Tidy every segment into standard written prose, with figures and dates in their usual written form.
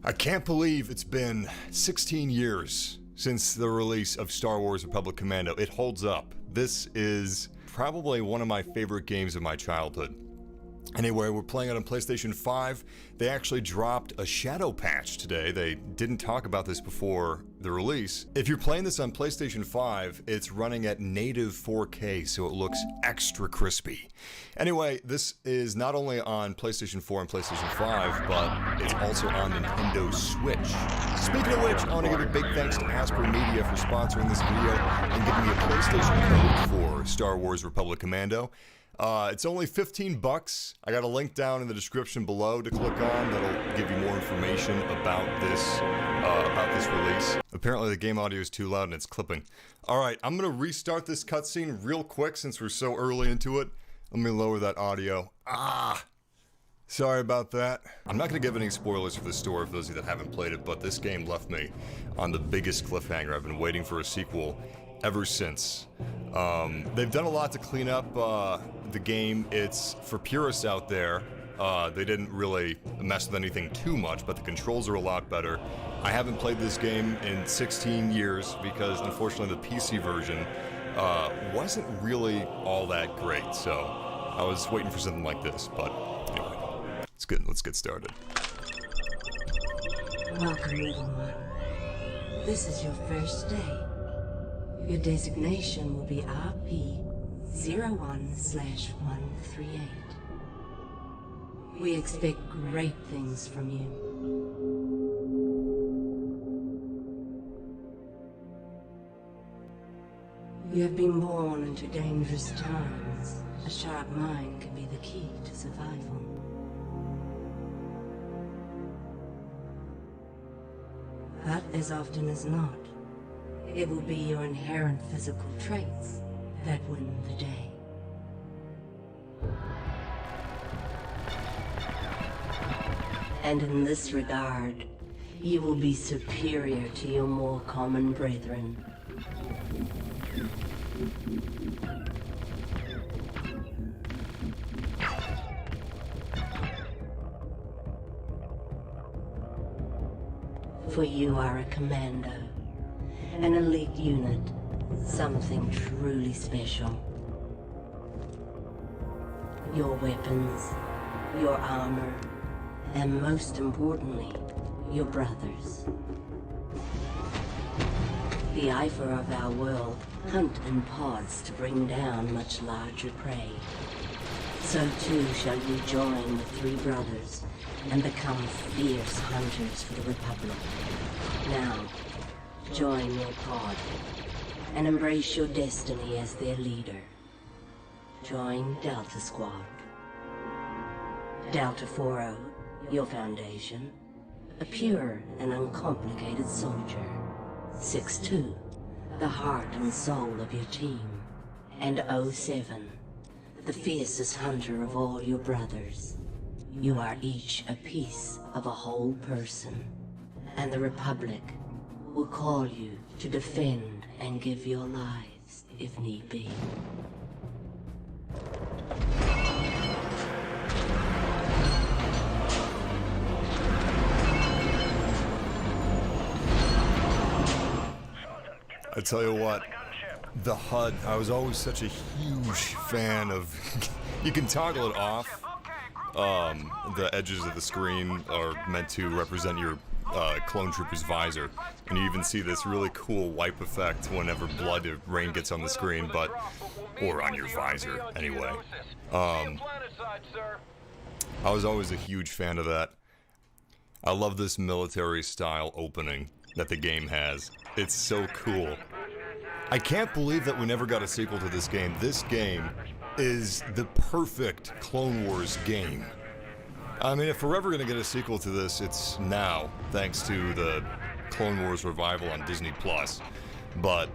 I can't believe it's been 16 years since the release of Star Wars Republic Commando. It holds up. This is probably one of my favorite games of my childhood. Anyway, we're playing it on PlayStation 5. They actually dropped a shadow patch today. They didn't talk about this before the release. If you're playing this on PlayStation 5, it's running at native 4K, so it looks extra crispy. Anyway, this is not only on PlayStation 4 and PlayStation 5, but it's also on Nintendo Switch. Speaking of which, I want to give a big thanks to Asper Media for sponsoring this video and giving me a PlayStation code for Star Wars Republic Commando. It's only 15 bucks. I got a link down in the description below to click on that'll give you more information about this release. Apparently the game audio is too loud and it's clipping. Alright, I'm gonna restart this cutscene real quick since we're so early into it. Let me lower that audio. Sorry about that. I'm not gonna give any spoilers for the story for those of you that haven't played it, but this game left me on the biggest cliffhanger. I've been waiting for a sequel ever since. They've done a lot to clean up the game. It's for purists out there. They didn't really mess with anything too much, but the controls are a lot better. I haven't played this game in 16 years because unfortunately the PC version wasn't really all that great, so I was waiting for something like this, but anyway, let's get started. Welcome, little one. This is your first day. Your designation will be RP-01/138. We expect great things from you. You have been born into dangerous times. A sharp mind can be the key to survival. But as often as not, it will be your inherent physical traits that win the day. And in this regard, you will be superior to your more common brethren. For you are a commando. An elite unit, something truly special. Your weapons, your armor, and most importantly, your brothers. The Eifer of our world hunt in pods to bring down much larger prey. So too shall you join the three brothers and become fierce hunters for the Republic. Now, join your pod and embrace your destiny as their leader. Join Delta Squad. Delta 4-0, your foundation. A pure and uncomplicated soldier. 6-2, the heart and soul of your team. And 07, the fiercest hunter of all your brothers. You are each a piece of a whole person. And the Republic will call you to defend and give your lives if need be. I tell you what, the HUD, I was always such a huge fan of. You can toggle it off. The edges of the screen are meant to represent your clone trooper's visor, and you even see this really cool wipe effect whenever blood or rain gets on the screen, or on your visor anyway. I was always a huge fan of that. I love this military style opening that the game has. It's so cool. I can't believe that we never got a sequel to this game. This game is the perfect Clone Wars game. I mean, if we're ever going to get a sequel to this, it's now, thanks to the Clone Wars revival on Disney+. But,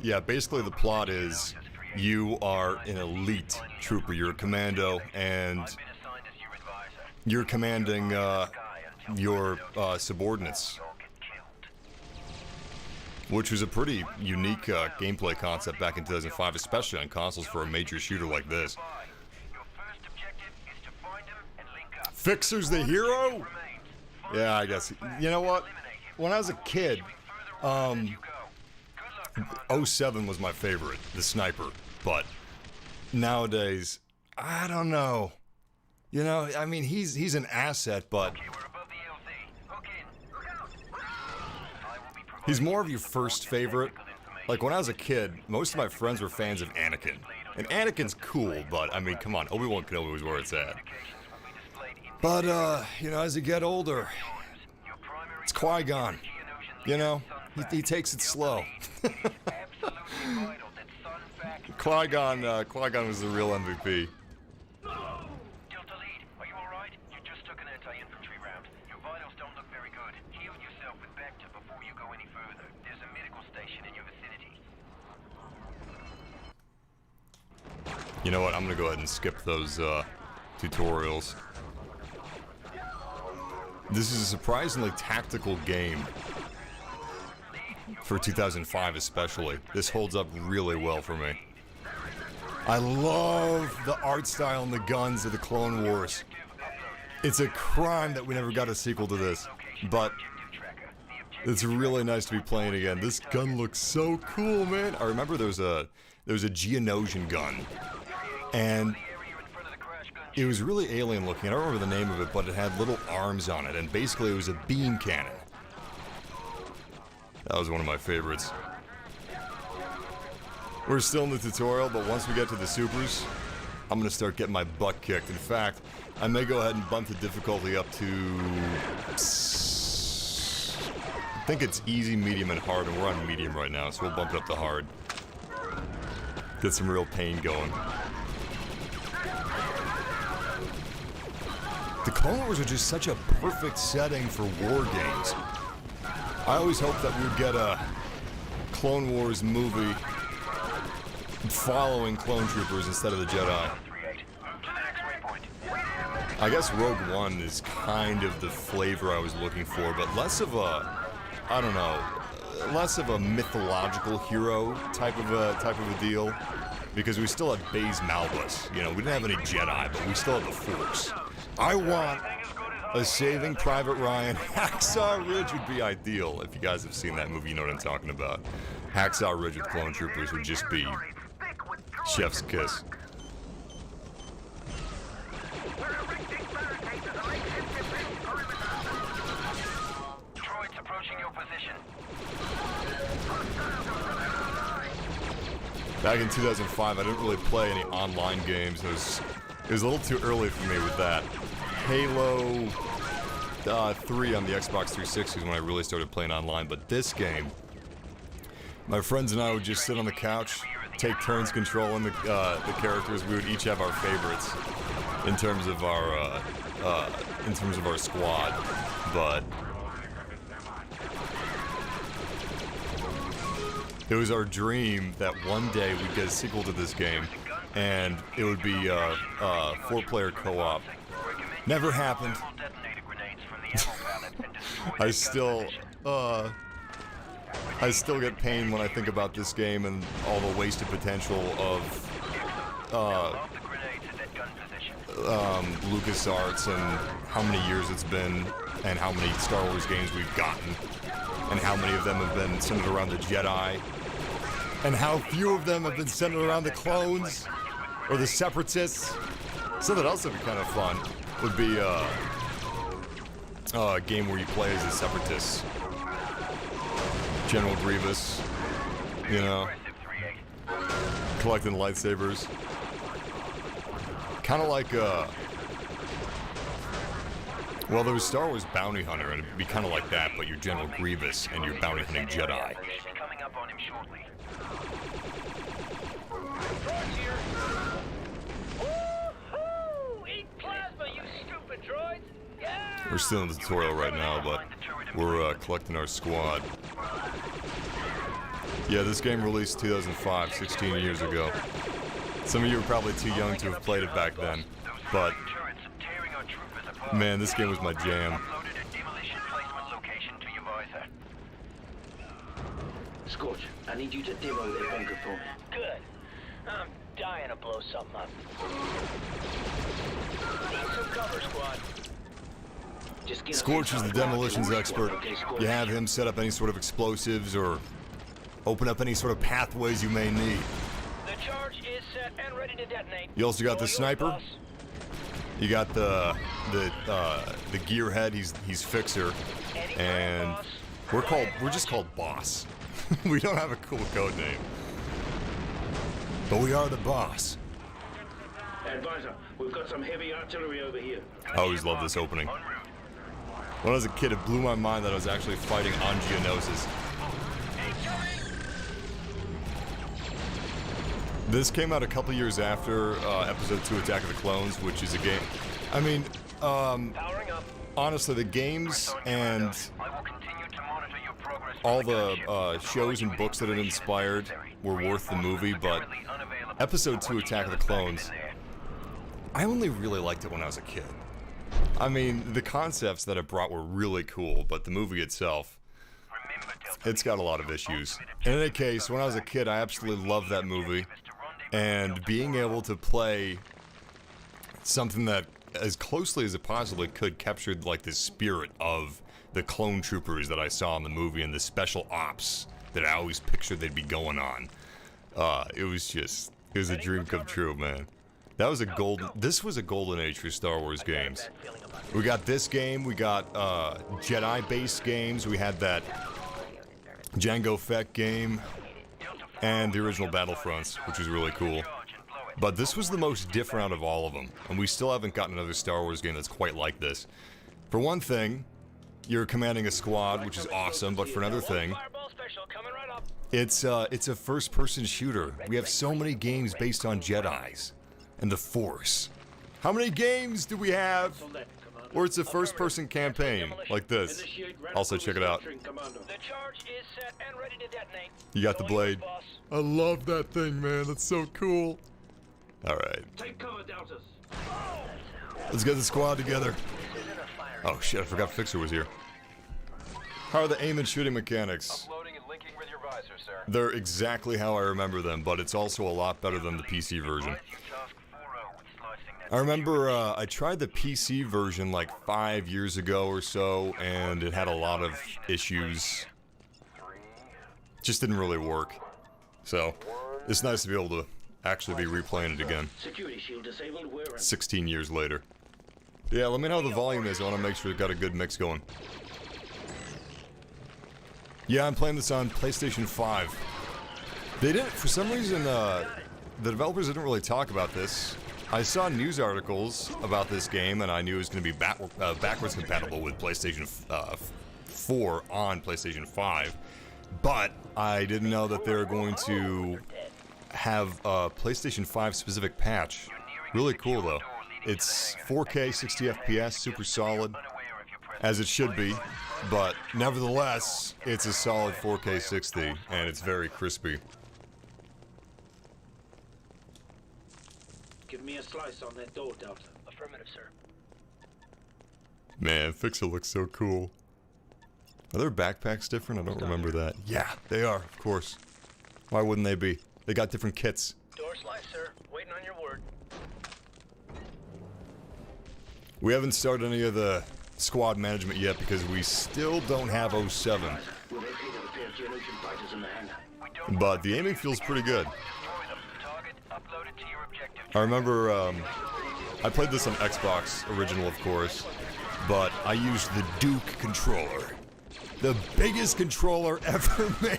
yeah, basically the plot is you are an elite trooper. You're a commando, and you're commanding your subordinates. Which was a pretty unique gameplay concept back in 2005, especially on consoles for a major shooter like this. Fixer's the hero? Yeah, I guess. You know what? When I was a kid, 07 was my favorite, the sniper. But nowadays, I don't know. You know, I mean, he's an asset, but he's more of your first favorite. Like, when I was a kid, most of my friends were fans of Anakin. And Anakin's cool, but, I mean, come on, Obi-Wan Kenobi was where it's at. But, you know, as you get older, it's Qui-Gon. You know, he takes it slow. Qui-Gon was the real MVP. You know what? I'm gonna go ahead and skip those tutorials. This is a surprisingly tactical game for 2005, especially. This holds up really well for me. I love the art style and the guns of the Clone Wars. It's a crime that we never got a sequel to this, but it's really nice to be playing again. This gun looks so cool, man. I remember there was a Geonosian gun. And it was really alien looking. I don't remember the name of it, but it had little arms on it, and basically it was a beam cannon. That was one of my favorites. We're still in the tutorial, but once we get to the supers, I'm gonna start getting my butt kicked. In fact, I may go ahead and bump the difficulty up to... I think it's easy, medium, and hard, and we're on medium right now, so we'll bump it up to hard. Get some real pain going. The Clone Wars are just such a perfect setting for war games. I always hoped that we would get a Clone Wars movie following clone troopers instead of the Jedi. I guess Rogue One is kind of the flavor I was looking for, but less of a, I don't know, less of a mythological hero type of a deal, because we still had Baze Malbus. You know, we didn't have any Jedi, but we still had the Force. I want a Saving Private Ryan. Hacksaw Ridge would be ideal. If you guys have seen that movie, you know what I'm talking about. Hacksaw Ridge with clone troopers would just be chef's kiss. Droids approaching your position. Back in 2005, I didn't really play any online games. It was a little too early for me with that. Halo 3 on the Xbox 360 is when I really started playing online, but this game, my friends and I would just sit on the couch, take turns controlling the characters. We would each have our favorites in terms of our squad, but it was our dream that one day we'd get a sequel to this game, and it would be a 4-player co-op. Never happened. I still get pain when I think about this game and all the wasted potential of LucasArts and how many years it's been and how many Star Wars games we've gotten and how many of them have been centered around the Jedi and how few of them have been centered around the clones or the Separatists. Something else that would be kind of fun would be a game where you play as the Separatists. General Grievous, you know, collecting lightsabers. Kind of like, well, there was Star Wars Bounty Hunter, and it'd be kind of like that, but you're General Grievous and you're bounty hunting Jedi. Coming up on him shortly. Eat plasma, you stupid droids! Yeah! We're still in the tutorial right now, but we're collecting our squad. Yeah, this game released 2005, 16 years ago. Some of you were probably too young to have played it back then, but man, this game was my jam. Scorch, I need you to demo their bunker for me. Good. I'm dying to blow something up. Need some cover, squad. Just get Scorch is the demolitions expert. Scorch. You have him set up any sort of explosives or open up any sort of pathways you may need. The charge is set and ready to detonate. You also got All the yours, sniper. boss. You got the gearhead. He's Fixer, and we're just called Boss. We don't have a cool code name, but we are the boss. Advisor, we've got some heavy artillery over here. I always loved this opening. When I was a kid, it blew my mind that I was actually fighting on Geonosis. This came out a couple years after Episode 2 Attack of the Clones, which is a game. I mean, Powering up. honestly, the games and I will continue to monitor your progress. all the shows and books that it inspired were worth the movie, but Episode 2 Attack of the Clones, I only really liked it when I was a kid. I mean, the concepts that it brought were really cool, but the movie itself, it's got a lot of issues. In any case, when I was a kid, I absolutely loved that movie, and being able to play something that, as closely as it possibly could, captured like the spirit of the clone troopers that I saw in the movie and the special ops that I always pictured they'd be going on. It was a dream come true, man. That was this was a golden age for Star Wars games. We got this game, we got Jedi-based games, we had that Jango Fett game, and the original Battlefronts, which was really cool. But this was the most different out of all of them, and we still haven't gotten another Star Wars game that's quite like this. For one thing, you're commanding a squad, which is awesome, but for another thing, Fireball special coming right up. it's a first-person shooter. We have so many games based on Jedis and the Force. How many games do we have where it's a first-person campaign like this? Also, check it out. The charge is set and ready to detonate. You got the All yours, blade. boss. I love that thing, man. That's so cool. All right, Take cover, Doubters. let's get the squad together. Oh shit, I forgot Fixer was here. How are the aim and shooting mechanics? Loading and linking with your visor, sir. They're exactly how I remember them, but it's also a lot better than the PC version. I remember I tried the PC version like 5 years ago or so, and it had a lot of issues. Just didn't really work. So, it's nice to be able to actually be replaying it again, Security shield disabled. We're in. 16 years later. Yeah, let me know how the volume is. I want to make sure we've got a good mix going. Yeah, I'm playing this on PlayStation 5. They didn't, for some reason, the developers didn't really talk about this. I saw news articles about this game, and I knew it was going to be backwards compatible with PlayStation 4 on PlayStation 5. But I didn't know that they were going to have a PlayStation 5 specific patch. Really cool, though. It's 4K, 60 FPS, super solid, as it should be. But nevertheless, it's a solid 4K 60, and it's very crispy. Give me a slice on that door, Doubter. Affirmative, sir. Man, Fixer looks so cool. Are their backpacks different? I don't remember that. Yeah, they are, of course. Why wouldn't they be? They got different kits. Door slice, sir. Waiting on your word. We haven't started any of the squad management yet because we still don't have 07. We've located a pair of Geonosis fighters in the hangar. But the aiming feels pretty good. Destroy them. Target uploaded to your objective. I remember, I played this on Xbox, original of course, but I used the Duke controller. The biggest controller ever made.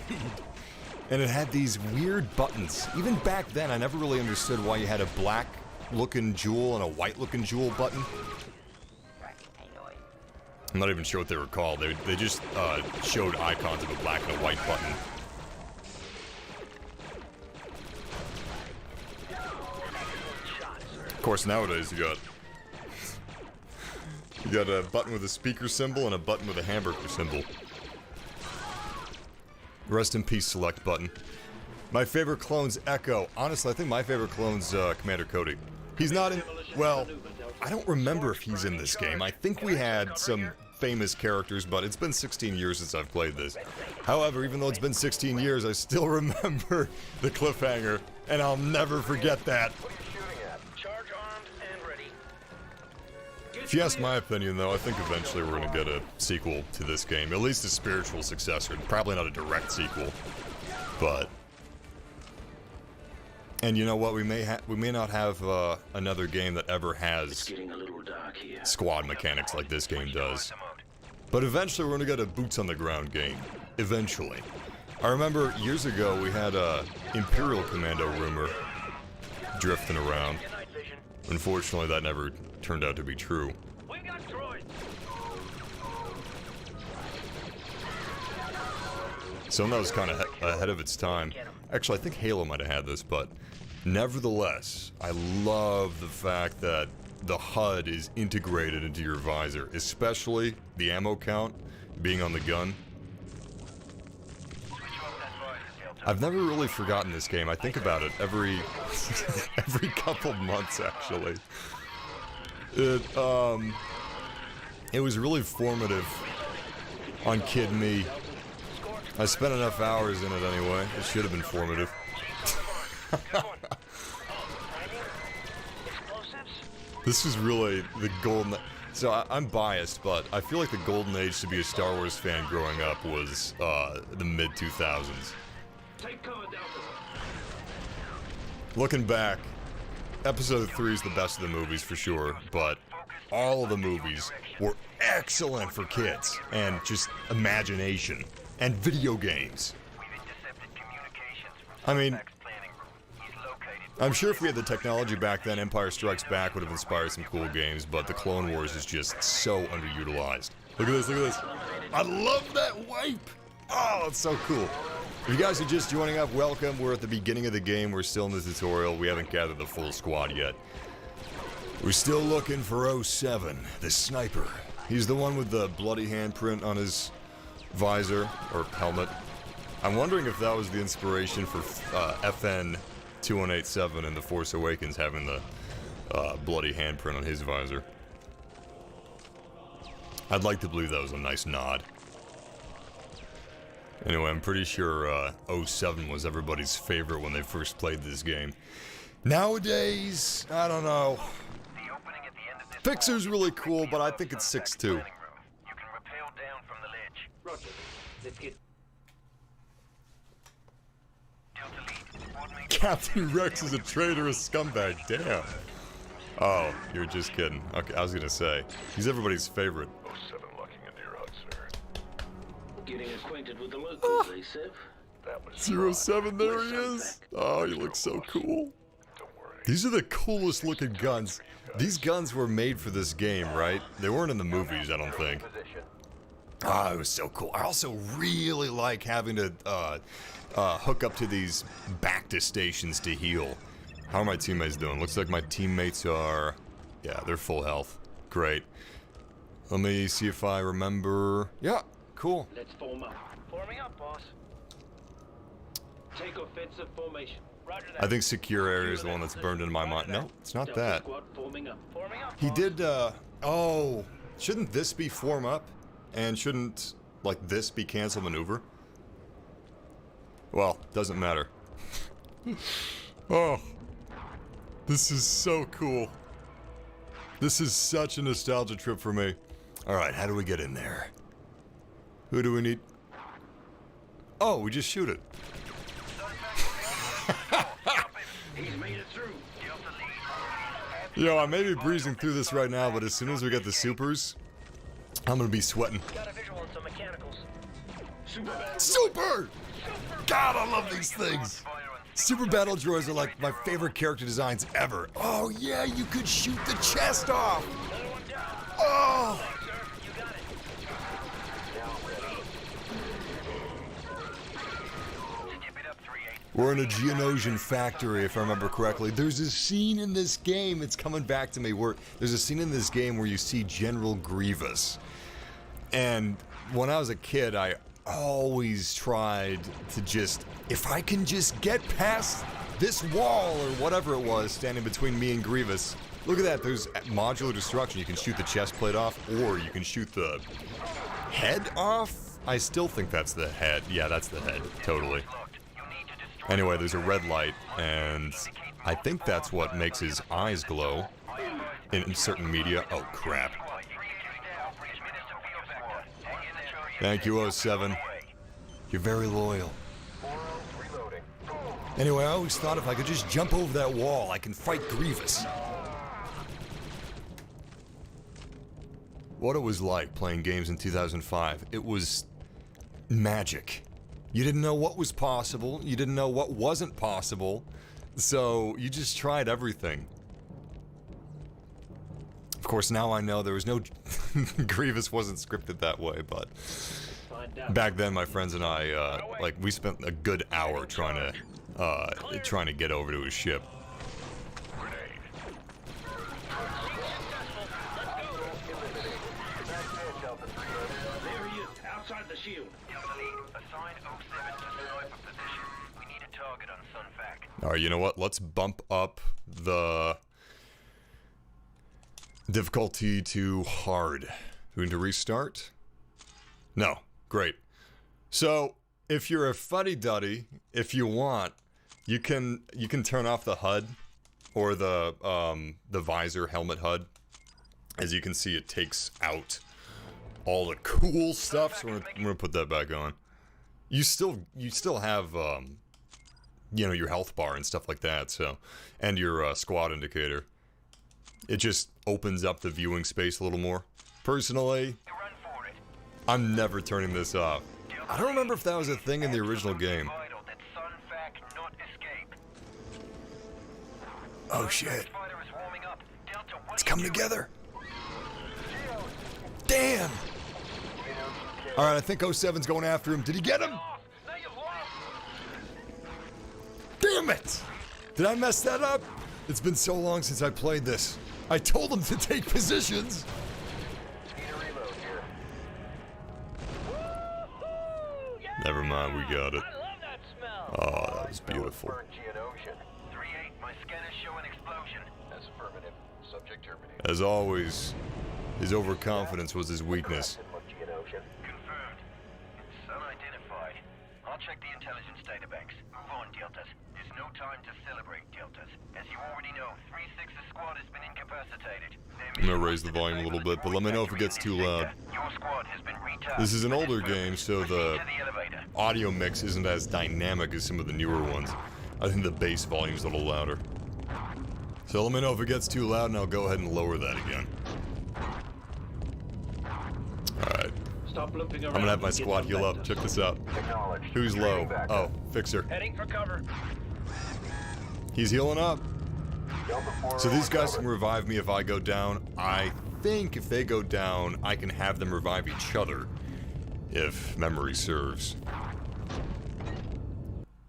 And it had these weird buttons. Even back then, I never really understood why you had a black-looking jewel and a white-looking jewel button. I'm not even sure what they were called. They just showed icons of a black and a white button. Of course, nowadays you got a button with a speaker symbol and a button with a hamburger symbol. Rest in peace, select button. My favorite clone's Echo. Honestly, I think my favorite clone's Commander Cody. He's not in. Well, I don't remember if he's in this game. I think we had some famous characters, but it's been 16 years since I've played this. However, even though it's been 16 years, I still remember the cliffhanger, and I'll never forget that. Charge armed and ready. If you ask my opinion, though, I think eventually we're gonna get a sequel to this game. At least a spiritual successor. Probably not a direct sequel, but... And you know what? We may not have another game that ever has squad mechanics like this game does. But eventually we're gonna get a boots on the ground game. Eventually. I remember years ago we had a Imperial Commando rumor drifting around. Unfortunately, that never turned out to be true. We got droids. So that was kind of ahead of its time. Actually, I think Halo might have had this, but nevertheless, I love the fact that the HUD is integrated into your visor, especially the ammo count being on the gun. I've never really forgotten this game. I think about it every every couple months, actually. It was really formative on Kid Me. I spent enough hours in it anyway. It should have been formative. This was really the golden... So I'm biased, but I feel like the golden age to be a Star Wars fan growing up was the mid-2000s. Looking back, Episode 3 is the best of the movies for sure, but all of the movies were excellent for kids, and just imagination, and video games. I mean, I'm sure if we had the technology back then, Empire Strikes Back would have inspired some cool games, but the Clone Wars is just so underutilized. Look at this, look at this. I love that wipe! Oh, it's so cool. If you guys are just joining up, welcome. We're at the beginning of the game. We're still in the tutorial. We haven't gathered the full squad yet. We're still looking for 07, the sniper. He's the one with the bloody handprint on his visor, or helmet. I'm wondering if that was the inspiration for FN 2187 in The Force Awakens having the bloody handprint on his visor. I'd like to believe that was a nice nod. Anyway, I'm pretty sure 07 was everybody's favorite when they first played this game. Nowadays, I don't know. Fixer's really cool, but I think it's 6-2. You can rappel down from the ledge. Roger. Let's get... Captain Rex is a traitorous scumbag, damn. Oh, you're just kidding. Okay, I was gonna say, he's everybody's favorite. 07 locking into your HUD, sir. Getting acquainted with the locals, eh, Sif? That was 07, there he is. Oh, you look so cool. Don't worry. These are the coolest looking guns. These guns were made for this game, right? They weren't in the movies, I don't think. Ah, it was so cool. I also really like having to hook up to these Bacta stations to heal. How are my teammates doing? Looks like my teammates are... Yeah, they're full health. Great. Let me see if I remember... Yeah, cool. Let's form up. Forming up, boss. Take offensive formation. Roger that. I think secure area is the one that's burned into my mind. No, it's not that. Squad forming up. Forming up, He boss. did, oh, shouldn't this be form up? And shouldn't, like, this be cancel maneuver? Well, doesn't matter. Oh, this is so cool. This is such a nostalgia trip for me. Alright, how do we get in there? Who do we need? Oh, we just shoot it. He's made it through. Yo, I may be breezing through this right now, but as soon as we get the supers, I'm gonna be sweating. Got a visual on some mechanicals. Super! God, I love these things! Super Battle Droids are like my favorite character designs ever. Oh yeah, you could shoot the chest off! Oh! We're in a Geonosian factory, if I remember correctly. There's a scene in this game, it's coming back to me, where there's a scene in this game where you see General Grievous. And when I was a kid, I always tried to just, if I can just get past this wall or whatever it was standing between me and Grievous. Look at that, there's modular destruction. You can shoot the chest plate off, or you can shoot the head off. I still think that's the head. Yeah, that's the head, totally. Anyway, there's a red light, and I think that's what makes his eyes glow in certain media. Oh, crap. Thank you, 07. You're very loyal. Anyway, I always thought if I could just jump over that wall, I can fight Grievous. What it was like playing games in 2005, it was magic. You didn't know what was possible, you didn't know what wasn't possible, so you just tried everything. Of course, now I know there was no... Grievous wasn't scripted that way, but... Back then, my friends and I, like, we spent a good hour trying to get over to his ship. There he is, outside the shield. Assign 07 to sniper position. We need a target on Sunfac. Alright, you know what? Let's bump up the difficulty to hard. Do we need to restart? No. Great. So, if you're a fuddy-duddy, if you want, you can turn off the HUD or the visor helmet HUD. As you can see, it takes out all the cool stuff. So I'm gonna put that back on. You still have you know, your health bar and stuff like that. So, and your squad indicator. It just opens up the viewing space a little more. Personally, I'm never turning this off. I don't remember if that was a thing in the original game. Oh shit. It's coming together. Damn! Alright, I think 07's going after him. Did he get him? Damn it! Did I mess that up? It's been so long since I played this. I told him to take positions. Never mind, we got it. Oh, that was beautiful. 3-8, my scanners show an explosion. That's affirmative. Subject terminated. As always, his overconfidence was his weakness. Confirmed. It's unidentified. I'll check the intelligence databanks. Move on, Deltas. There's no time to celebrate, Deltas. As you already know, 3-6's squad has been incapacitated. I'm gonna raise the volume a little bit, but let me know if it gets too loud. Your squad has been retasked. This is an older game, so the audio mix isn't as dynamic as some of the newer ones. I think the bass volume's a little louder. So let me know if it gets too loud and I'll go ahead and lower that again. Alright. Stop looping around. I'm gonna have my squad heal up. Check this out. Who's low? Oh, Fixer. Heading for cover. He's healing up. So these guys can revive me if I go down. I think if they go down, I can have them revive each other, if memory serves.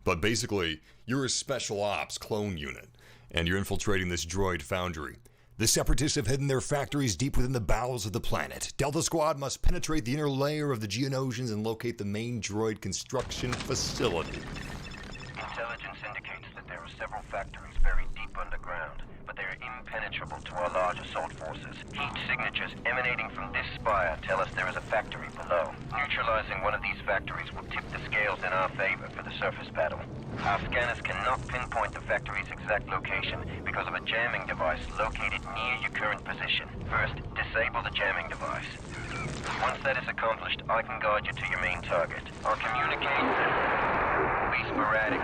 But basically, you're a special ops clone unit, and you're infiltrating this droid foundry. The Separatists have hidden their factories deep within the bowels of the planet. Delta Squad must penetrate the inner layer of the Geonosians and locate the main droid construction facility. Intelligence indicates that there are several factories buried deep underground, but they are impenetrable to our large assault forces. Heat signatures emanating from this spire tell us there is a factory below. Neutralizing one of these factories will tip the scales in our favor for the surface battle. Our scanners cannot pinpoint the factory's exact location because of a jamming device located near your current position. First, disable the jamming device. Once that is accomplished, I can guide you to your main target. I'll communicate. Be sporadic.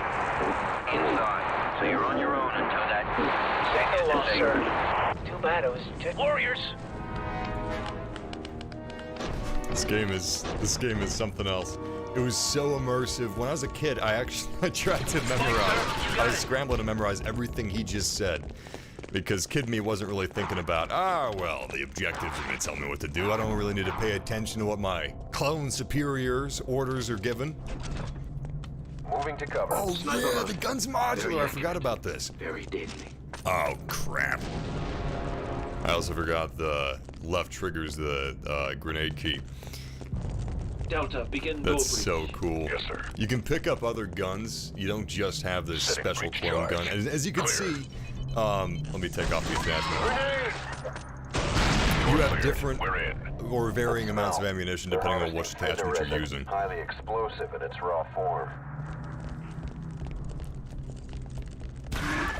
Inside, so you're on your own until that... Signal lost, sir. Too bad it was two warriors. This game is something else. It was so immersive. When I was a kid, I tried to memorize. I was scrambling to memorize everything he just said. Because kid me wasn't really thinking about, well, the objectives are gonna tell me what to do. I don't really need to pay attention to what my clone superiors' orders are given. Moving to cover. Oh yeah, the gun's modular. I forgot about this. Very deadly. Oh crap. I also forgot the left triggers the grenade key. Delta, begin That's door so cool. Yes, sir. You can pick up other guns. You don't just have this special clone gun. And as you can see, let me take off the attachment. You have different or varying amounts of ammunition depending on which attachment you're using. Highly explosive in its raw form.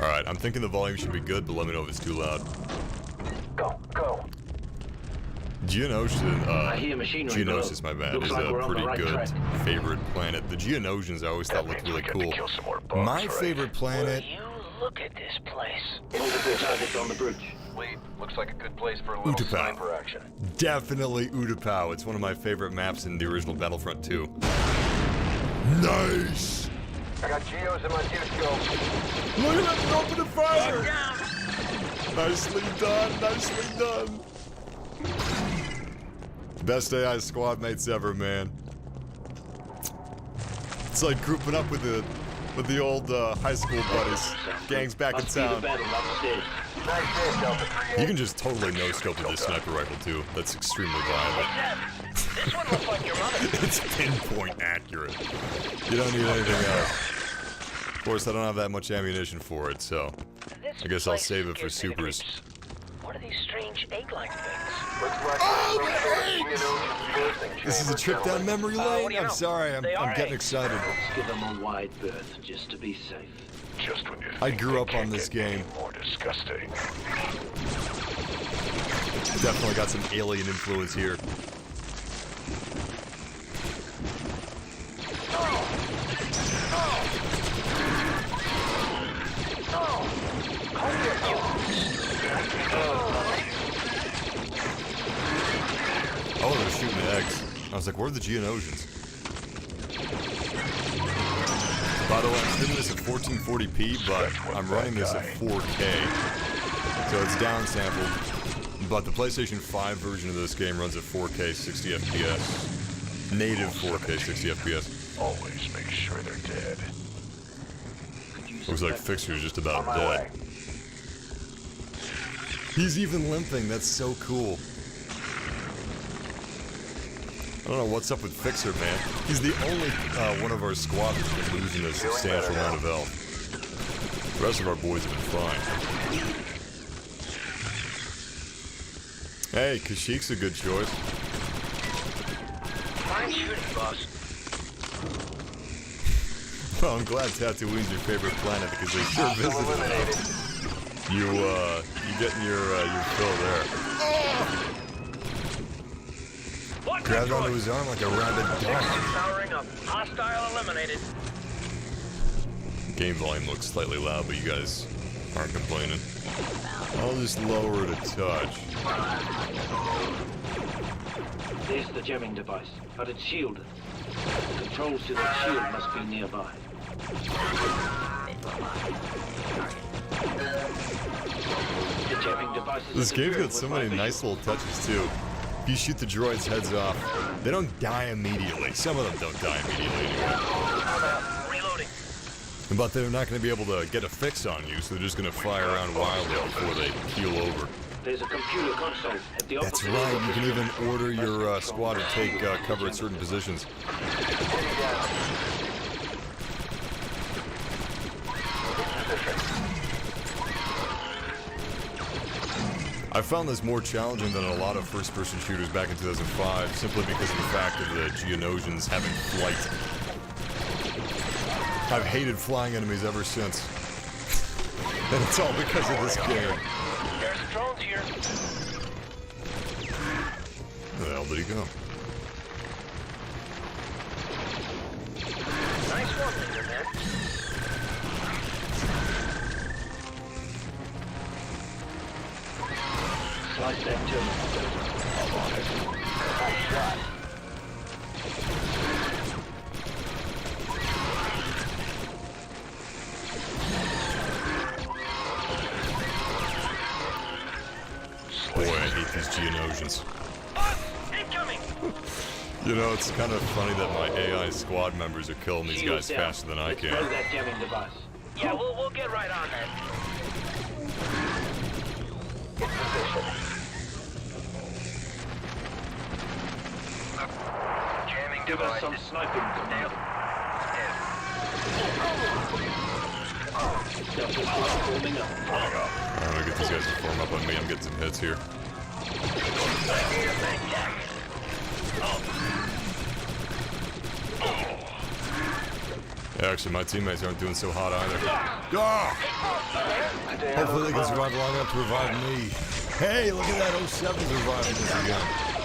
Alright, I'm thinking the volume should be good, but let me know if it's too loud. Go, go. I hear machinery below. Geonosis, my bad, Looks is like a we're on the pretty right good track. favorite planet. The Geonosians I always thought looked really cool. My favorite planet... You look at this place. Multiple targets on the bridge. Lead, looks like a good place for a little Utapau. sniper action. Definitely Utapau. It's one of my favorite maps in the original Battlefront 2. Nice! I got Geos in my scope. Look at that, open the fire! Nicely done, nicely done. Best AI squad mates ever, man. It's like grouping up with the old high school buddies. Gangs back in Must be the town. battle upstairs. You can just totally no-scope with this sniper rifle too. That's extremely viable. This one looks like your mother. It's pinpoint accurate. You don't need anything else. Of course, I don't have that much ammunition for it, so I guess I'll save it for supers. What are these strange egg-like things? This is a trip down memory lane. what do you I'm know? sorry, I'm They are getting eggs. excited. Let's give them a wide berth just to be safe. Just when you I grew up on this game. more disgusting. Definitely got some alien influence here. Oh, they're shooting eggs. I was like, where are the Geonosians? By the way, I'm shooting this at 1440p, but I'm running this at 4K. So it's downsampled. But the PlayStation 5 version of this game runs at 4K 60 FPS. Native 4K 60 FPS. Always make sure they're dead. Looks like Fixer's just about dead. He's even limping, that's so cool. I don't know what's up with Fixer, man. He's the only one of our squad that's been losing a substantial amount of health. The rest of our boys have been fine. Hey, Kashik's a good choice. Fine shooting, boss. Well, I'm glad Tatooine's your favorite planet because they sure visited it. You getting your fill there. What? Grabbed onto his arm like a rabid dog. Powering up. Hostile eliminated. Game volume looks slightly loud, but you guys aren't complaining. I'll just lower it a touch. There's the jamming device, but it's shielded. Controls to that shield must be nearby. The jamming device is This game's interfering got so with my many vision. nice little touches too. If you shoot the droids' heads off, they don't die immediately. Some of them don't die immediately anyway. Reloading. But they're not going to be able to get a fix on you, so they're just going to fire around wildly before they keel over. There's a computer console at the That's opposite right, end of you the can ship. even order your squad to take cover at certain positions. I found this more challenging than a lot of first-person shooters back in 2005, simply because of the fact of the Geonosians having flight. I've hated flying enemies ever since. And it's all because of this game. There's drones here. Where the hell did he go? Nice one, leader, man. Slice that terminal. I'm on it. Nice shot. Boy, I hate these Geonosians. Incoming. You know, it's kind of funny that my AI squad members are killing these Shield guys down. faster than I Let's can. blow that jamming device. Yeah, we'll get right on that. Jamming Give us device some is sniping, Commander. Delta's just forming up. I'm gonna get these guys to form up on me. I'm getting some hits here. Actually, my teammates aren't doing so hot either. Ah! Hopefully they can survive long enough to revive me. Hey, look at that 07 reviving this again.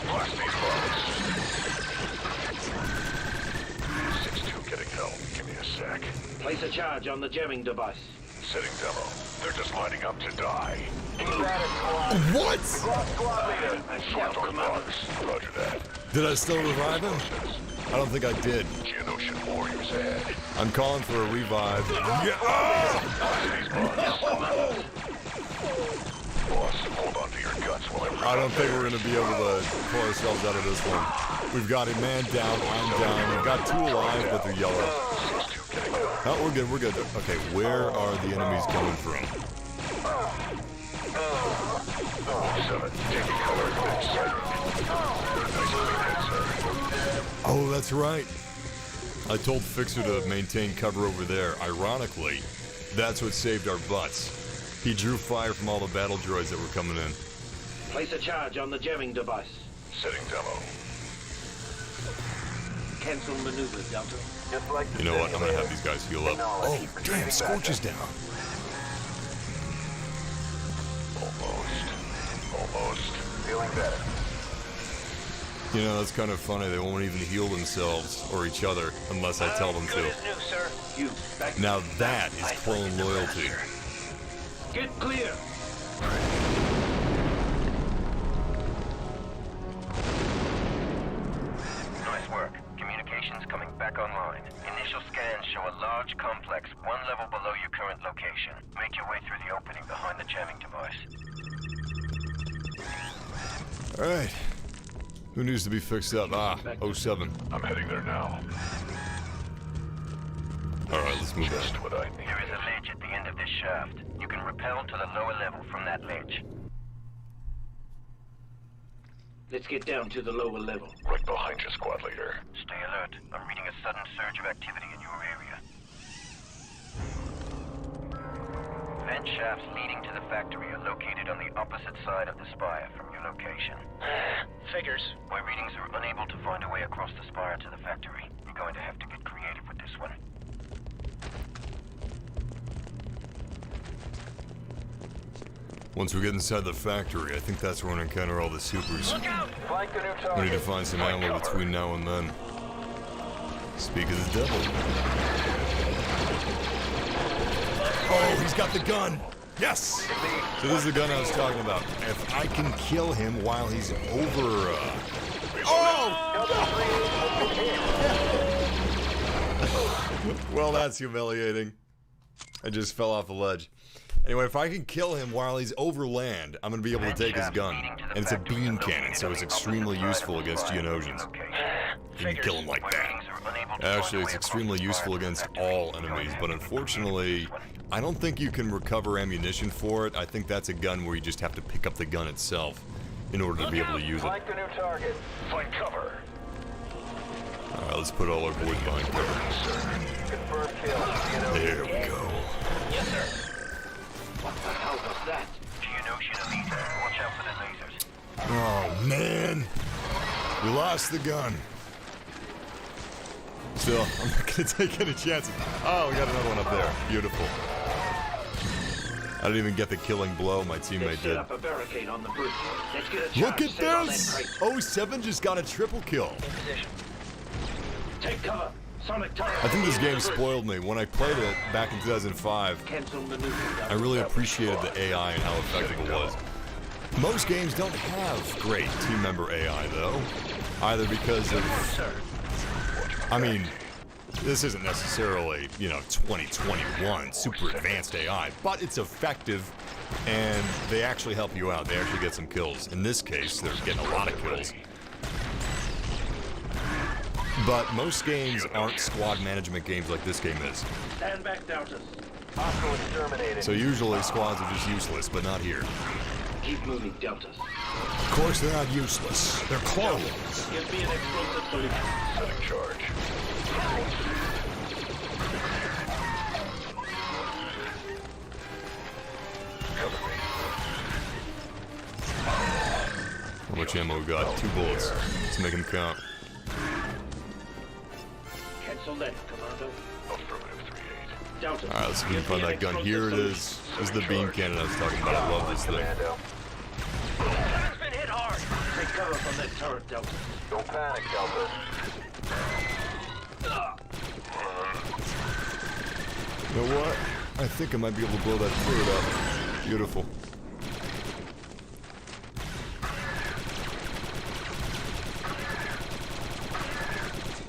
Blast these bugs. 6-2 getting help. Give me a sec. Place a charge on the jamming device. Setting demo. They're just lining up to die. What? Squad bugs. Roger that. Did I still revive him? I don't think I did. Geonosis warriors ahead. I'm calling for a revive. Yeah. Boss, hold on to your guts while I don't think we're going to be able to pull ourselves out of this one. We've got a man down, I'm down. We've got 2 alive, but they're yellow. Oh, we're good, we're good. Okay, where are the enemies coming from? 7, taking color next sight. Nice clean head, sir. Oh, that's right. I told Fixer to maintain cover over there. Ironically, that's what saved our butts. He drew fire from all the battle droids that were coming in. Place a charge on the jamming device. Setting demo. Cancel maneuver, Delta. You know what? I'm gonna have these guys heal up. Oh, damn, Scorch is down. Almost. Feeling better. You know, that's kind of funny. They won't even heal themselves or each other unless I tell them Good to. as new, sir. You back. Now that is clone loyalty. Get clear. Nice work. Communications coming back online. Initial scans show a large complex 1 level below your current location. Make your way through the opening behind the jamming device. Alright. Who needs to be fixed up? Ah, 07. I'm heading there now. Alright, let's move Just on. what I need. There is a ledge at the end of this shaft. You can rappel to the lower level from that ledge. Let's get down to the lower level. Right behind you, squad leader. Stay alert. I'm reading a sudden surge of activity in your area. Vent shafts leading to the factory are located on the opposite side of the spire from your location. Figures. My readings are unable to find a way across the spire to the factory. You're going to have to get creative with this one. Once we get inside the factory, I think that's where we're gonna encounter all the supers. Look out! Flank the new target. We need to find some ammo between now and then. Speak of the devil. Oh, he's got the gun! Yes! So this is the gun I was talking about. If I can kill him while he's over, Oh! Well, that's humiliating. I just fell off the ledge. Anyway, if I can kill him while he's over land, I'm gonna be able to take his gun. And it's a beam cannon, so it's extremely useful against Geonosians. You can kill him like that. Actually, it's extremely useful against all enemies, but unfortunately, I don't think you can recover ammunition for it. I think that's a gun where you just have to pick up the gun itself in order to be able to use it. Flank the new target. Find cover. Alright, let's put all our boys behind cover. Confirm kill. There we go. Yes, sir. What the hell was that? Geonosian elite. Watch out for the lasers. Oh, man. We lost the gun. Still, I'm not gonna take any chances. Oh, we got another one up there. Beautiful. I didn't even get the killing blow my teammate Let's set did. up a barricade on the bridge. Let's get a Look charge at set on that this! crate. 07 just got a triple kill. In position. Take cover. Sonic turret. I think this Into game the bridge. spoiled me. When I played it back in 2005, Cancel maneuver. I really appreciated the AI and how effective it was. Most games don't have great team member AI though. Either because of... I mean, this isn't necessarily, 2021 super advanced AI, but it's effective and they actually help you out. They actually get some kills. In this case, they're getting a lot of kills. But most games aren't squad management games like this game is. Stand back, Doubters. Hostile exterminated. So usually squads are just useless, but not here. Keep moving, Deltas. Of course they're not useless. They're clones. Give me an explosive solution. Setting charge. Cover me. How much ammo we got? 2 bullets. Let's make them count. Cancel that, Commando. Affirmative 3-8. Deltas. Alright, let's see if we can give find me an that gun. explosive Here it solution. is. This is the beam cannon I was talking about. I love this thing. Commando. It's been hit hard. Take cover from that turret, Delta. Don't panic, Delta. You know what? I think I might be able to blow that turret up. Beautiful.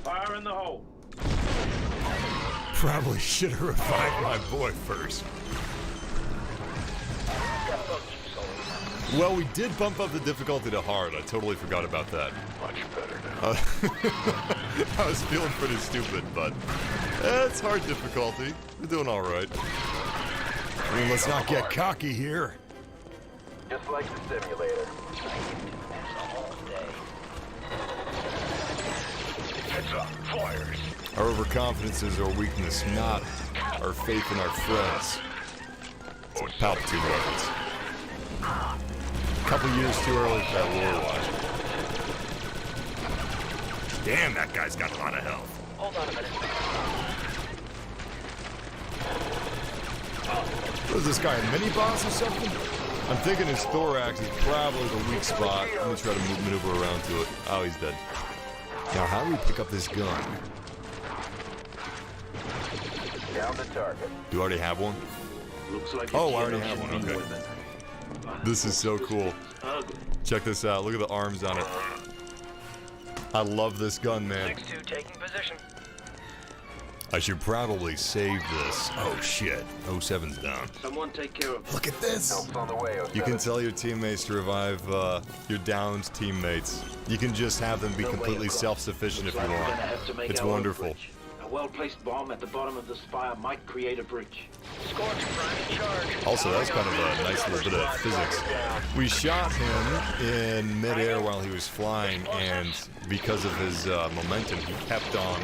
Fire in the hole. Probably should have revived my boy first. Well, we did bump up the difficulty to hard. I totally forgot about that. Much better now. I was feeling pretty stupid, but it's hard difficulty. We're doing all right. I mean, let's not get cocky here. Just like the simulator. Heads up, flyers. Our overconfidence is our weakness, not our faith in our friends. It's a Palpatine reference. A couple years too early for that lore watch. Damn, that guy's got a lot of health. Hold on a minute. What is this guy, a mini-boss or something? I'm thinking his thorax is probably the weak spot. Let me try to maneuver around to it. Oh, he's dead. Now, how do we pick up this gun? Down the target. Do you already have one? Looks like Oh, I already have one, okay. This is so cool. Ugly. Check this out. Look at the arms on it. I love this gun, man. 6-2 taking position. I should probably save this. Oh, shit. 07's down. Someone take care of it. Look at this. Help's on the way, 07. You can tell your teammates to revive your downed teammates. You can just have them be No way completely across. self-sufficient if Looks you like we're want. gonna have to make It's our own wonderful. bridge. A well-placed bomb at the bottom of the spire might create a breach. Scorch prime in charge. Also, that's kind of a nice little bit of physics. We shot him in midair while he was flying, and because of his momentum, he kept on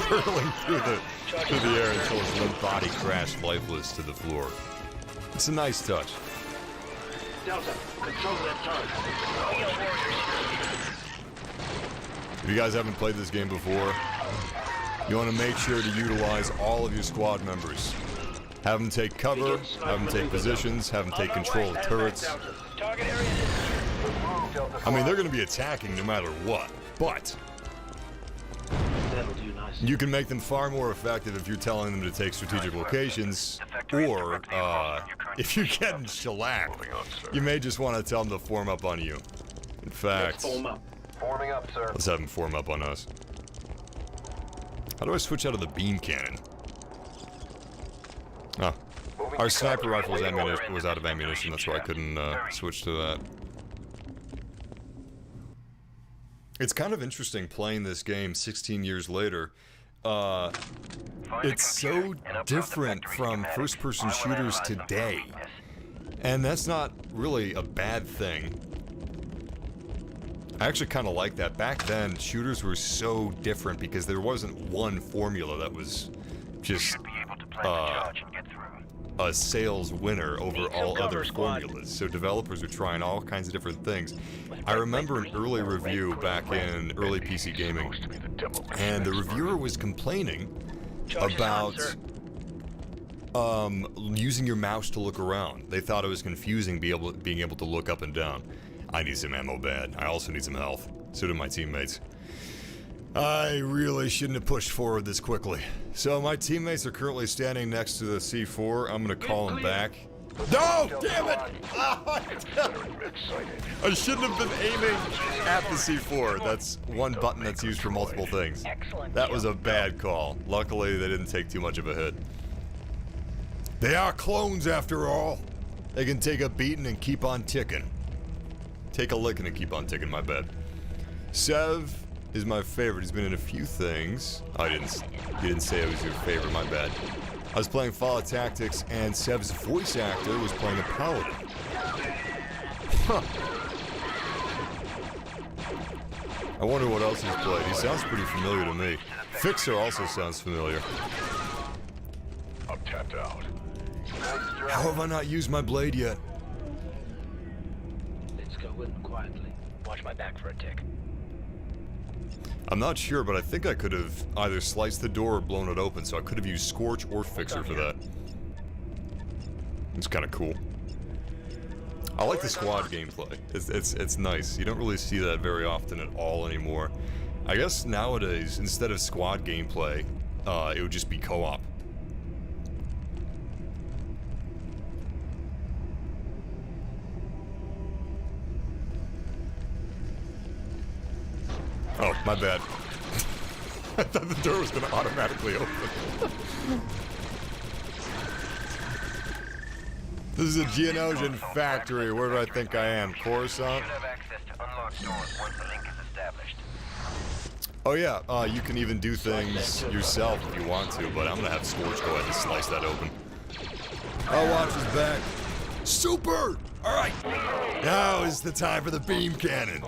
hurling through the air until his limp body crashed lifeless to the floor. It's a nice touch. Delta, control that turret. If you guys haven't played this game before, you want to make sure to utilize all of your squad members. Have them take cover, have them take positions, have them take control of turrets. Target area is I mean, they're going to be attacking no matter what, but That'll do nicely. you can make them far more effective if you're telling them to take strategic locations, or if you're getting shellacked, you may just want to tell them to form up on you. In fact, Form up. Forming up, sir. let's have them form up on us. How do I switch out of the beam cannon? Oh, Moving our to sniper cover. rifle Waiting order in was out of ammunition, that's why I couldn't switch to that. It's kind of interesting playing this game 16 years later. Find a It's so computer and upload the different factory from schematics. first-person I will shooters analyze them. today. Yes. And that's not really a bad thing. I actually kind of like that. Back then, shooters were so different because there wasn't one formula that was just Should be able to plant the charge and get through. a sales winner over Need some all other cover, squad. formulas. So developers are trying all kinds of different things. I remember an early review back in early PC gaming, Supposed to be the demolition and the expert. reviewer was complaining Charge is on, about sir. using your mouse to look around. They thought it was confusing being able to look up and down. I need some ammo bad. I also need some health. So do my teammates. I really shouldn't have pushed forward this quickly. So my teammates are currently standing next to the C4. I'm gonna call them back. No! Damn it! Ah, Excited. I shouldn't have been aiming at the C4. That's one button that's used for multiple things. Excellent. That was a bad call. Luckily, they didn't take too much of a hit. They are clones after all. They can take a beating and keep on ticking. Take a licking and keep on ticking, my bad. Sev is my favorite. He's been in a few things. You didn't say it was your favorite, my bad. I was playing Fallout Tactics, and Sev's voice actor was playing a paladin. Huh. I wonder what else he's played. He sounds pretty familiar to me. Fixer also sounds familiar. I'm tapped out. How have I not used my blade yet? Let's go in quietly. Watch my back for a tick. I'm not sure, but I think I could have either sliced the door or blown it open, so I could have used Scorch or Fixer for that. It's kind of cool. I like the squad gameplay. It's nice. You don't really see that very often at all anymore. I guess nowadays, instead of squad gameplay, it would just be co-op. Oh, my bad. I thought the door was gonna automatically open. This is a Geonosis factory. Where do I think I am? Coruscant? You have access to unlocked doors once the link is established. Oh yeah, you can even do things yourself if you want to, but I'm gonna have Scorch go ahead and slice that open. I'll watch his back. Super! Alright, now is the time for the beam cannon.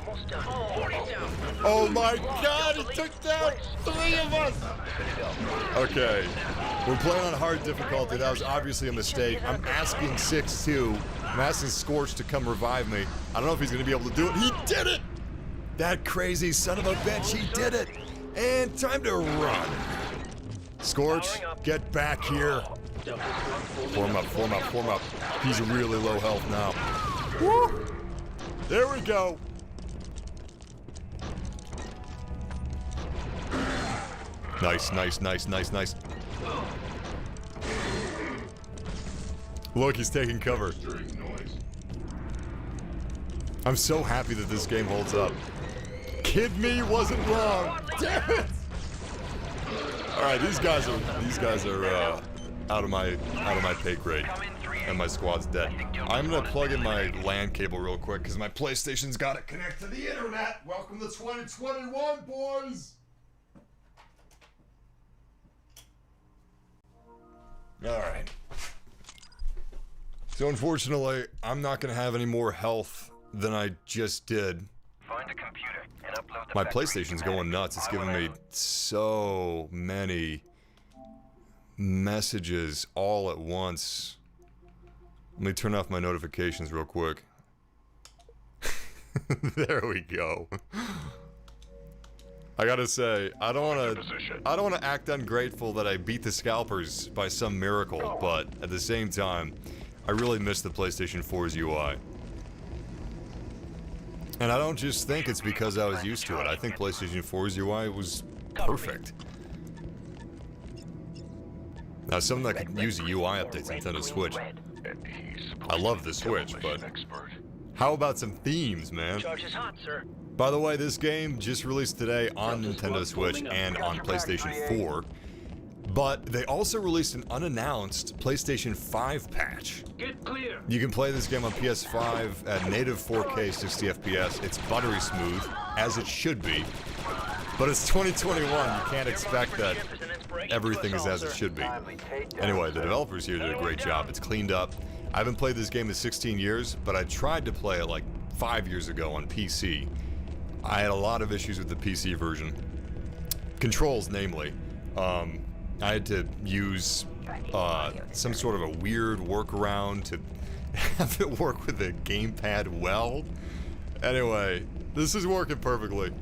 Oh my god, he took down 3 of us! Okay, we're playing on hard difficulty. That was obviously a mistake. I'm asking 6-2. I'm asking Scorch to come revive me. I don't know if he's gonna be able to do it. He did it! That crazy son of a bitch, he did it! And time to run. Scorch, get back here. Form up, form up, form up. He's really low health now. Woo! There we go. Nice, nice, nice, nice, nice. Look, he's taking cover. I'm so happy that this game holds up. Kid me wasn't wrong. Damn it! All right, these guys are out of my pay grade, and my squad's dead. I'm gonna plug in my LAN cable real quick because my PlayStation's got to connect to the internet. Welcome to 2021, boys. All right. So unfortunately, I'm not gonna have any more health than I just did. Find a computer and upload the My factory PlayStation's schematic. going nuts. It's giving me so many messages all at once. Let me turn off my notifications real quick. There we go. I gotta say, I don't wanna act ungrateful that I beat the scalpers by some miracle, but at the same time, I really miss the PlayStation 4's UI. And I don't just think it's because I was used to it. I think PlayStation 4's UI was perfect. Now, something that could use a UI update on Nintendo Switch. I love the Switch, but how about some themes, man? Charge is hot, sir. By the way, this game just released today on Nintendo Switch and on PlayStation 4. But they also released an unannounced PlayStation 5 patch. Get clear. You can play this game on PS5 at native 4K 60 FPS. It's buttery smooth, as it should be. But it's 2021, you can't expect that everything is as it should be. Anyway, the developers here did a great job. It's cleaned up. I haven't played this game in 16 years, but I tried to play it like 5 years ago on PC. I had a lot of issues with the PC version. Controls, namely. I had to use some sort of a weird workaround to have it work with the gamepad well. Anyway, this is working perfectly.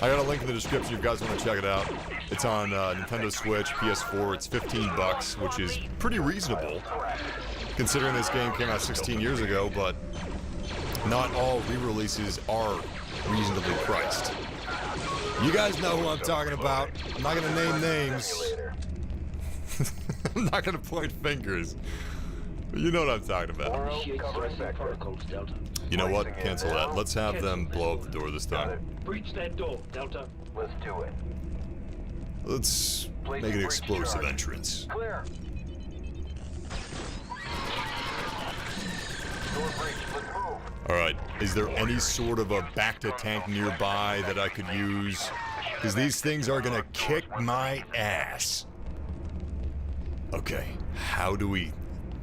I got a link in the description if you guys want to check it out. It's on Nintendo Switch, PS4. It's $15, which is pretty reasonable, considering this game came out 16 years ago, but not all re-releases are reasonably priced. You guys know who I'm talking about. I'm not gonna name names. I'm not gonna point fingers. But you know what I'm talking about. You know what? Cancel that. Let's have them blow up the door this time. Breach that door, Delta. Let's do it. Let's make an explosive entrance. Clear. Door breach. Let's move. Alright, is there any sort of a back-to-tank nearby that I could use? Because these things are gonna kick my ass. Okay, how do we...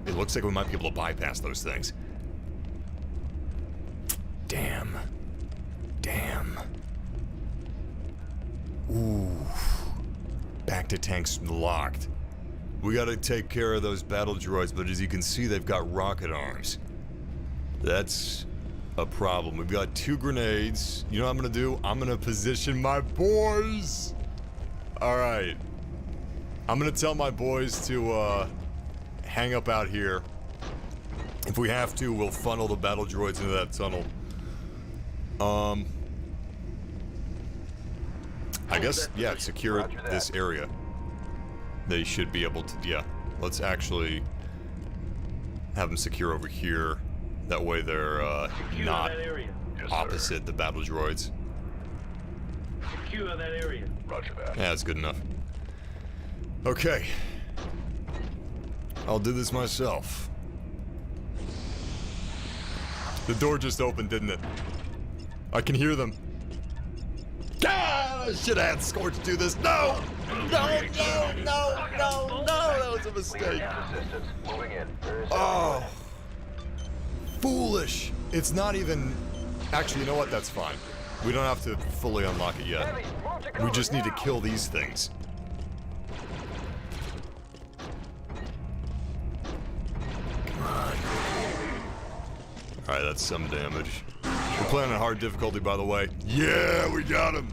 It looks like we might be able to bypass those things. Damn. Damn. Ooh. Back-to-tank's locked. We gotta take care of those battle droids, but as you can see, they've got rocket arms. That's a problem. We've got 2 grenades. You know what I'm gonna do? I'm gonna position my boys. All right. I'm gonna tell my boys to hang up out here. If we have to, we'll funnel the battle droids into that tunnel. I guess, yeah, secure this area. They should be able to, yeah. Let's actually have them secure over here. That way they're not opposite the battle droids. Secure that area. Roger that. Yeah, that's good enough. Okay. I'll do this myself. The door just opened, didn't it? I can hear them. Ah, should have had Scorch do this. No! No, no, no, no, no! That was a mistake. Assistance. Moving in. There is Oh. Foolish. It's not even... Actually, you know what? That's fine. We don't have to fully unlock it yet. We just need to kill these things. Come on. Alright, that's some damage. We're playing on hard difficulty, by the way. Yeah, we got him!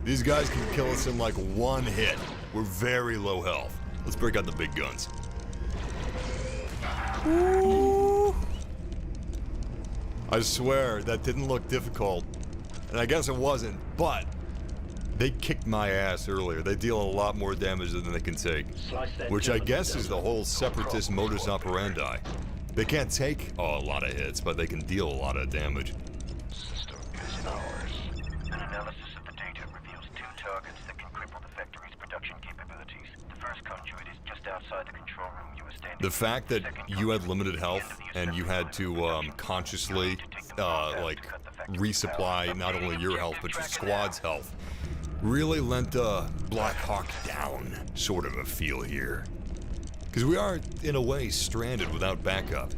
These guys can kill us in like one hit. We're very low health. Let's break out the big guns. Ooh. I swear, that didn't look difficult. And I guess it wasn't, but they kicked my ass earlier. They deal a lot more damage than they can take. Which I guess is the whole separatist modus operandi. They can't take a lot of hits, but they can deal a lot of damage. System is ours. An analysis of the data reveals two targets that can cripple the factory's production capabilities. The first conduit is just outside the control room you were standing in. The fact that you had limited health and you had to consciously like resupply not only your health but your squad's health really lent Black Hawk Down sort of a feel here. Because we are, in a way, stranded without backup.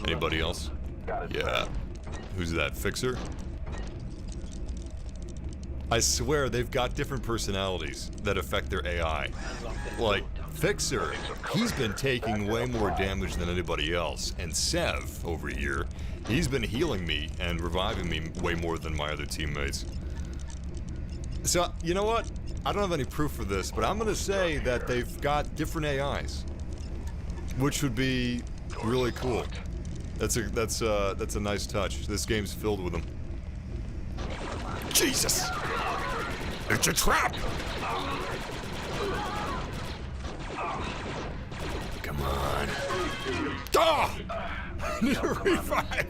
Anybody else? Yeah. Who's that, Fixer? I swear they've got different personalities that affect their AI. Like, Fixer, he's been taking way more damage than anybody else. And Sev, over here, he's been healing me and reviving me way more than my other teammates. So, you know what? I don't have any proof for this, but I'm gonna say that they've got different AIs, which would be really cool. That's a nice touch. This game's filled with them. Jesus! It's a trap! Come on. Ah! I need a revive!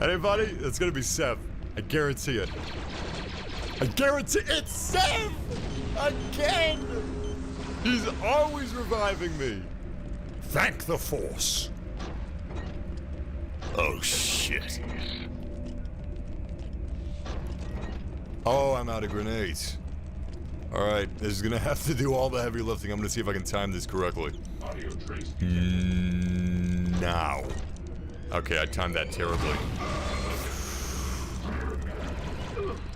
Anybody? It's gonna be Sev. I guarantee it. I guarantee it's Sev! Again! He's always reviving me. Thank the Force. Oh, shit. Oh, I'm out of grenades. Alright, this is gonna have to do all the heavy lifting. I'm gonna see if I can time this correctly. Now. Okay, I timed that terribly.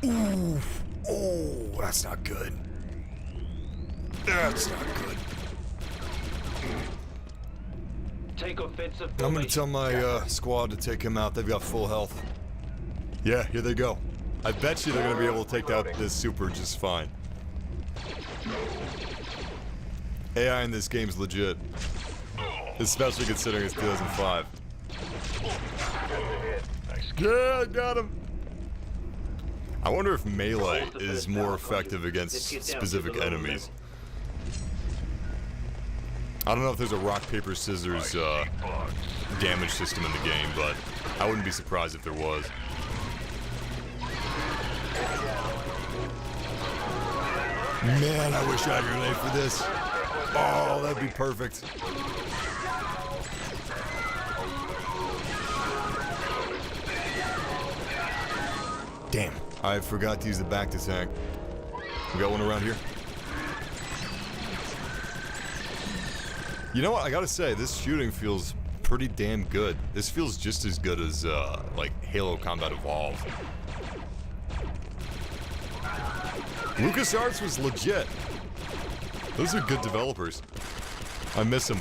Ooh, oh, that's not good. That's not good. Take offensive. I'm gonna tell my squad to take him out. They've got full health. Yeah, here they go. I bet you they're gonna be able to take out this super just fine. AI in this game's legit. Especially considering it's 2005. Yeah, I got him! I wonder if melee is more effective against specific enemies. I don't know if there's a rock, paper, scissors damage system in the game, but I wouldn't be surprised if there was. Man, I wish I had a grenade for this. Oh, that'd be perfect. Damn, I forgot to use the back attack. We got one around here. You know what, I gotta say, this shooting feels pretty damn good. This feels just as good as, like, Halo Combat Evolved. LucasArts was legit. Those are good developers. I miss them.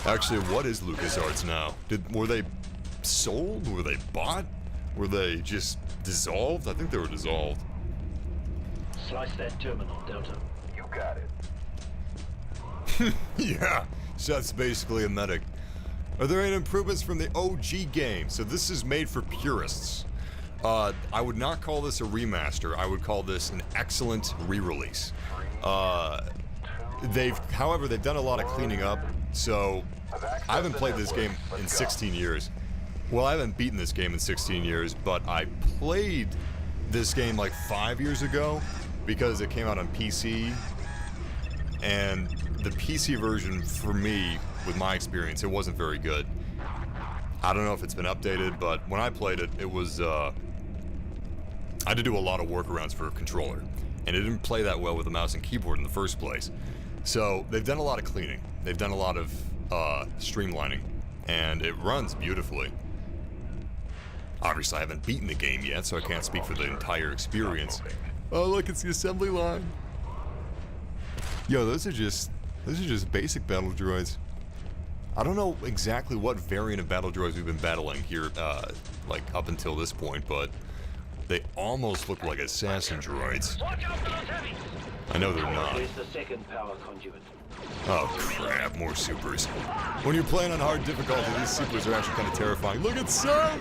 Actually, what is LucasArts now? Were they sold? Were they bought? Were they just dissolved? I think they were dissolved. Slice that terminal, Delta. You got it. Yeah, Seth's basically a medic. Are there any improvements from the OG game? So this is made for purists. I would not call this a remaster. I would call this an excellent re-release. However, they've done a lot of cleaning up. So I haven't played this game in 16 years. Well, I haven't beaten this game in 16 years, but I played this game like 5 years ago because it came out on PC. And the PC version, for me, with my experience, it wasn't very good. I don't know if it's been updated, but when I played it, it was, I had to do a lot of workarounds for a controller. And it didn't play that well with a mouse and keyboard in the first place. So, they've done a lot of cleaning. They've done a lot of, streamlining. And it runs beautifully. Obviously, I haven't beaten the game yet, so I can't speak for the entire experience. Oh, look, it's the assembly line. Yo, those are just basic battle droids. I don't know exactly what variant of battle droids we've been battling here, like up until this point, but they almost look like assassin droids. I know they're not. There's the second power conduit. Oh crap, more supers. When you're playing on hard difficulty, these supers are actually kind of terrifying. Look at Seth!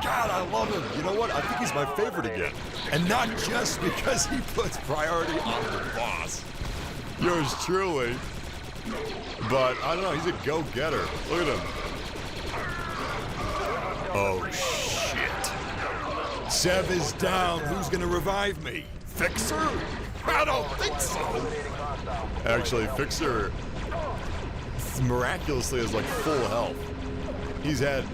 God, I love him. You know what? I think he's my favorite again. And not just because he puts priority on the boss. Yours truly. But, I don't know, he's a go-getter. Look at him. Oh, shit. Sev is down. Who's gonna revive me? Fixer? I don't think so. Actually, Fixer miraculously is like full health. He's had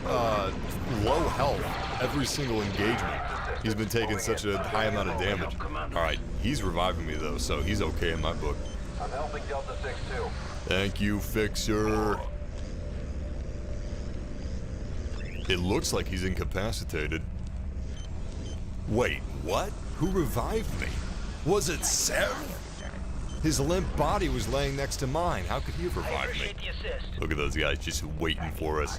low health every single engagement. He's been taking such a high amount of damage. Alright, he's reviving me though, so he's okay in my book. I'm helping Delta 6-2. Thank you, Fixer. It looks like he's incapacitated. Wait, what? Who revived me? Was it Sev? His limp body was laying next to mine. How could he have revived me? Look at those guys just waiting for us.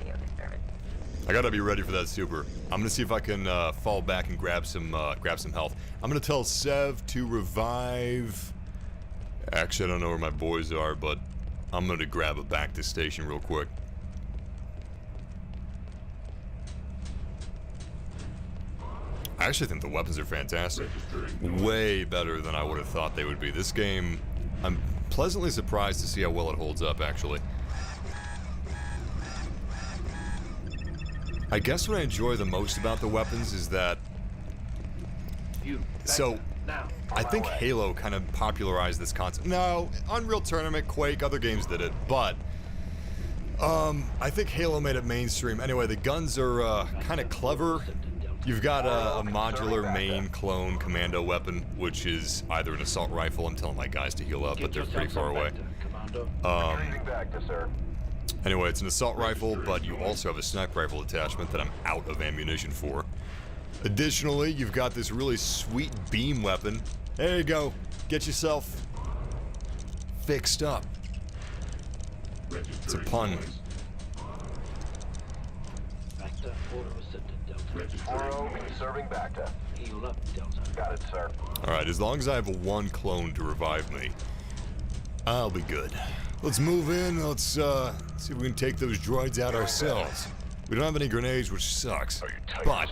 I gotta be ready for that super. I'm gonna see if I can fall back and grab some health. I'm gonna tell Sev to revive. Actually, I don't know where my boys are, but I'm gonna grab a back to station real quick. I actually think the weapons are fantastic. Way better than I would have thought they would be. This game, I'm pleasantly surprised to see how well it holds up, actually. I guess what I enjoy the most about the weapons is that... So, I think Halo kind of popularized this concept. No, Unreal Tournament, Quake, other games did it, but... I think Halo made it mainstream. Anyway, the guns are kind of clever. You've got a modular main clone commando weapon, which is either an assault rifle. I'm telling my guys to heal up, but they're pretty far away. Anyway, it's an assault rifle, but you also have a sniper rifle attachment that I'm out of ammunition for. Additionally, you've got this really sweet beam weapon. There you go. Get yourself fixed up. It's a pun. Serving Bacta. Heal up, Delta. Got it, sir. Alright, as long as I have one clone to revive me, I'll be good. Let's move in, let's see if we can take those droids out ourselves. We don't have any grenades, which sucks. But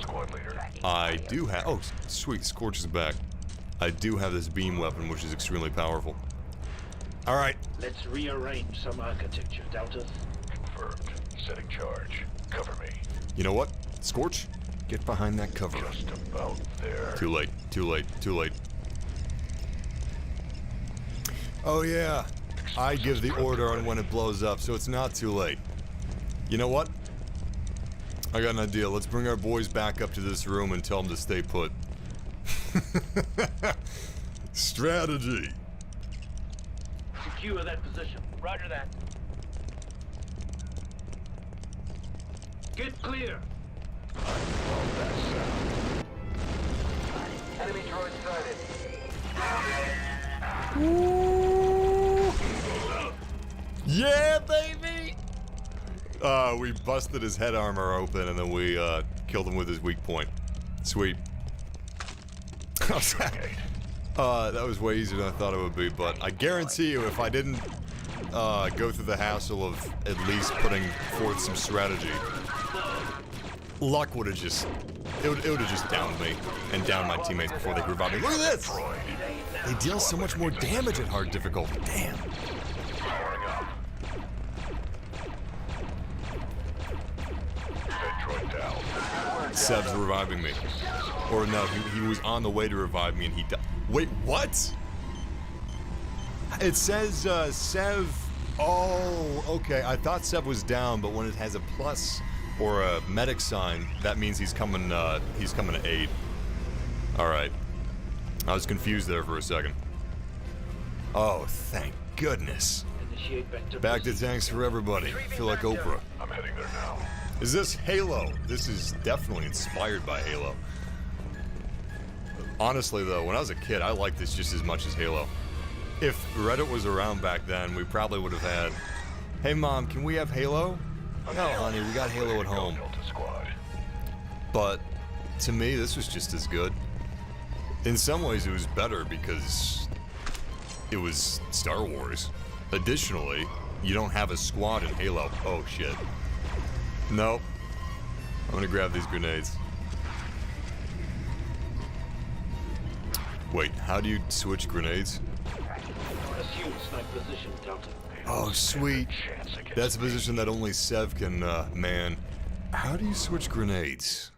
I do have... Oh, sweet, Scorch is back. I do have this beam weapon, which is extremely powerful. Alright. Let's rearrange some architecture, Delta. Confirmed. Setting charge. Cover me. You know what? Scorch, get behind that cover. Just about there. Too late, too late, too late. Oh yeah, I give the order on when it blows up, so it's not too late. You know what? I got an idea. Let's bring our boys back up to this room and tell them to stay put. Strategy. Secure that position. Roger that. Get clear. Enemy droid sighted. Yeah, baby! We busted his head armor open and then we killed him with his weak point. Sweet. That was way easier than I thought it would be, but I guarantee you if I didn't go through the hassle of at least putting forth some strategy, luck would have just, it would have just downed me and downed my teammates before they could revive me. Look at this! They deal so much more damage at hard difficulty. Damn. Powering up. That droid down. Sev's reviving me. Or no, he was on the way to revive me and he died. Wait, what? It says, Sev... Oh, okay. I thought Sev was down, but when it has a plus or a medic sign, that means he's coming to aid. Alright. I was confused there for a second. Oh, thank goodness. Initiate vector Back to procedure. tanks for everybody. Feel like Oprah. I'm heading there now. Is this Halo? This is definitely inspired by Halo. Honestly, though, when I was a kid, I liked this just as much as Halo. If Reddit was around back then, we probably would have had, "Hey, Mom, can we have Halo?" "No, honey, we got Halo at home." Delta Squad. But to me, this was just as good. In some ways, it was better because it was Star Wars. Additionally, you don't have a squad in Halo. Oh, shit. Nope. I'm gonna grab these grenades. Wait, how do you switch grenades? Assume snipe position, Delta. Oh, sweet. Chance against That's a position that only Sev can, man. How do you switch grenades?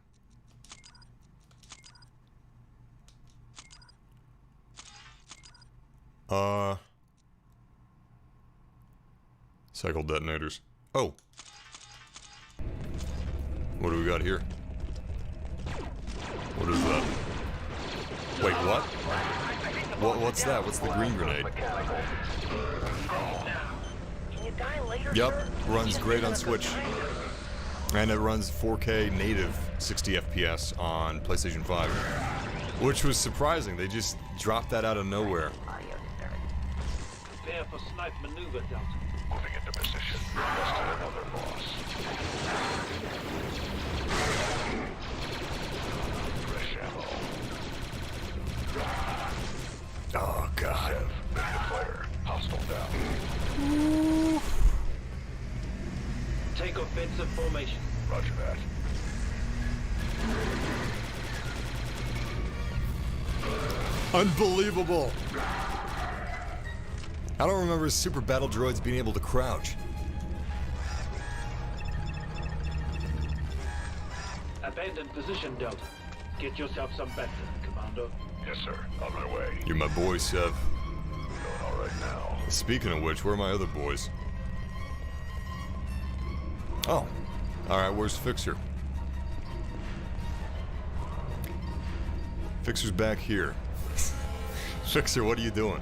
Cycle detonators. Oh. What do we got here? What is that? Wait, what? What's that? What's the green grenade? Yup, runs great on Switch. And it runs 4K native 60 FPS on PlayStation 5. Which was surprising, they just dropped that out of nowhere. Prepare for snipe maneuver, Delta. moving into position. Less than another boss. Fresh ammo. Oh, God. Sev, make the flare. Hostile down. Take offensive formation. Roger that. Unbelievable! I don't remember super battle droids being able to crouch. Abandon position, Delta. Get yourself some better, Commando. Yes, sir. On my way. You're my boy, Sev. Going all right now. Speaking of which, where are my other boys? Oh. Alright, where's Fixer? Fixer's back here. Fixer, what are you doing?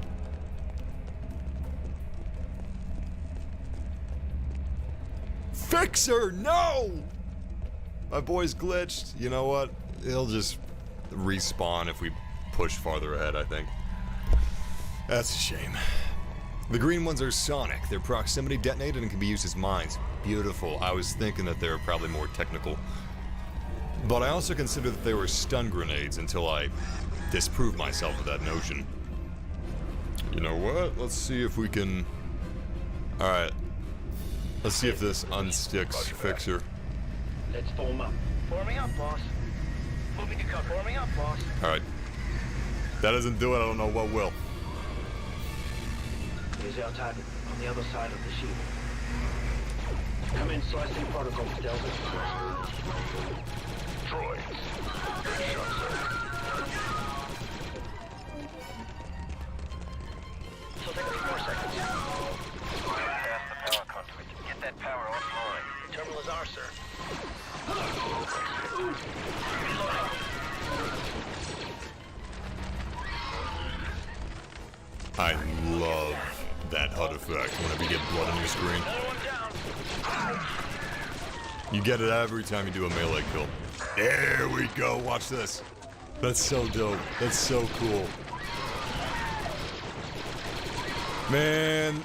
Fixer, no! My boy's glitched. You know what? He'll just respawn if we push farther ahead, I think. That's a shame. The green ones are sonic. They're proximity detonated and can be used as mines. Beautiful. I was thinking that they were probably more technical. But I also considered that they were stun grenades until I disproved myself of that notion. You know what? Let's see if we can... Alright. Let's see if this unsticks Fixer. Let's form up. Forming up, boss. Moving to cover. Forming up, boss. Alright. That doesn't do it, I don't know what will. Here's our target, on the other side of the shield. Come in, slicing protocols, Delta. Droids. Good shot, sir. Still take a few more seconds. Past the power conduit. Get that power offline. The terminal is ours, sir. I love that HUD effect whenever you get blood on your screen. Another one down. You get it every time you do a melee kill. There we go, watch this. That's so dope. That's so cool. Man,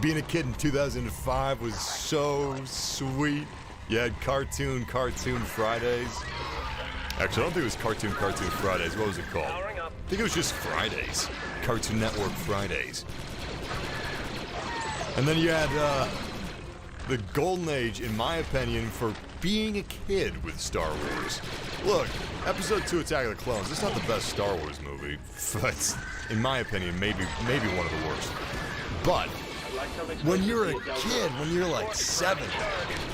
being a kid in 2005 was so sweet. You had Cartoon Fridays. Actually, I don't think it was Cartoon Fridays. What was it called? Powering up. I think it was just Fridays. Cartoon Network Fridays. And then you had the golden age, in my opinion, for being a kid with Star Wars. Look, Episode 2 Attack of the Clones, it's not the best Star Wars movie, but in my opinion, maybe one of the worst. But when you're a kid, when you're like 7,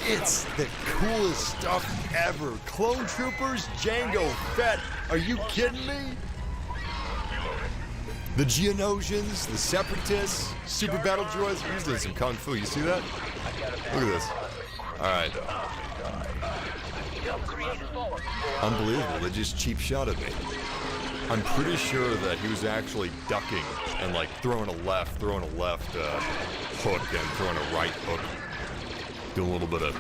it's the coolest stuff ever. Clone Troopers, Jango Fett, are you kidding me? The Geonosians, the Separatists, Super Battle Droids. He's doing some Kung Fu, you see that? Look at this. Alright. Unbelievable, they just cheap shot at me. I'm pretty sure that he was actually ducking and like throwing a left hook and throwing a right hook. Doing a little bit of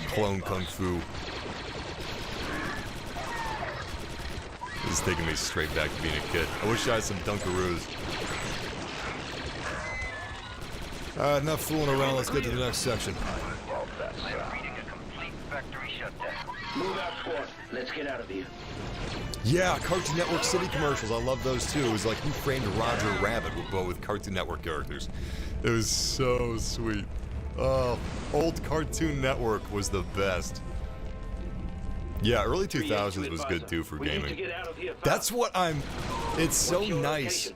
clone Kung Fu. This is taking me straight back to being a kid. I wish I had some Dunkaroos. Alright, enough fooling around, let's get to the next section. Move out, squad. Let's get out of here. Yeah, Cartoon Network City commercials. I love those too. It was like Who Framed Roger Rabbit, but with Cartoon Network characters. It was so sweet. Oh, old Cartoon Network was the best. Yeah, early 2000s was good too for gaming. That's what it's so nice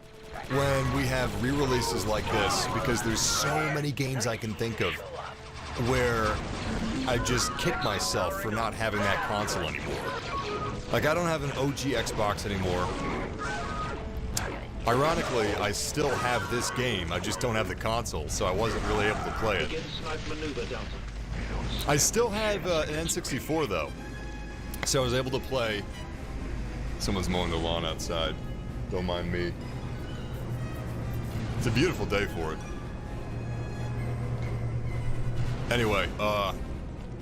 when we have re-releases like this, because there's so many games I can think of where I just kick myself for not having that console anymore. Like, I don't have an OG Xbox anymore. Ironically, I still have this game, I just don't have the console, so I wasn't really able to play it. I still have an N64 though, so I was able to play. Someone's mowing the lawn outside, don't mind me. It's a beautiful day for it. Anyway,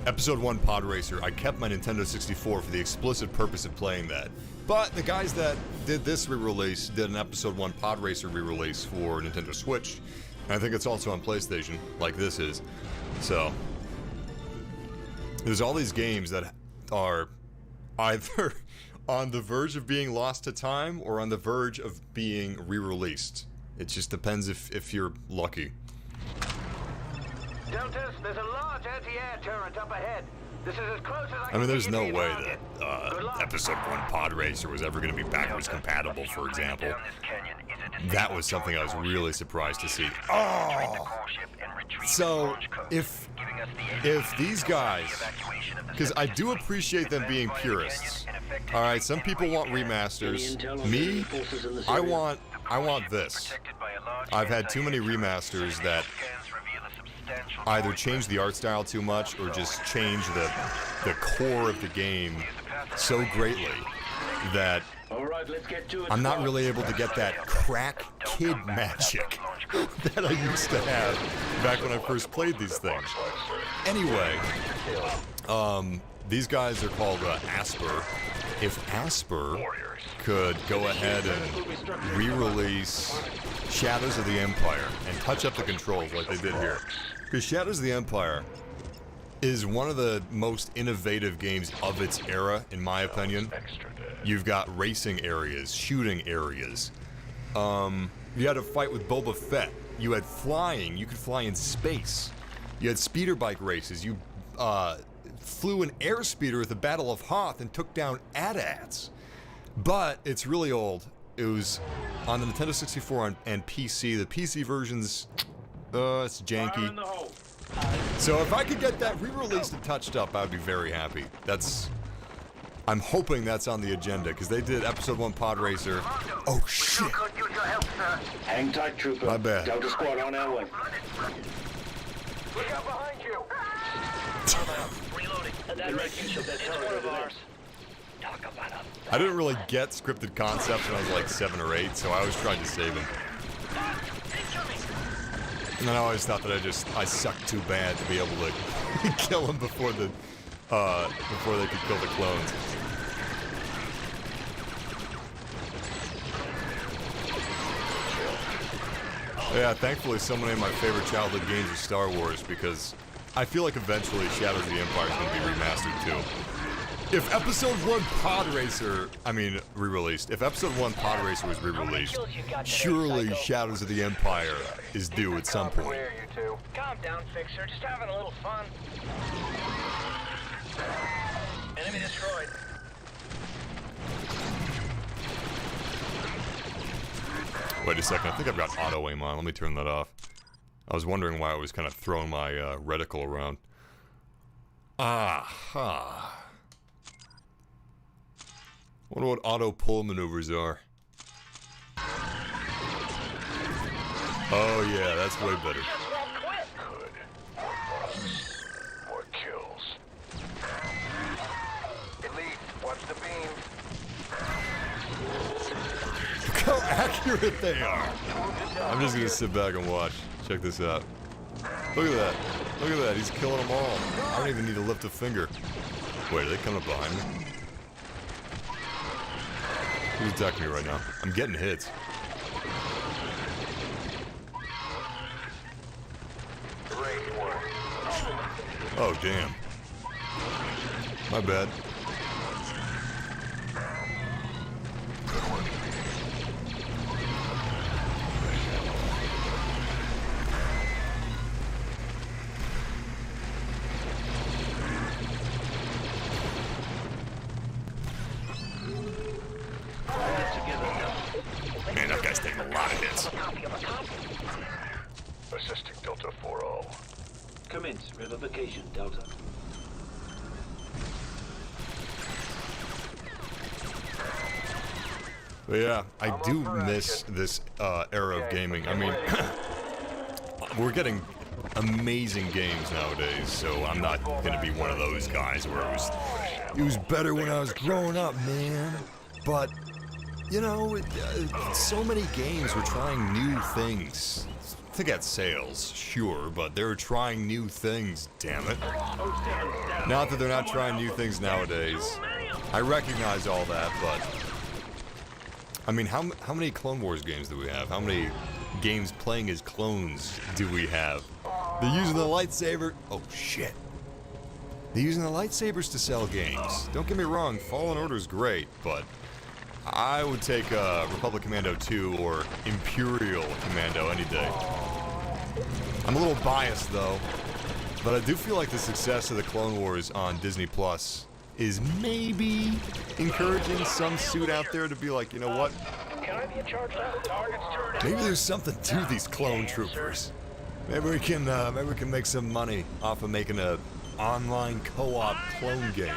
Episode 1 Pod Racer. I kept my Nintendo 64 for the explicit purpose of playing that. But the guys that did this re-release did an Episode 1 Pod Racer re-release for Nintendo Switch. And I think it's also on PlayStation, like this is. So, there's all these games that are either on the verge of being lost to time or on the verge of being re-released. It just depends if you're lucky. Deltas, there's a large anti-air turret up ahead. This is as close as I mean, there's no way that Episode 1 Pod Racer was ever going to be backwards compatible, for example. That was something I was really surprised to see. Oh! So, if these guys, because I do appreciate them being purists. Alright, some people want remasters. Me, I want this. I've had too many remasters that either change the art style too much or just change the core of the game so greatly that I'm not really able to get that crack kid magic that I used to have back when I first played these things. Anyway, these guys are called Asper. If Asper could go ahead and re-release Shadows of the Empire and touch up the controls like they did here. Because Shadows of the Empire is one of the most innovative games of its era, in my opinion. You've got racing areas, shooting areas. You had a fight with Boba Fett. You had flying. You could fly in space. You had speeder bike races. You flew an air speeder at the Battle of Hoth and took down AT-ATs. But it's really old. It was on the Nintendo 64 and PC. The PC version's it's janky. So if I could get that re-released and touched up, I'd be very happy. I'm hoping that's on the agenda, because they did Episode 1 Pod Racer. Oh shit! Hang tight, trooper. My bad. Delta squad on our way. Look out behind you! Reloading. It's one of ours. I didn't really get scripted concepts when I was like 7 or 8, so I always tried to save them. And I always thought that I sucked too bad to be able to kill them before they could kill the clones. Yeah, thankfully so many of my favorite childhood games are Star Wars, because I feel like eventually Shadows of the Empire is going to be remastered too. If Episode 1 Pod Racer, re-released. If Episode 1 Pod Racer was re-released, surely Shadows of the Empire is due at some point. Where you two? Calm down, Fixer. Just having a little fun. Enemy destroyed. Wait a second, I think I've got auto aim on. Let me turn that off. I was wondering why I was kind of throwing my reticle around. Aha. Wonder what auto pull maneuvers are. Oh yeah, that's way better. Good. More kills. Elite, watch the beam. Look how accurate they are. I'm just gonna sit back and watch. Check this out. Look at that. Look at that. He's killing them all. I don't even need to lift a finger. Wait, are they coming up behind me? Who's attacking me right now? I'm getting hits. Oh, damn. My bad. Man, that guy's taking a lot of hits. Assisting Delta 4-0. Commence revocation, Delta. But yeah, I do miss this era of gaming. I mean, we're getting amazing games nowadays, so I'm not gonna be one of those guys where it was better when I was growing up, man. But you know, so many games were trying new things. To get sales, sure, but they're trying new things, damn it. Not that they're not trying new things nowadays. I recognize all that, but I mean, how many Clone Wars games do we have? How many games playing as clones do we have? They're using the lightsaber. Oh shit. They're using the lightsabers to sell games. Don't get me wrong, Fallen Order's great, but I would take Republic Commando 2 or Imperial Commando any day. I'm a little biased though, but I do feel like the success of the Clone Wars on Disney Plus is maybe encouraging some suit out there to be like, you know what? Can I be in charge now? Target's turned. Maybe there's something to these clone troopers. Maybe we can make some money off of making a online co-op clone game.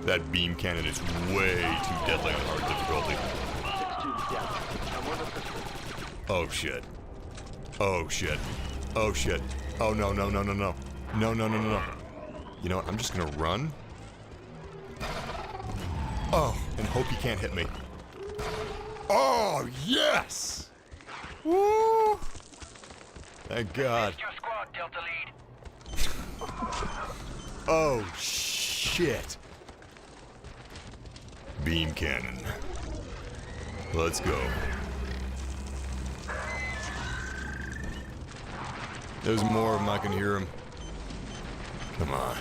That beam cannon is way too deadly on hard difficulty. Oh shit. Oh shit. Oh shit. Oh no no no no no. No no no no no. You know what? I'm just gonna run. Oh, and hope he can't hit me. Oh yes! Woo! Thank God. Your squad, Delta lead. Oh shit. Beam cannon. Let's go. There's more of them, I can hear him. Come on.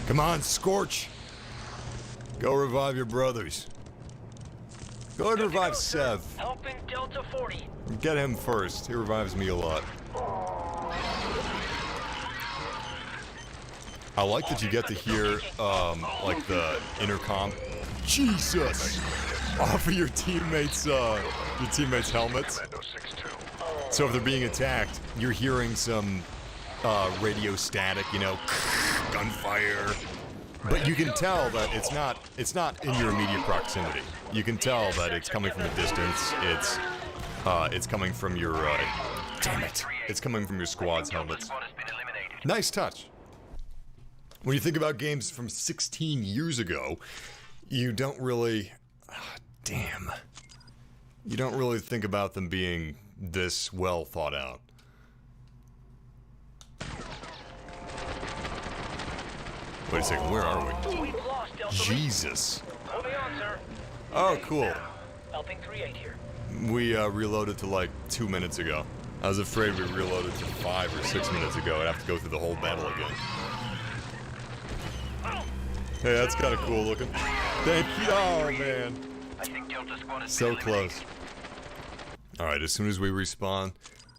Come on, Scorch! Go revive your brothers. Go ahead and revive Sev. Helping Delta 40. Get him first. He revives me a lot. I like that you get to hear, like the intercom. Jesus! Off of your teammates' helmets. Commando 6-2. So if they're being attacked, you're hearing some radio static, you know, gunfire. But you can tell that it's not in your immediate proximity. You can tell that it's coming from a distance. It's coming from your damn it. It's coming from your squad's helmets. Nice touch. When you think about games from 16 years ago, you don't really you don't really think about them being this well thought out. Wait a second, where are we? We've lost Delta. Jesus. Moving on, sir. Oh, cool. Helping 3-8 here. We reloaded to like 2 minutes ago. I was afraid we reloaded to 5 or 6 minutes ago. I'd have to go through the whole battle again. Hey, that's kind of cool looking. Thank you. Oh, man. I think Delta Squad is So close. Alright, as soon as we respawn,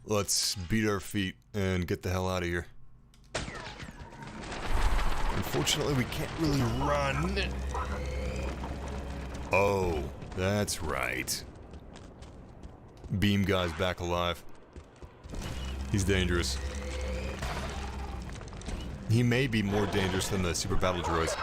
let's beat our feet and get the hell out of here. Unfortunately, we can't really run. Oh, that's right. Beam guy's back alive. He's dangerous. He may be more dangerous than the super battle droids.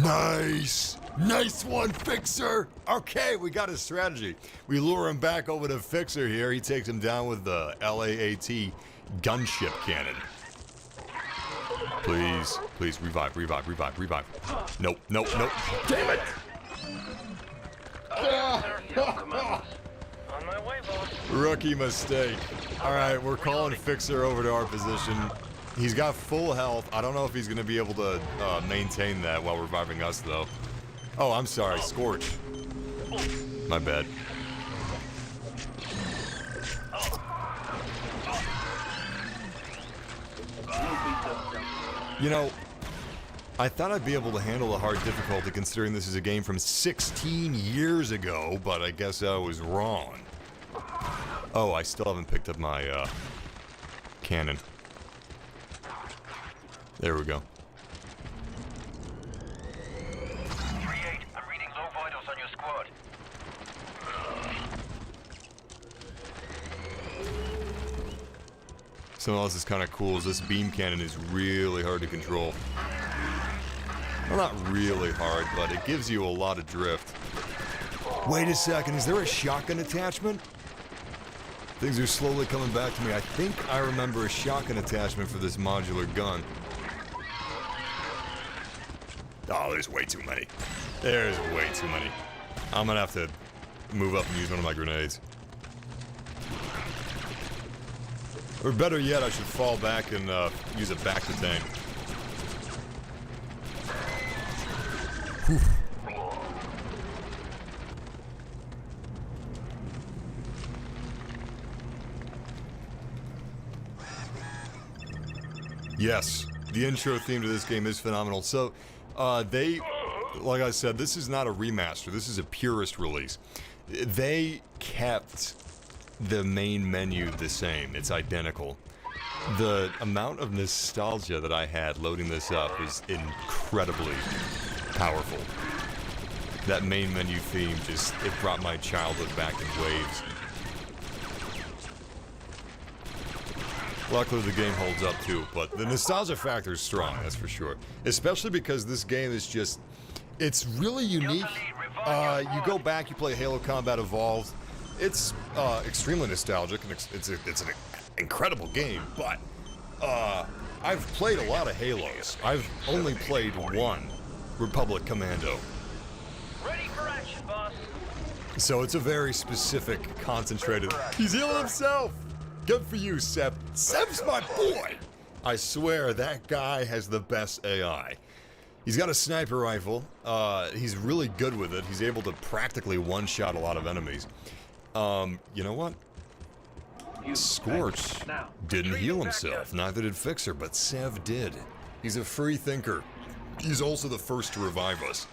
Nice! Nice one, Fixer! Okay, we got his strategy. We lure him back over to Fixer here. He takes him down with the LAAT gunship cannon. Please, please, revive, revive, revive, revive. Nope, nope, nope. Damn it! On my way, boss. Rookie mistake. Alright, we're calling Fixer over to our position. He's got full health. I don't know if he's going to be able to maintain that while reviving us, though. Oh, I'm sorry. Scorch. My bad. You know, I thought I'd be able to handle the hard difficulty considering this is a game from 16 years ago, but I guess I was wrong. Oh, I still haven't picked up my cannon. There we go. 3-8, I'm reading low vitals on your squad. Something else that's kind of cool is this beam cannon is really hard to control. Well, not really hard, but it gives you a lot of drift. Wait a second, is there a shotgun attachment? Things are slowly coming back to me. I think I remember a shotgun attachment for this modular gun. Oh, there's way too many. There's way too many. I'm gonna have to move up and use one of my grenades. Or better yet, I should fall back and use a back to tank. Whew. Yes, the intro theme to this game is phenomenal. So, like I said, this is not a remaster. This is a purist release. They kept the main menu the same. It's identical. The amount of nostalgia that I had loading this up is incredibly powerful. That main menu theme just, it brought my childhood back in waves. Luckily the game holds up too, but the nostalgia factor is strong, that's for sure. Especially because this game is just, it's really unique. You go back, you play Halo Combat Evolved. It's extremely nostalgic, and it's an incredible game, but I've played a lot of Halos. I've only played one, Republic Commando. Ready for action, boss. So it's a very specific, concentrated... He's healing himself! Good for you, Seb. Seb's my boy! I swear, that guy has the best AI. He's got a sniper rifle. He's really good with it. He's able to practically one-shot a lot of enemies. You know what? Scorch didn't heal himself. Neither did Fixer, but Sev did. He's a free thinker. He's also the first to revive us.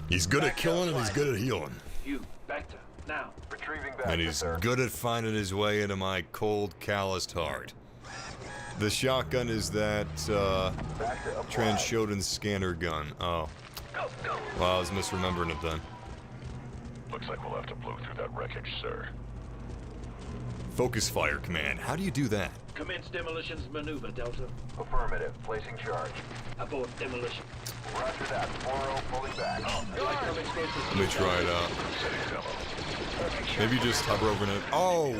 He's good at killing and he's good at healing. You, Bacta, now. Retrieving back, And he's sir. good at finding his way into my cold, calloused heart. The shotgun is that, Transhodan scanner gun. Oh. Well, I was misremembering it then. Looks like we'll have to blow through that wreckage, sir. Focus fire command. How do you do that? Commence demolitions maneuver, Delta. Affirmative, placing charge. Abort demolition. Roger that, 4-0, fully back. Let me try it out. Maybe just hover over it. Oh!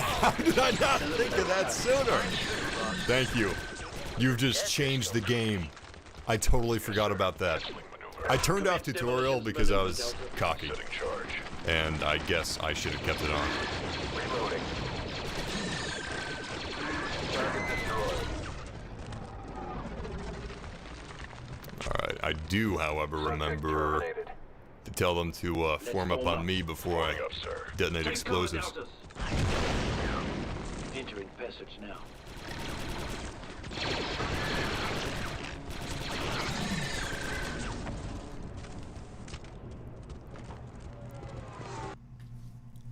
How did I not think of that sooner? Thank you. You've just changed the game. I totally forgot about that. I turned off tutorial because I was cocky. Setting charge. And I guess I should have kept it on. Reloading. Target destroyed. Alright, I do, however, remember Terminated. to tell them to form up on me before I Up, sir. detonate Take cover, explosives. Deltas. message now.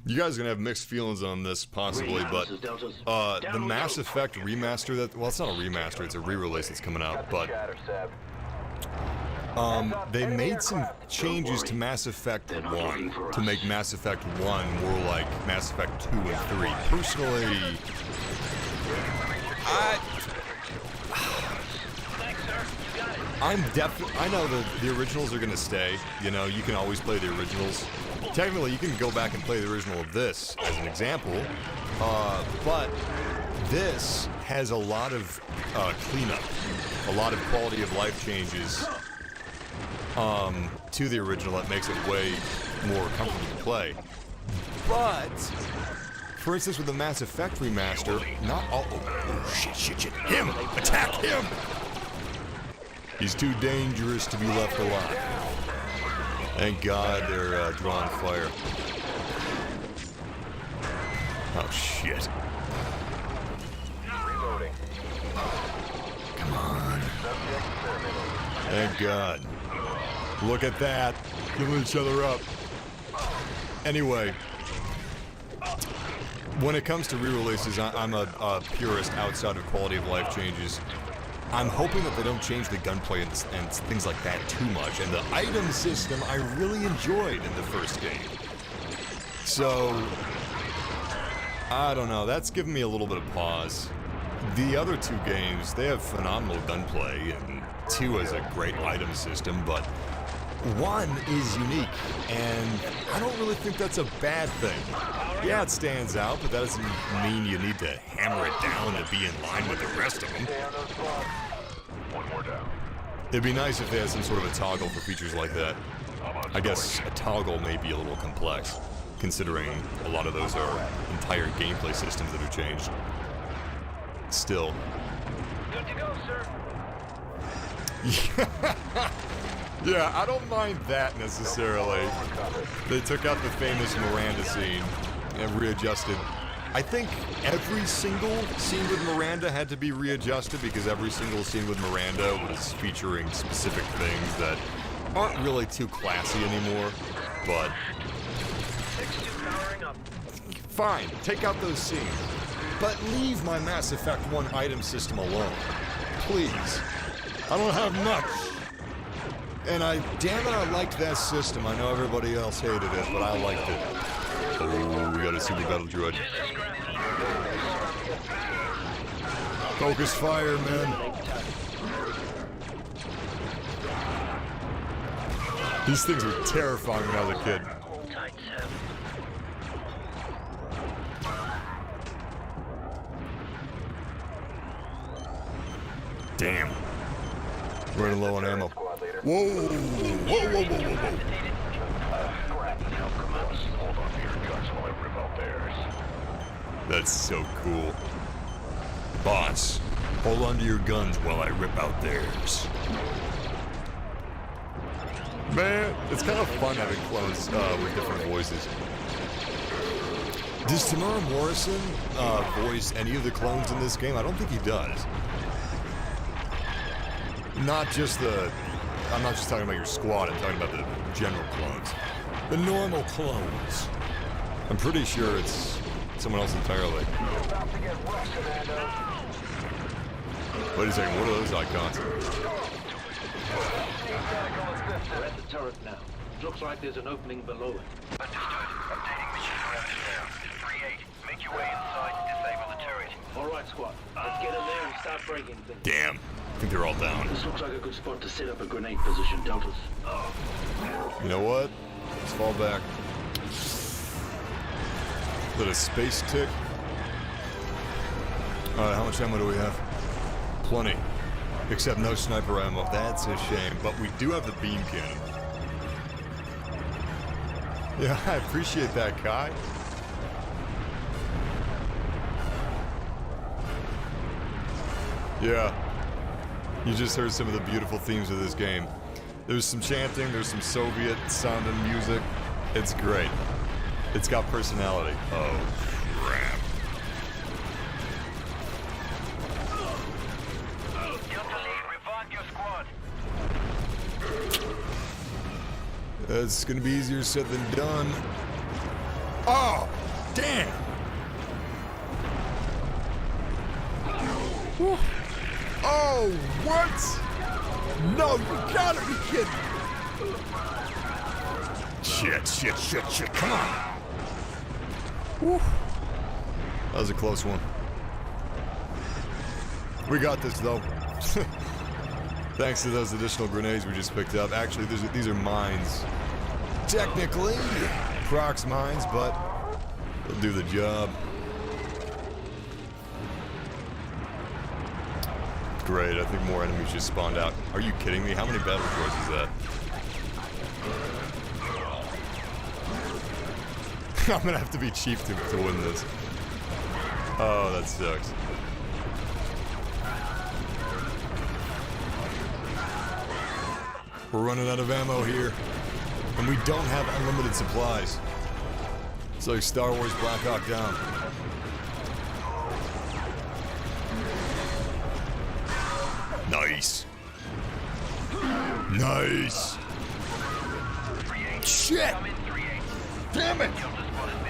You guys are gonna have mixed feelings on this, possibly, but the Mass Effect remaster well, it's not a remaster, it's a re-release that's coming out, but they made some changes to Mass Effect 1 to make Mass Effect 1 more like Mass Effect 2 and 3. Personally, I know that the originals are gonna stay. You know, you can always play the originals. Technically, you can go back and play the original of this as an example, but this has a lot of cleanup, a lot of quality of life changes to the original that makes it way more comfortable to play. But, for instance, with the Mass Effect remaster, not all. Oh, shit. Him! Attack him! He's too dangerous to be left alive. Thank God they're drawing fire. Oh, shit. Reloading. Come on. Thank God. Look at that. Giving each other up. Anyway. When it comes to re-releases, I'm a purist outside of quality of life changes. I'm hoping that they don't change the gunplay and things like that too much. And the item system I really enjoyed in the first game. So, I don't know. That's given me a little bit of pause. The other two games, they have phenomenal gunplay, and 2 has a great item system, but 1 is unique, and I don't really think that's a bad thing. Yeah, it stands out, but that doesn't mean you need to hammer it down to be in line with the rest of them. One more down. It'd be nice if they had some sort of a toggle for features like that. I guess a toggle may be a little complex, considering a lot of those are entire gameplay systems that are changed. Still. Good to go, sir. Yeah, I don't mind that necessarily. They took out the famous Miranda scene and readjusted. I think every single scene with Miranda had to be readjusted because every single scene with Miranda was featuring specific things that aren't really too classy anymore, but fine, take out those scenes. But leave my Mass Effect 1 item system alone. Please. I don't have much. And damn it, I liked that system. I know everybody else hated it, but I liked it. Oh, we got a super battle droid. Focus fire, man. These things were terrifying when I was a kid. Damn. Running low on ammo. Whoa! Hold on to your guns while I rip out theirs. That's so cool. Boss, hold on to your guns while I rip out theirs. Man, it's kind of fun having clones with different voices. Does Tamara Morrison voice any of the clones in this game? I don't think he does. Not just I'm not just talking about your squad, I'm talking about the general clones. The normal clones. I'm pretty sure it's someone else entirely. Wait a second, what are those icons? We're at the turret now. Looks like there's an opening below it. Understood. Updating mission parameters now. 3-8. Make your way inside and disable the turret. All right, squad. Let's get in there and start breaking things. Damn. I think they're all down. This looks like a good spot to set up a grenade position, Deltas. You know what? Let's fall back. Is that a space tick? Alright, how much ammo do we have? Plenty. Except no sniper ammo. That's a shame. But we do have the beam cannon. Yeah, I appreciate that, Kai. Yeah. You just heard some of the beautiful themes of this game. There's some chanting, there's some Soviet sounding music. It's great. It's got personality. Oh, crap. It's gonna be easier said than done. Oh, damn! Whew. Oh, what? No, you gotta be kidding! Shit, come on! Whew. That was a close one. We got this, though. Thanks to those additional grenades we just picked up. Actually, these are mines. Technically, prox mines, but they'll do the job. Great, I think more enemies just spawned out. Are you kidding me? How many battle droids is that? I'm gonna have to be cheap to win this. Oh, that sucks. We're running out of ammo here. And we don't have unlimited supplies. It's like Star Wars Black Hawk Down. Nice. Nice. Shit! Damn it!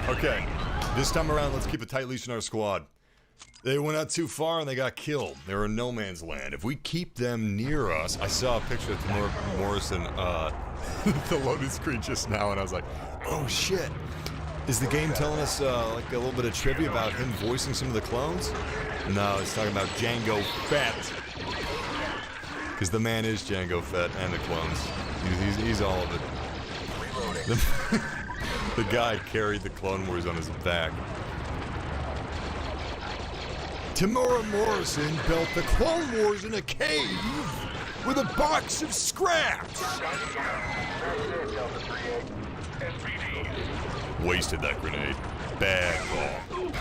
Okay, this time around, let's keep a tight leash on our squad. They went out too far and they got killed. They're in no man's land. If we keep them near us, I saw a picture of Tamora Morrison, the loading screen just now, and I was like, oh shit. Is the game telling us like a little bit of trivia about him voicing some of the clones? No, it's talking about Jango Fett. Because the man is Jango Fett and the clones. He's all of it. The guy carried the Clone Wars on his back. Tamora Morrison built the Clone Wars in a cave with a box of scraps. Wasted that grenade. Bad ball.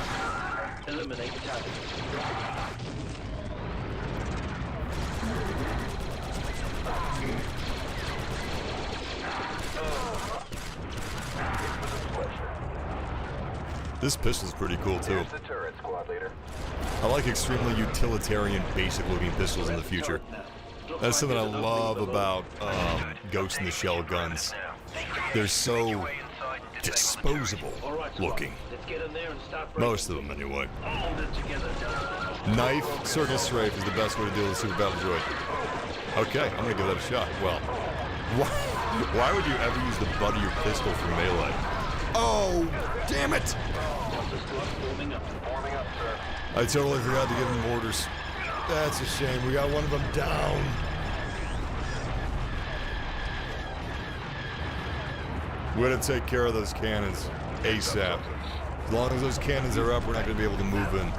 Eliminate target. This pistol's pretty cool too. I like extremely utilitarian, basic-looking pistols in the future. That's something I love about Ghost in the Shell guns. They're so disposable looking. Most of them, anyway. Knife, circle strafe is the best way to deal with a super battle droid. Okay, I'm gonna give that a shot. Well, why would you ever use the butt of your pistol for melee? Oh, damn it! I totally forgot to give him orders. That's a shame. We got one of them down. We're gonna take care of those cannons ASAP. As long as those cannons are up, we're not gonna be able to move in.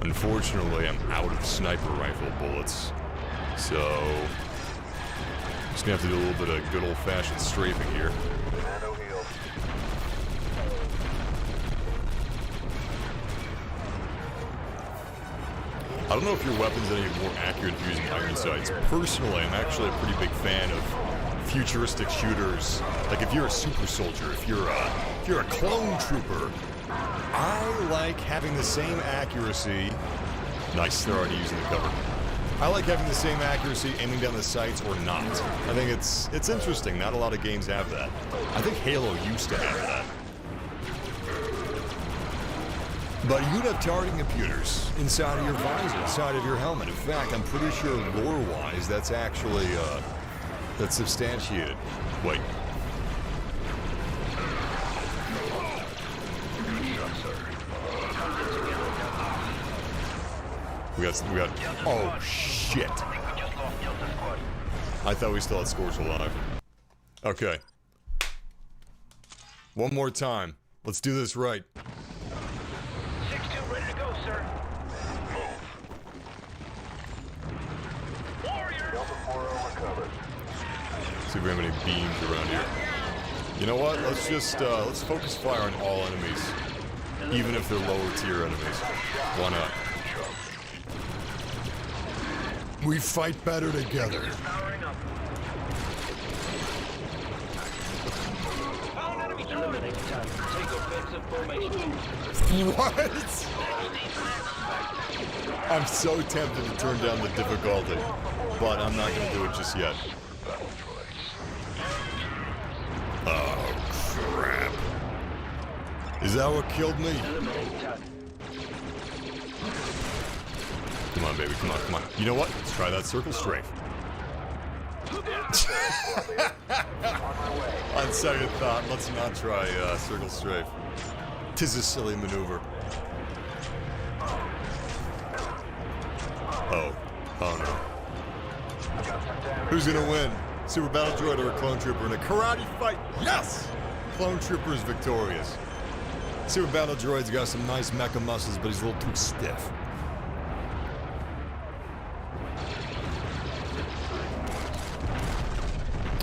Unfortunately, I'm out of sniper rifle bullets. So, just gonna have to do a little bit of good old-fashioned strafing here. I don't know if your weapon's any more accurate if using iron sights. Personally, I'm actually a pretty big fan of futuristic shooters. Like if you're a super soldier, if you're a clone trooper, I like having the same accuracy. Nice, they're already using the cover. I like having the same accuracy aiming down the sights or not. I think it's interesting. Not a lot of games have that. I think Halo used to have that. But you'd have targeting computers inside of your visor, inside of your helmet. In fact, I'm pretty sure lore-wise, that's actually, that's substantiated. Wait. We got, oh shit. I thought we still had Scorch alive. Okay. One more time. Let's do this right. See if we have any beams around here. You know what? Let's just let's focus fire on all enemies, even if they're lower tier enemies. Why not? We fight better together. What? I'm so tempted to turn down the difficulty, but I'm not going to do it just yet. Oh, crap. Is that what killed me? Eliminate target. Come on, baby, come on, come on. You know what? Let's try that circle strafe. On second thought, let's not try circle strafe. Tis a silly maneuver. Oh. Oh no. Who's gonna win? Super Battle Droid or a Clone Trooper in a karate fight? Yes! Clone Trooper is victorious. Super Battle Droid's got some nice mecha muscles, but he's a little too stiff.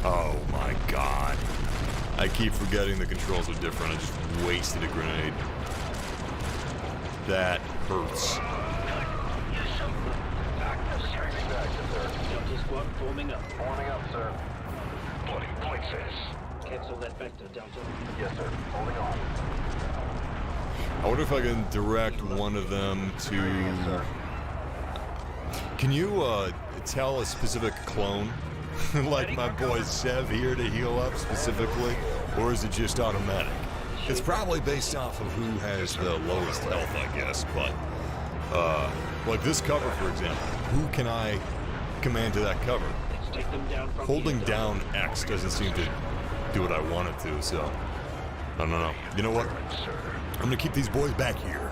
Oh my god. I keep forgetting the controls are different. I just wasted a grenade. That hurts. Delta squad forming up. Forming up, sir. Bloody places. Cancel that vector, Delta. Yes, sir. Holding on. I wonder if I can direct one of them to... Can you tell a specific clone? Like my boy Sev here to heal up specifically? Or is it just automatic? It's probably based off of who has the lowest health, I guess, but... like this cover, for example. Who can I command to that cover? Let's take them down from Holding here. down X doesn't seem to do what I want it to, so... I don't know. You know what? I'm gonna keep these boys back here.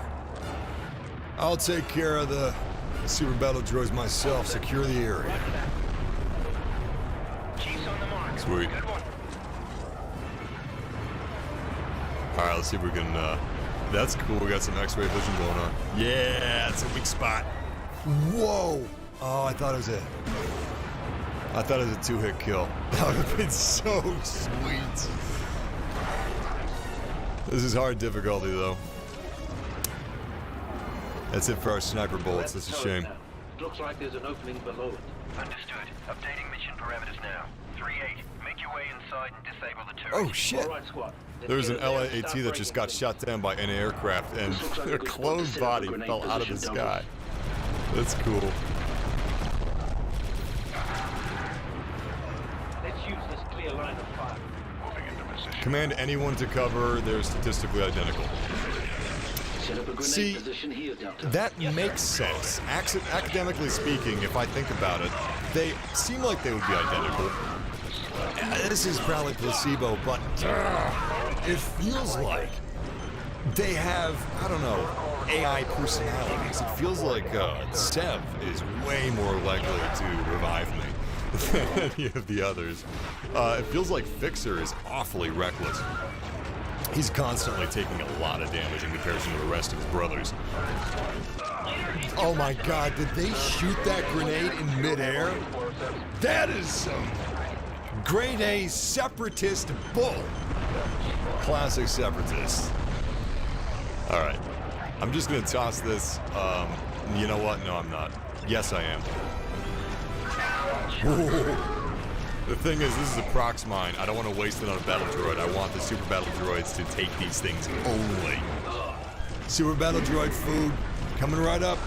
I'll take care of the Super Battle Droids myself. Secure the area. Chief's on the mark. Sweet. Good one. Alright, let's see if we can, that's cool. We got some X-ray vision going on. Yeah, it's a weak spot. Whoa! Oh, I thought it was a two-hit kill. That would have been so sweet. This is hard difficulty, though. That's it for our sniper bullets. That's a shame. Now. Looks like there's an opening below it. Understood. Updating mission parameters now. 3-8. Make your way inside and disable the turret. Oh, shit! All right, squad. Let's There was get an in there and LAAT start that just breaking got things. shot down by an aircraft, and This looks like a their good spot to clone set up a body grenade fell out of the position, sky. Douglas. That's cool. Let's use this clear line of fire. Moving into position. Command anyone to cover. They're statistically identical. Set up a grenade See, position here, Delta. That makes sense. Academically speaking, if I think about it, they seem like they would be identical. This is probably placebo, but it feels like they have, I don't know, AI personalities. It feels like Sev is way more likely to revive me than any of the others. It feels like Fixer is awfully reckless. He's constantly taking a lot of damage in comparison to the rest of his brothers. Oh my god, did they shoot that grenade in midair? That is some grade A separatist bull. Classic separatist. Alright. I'm just gonna toss this. You know what? No, I'm not. Yes, I am. Ooh. The thing is, this is a prox mine. I don't want to waste it on a battle droid. I want the Super Battle Droids to take these things only. Super Battle Droid food coming right up.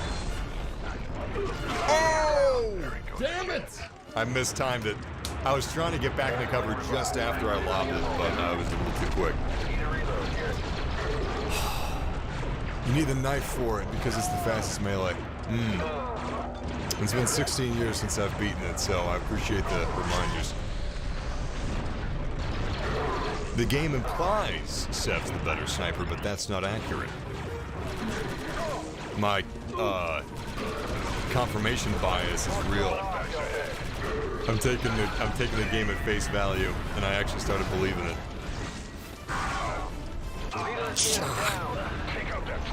Oh! Damn it! I mistimed it. I was trying to get back into cover just after I lobbed it, but I was a little too quick. You need the knife for it because it's the fastest melee. It's been 16 years since I've beaten it, so I appreciate the reminders. The game implies Sev's the better sniper, but that's not accurate. My, confirmation bias is real. I'm taking the game at face value, and I actually started believing it.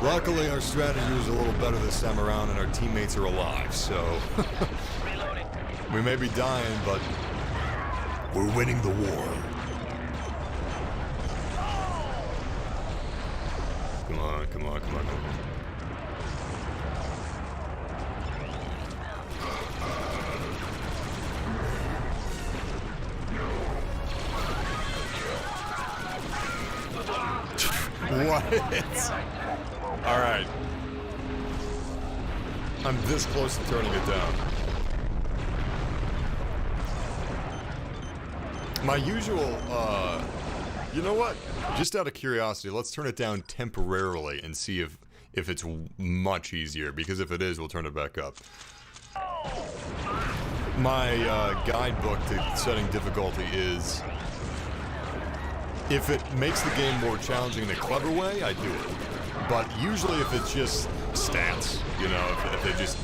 Luckily, our strategy was a little better this time around, and our teammates are alive, so... we may be dying, but... we're winning the war. Come on, come on, come on, come on. What? Alright. I'm this close to turning it down. My usual You know what? Just out of curiosity, let's turn it down temporarily and see if it's much easier. Because if it is, we'll turn it back up. My guidebook to setting difficulty is, if it makes the game more challenging in a clever way, I do it. But usually if it's just stats, you know, if they just...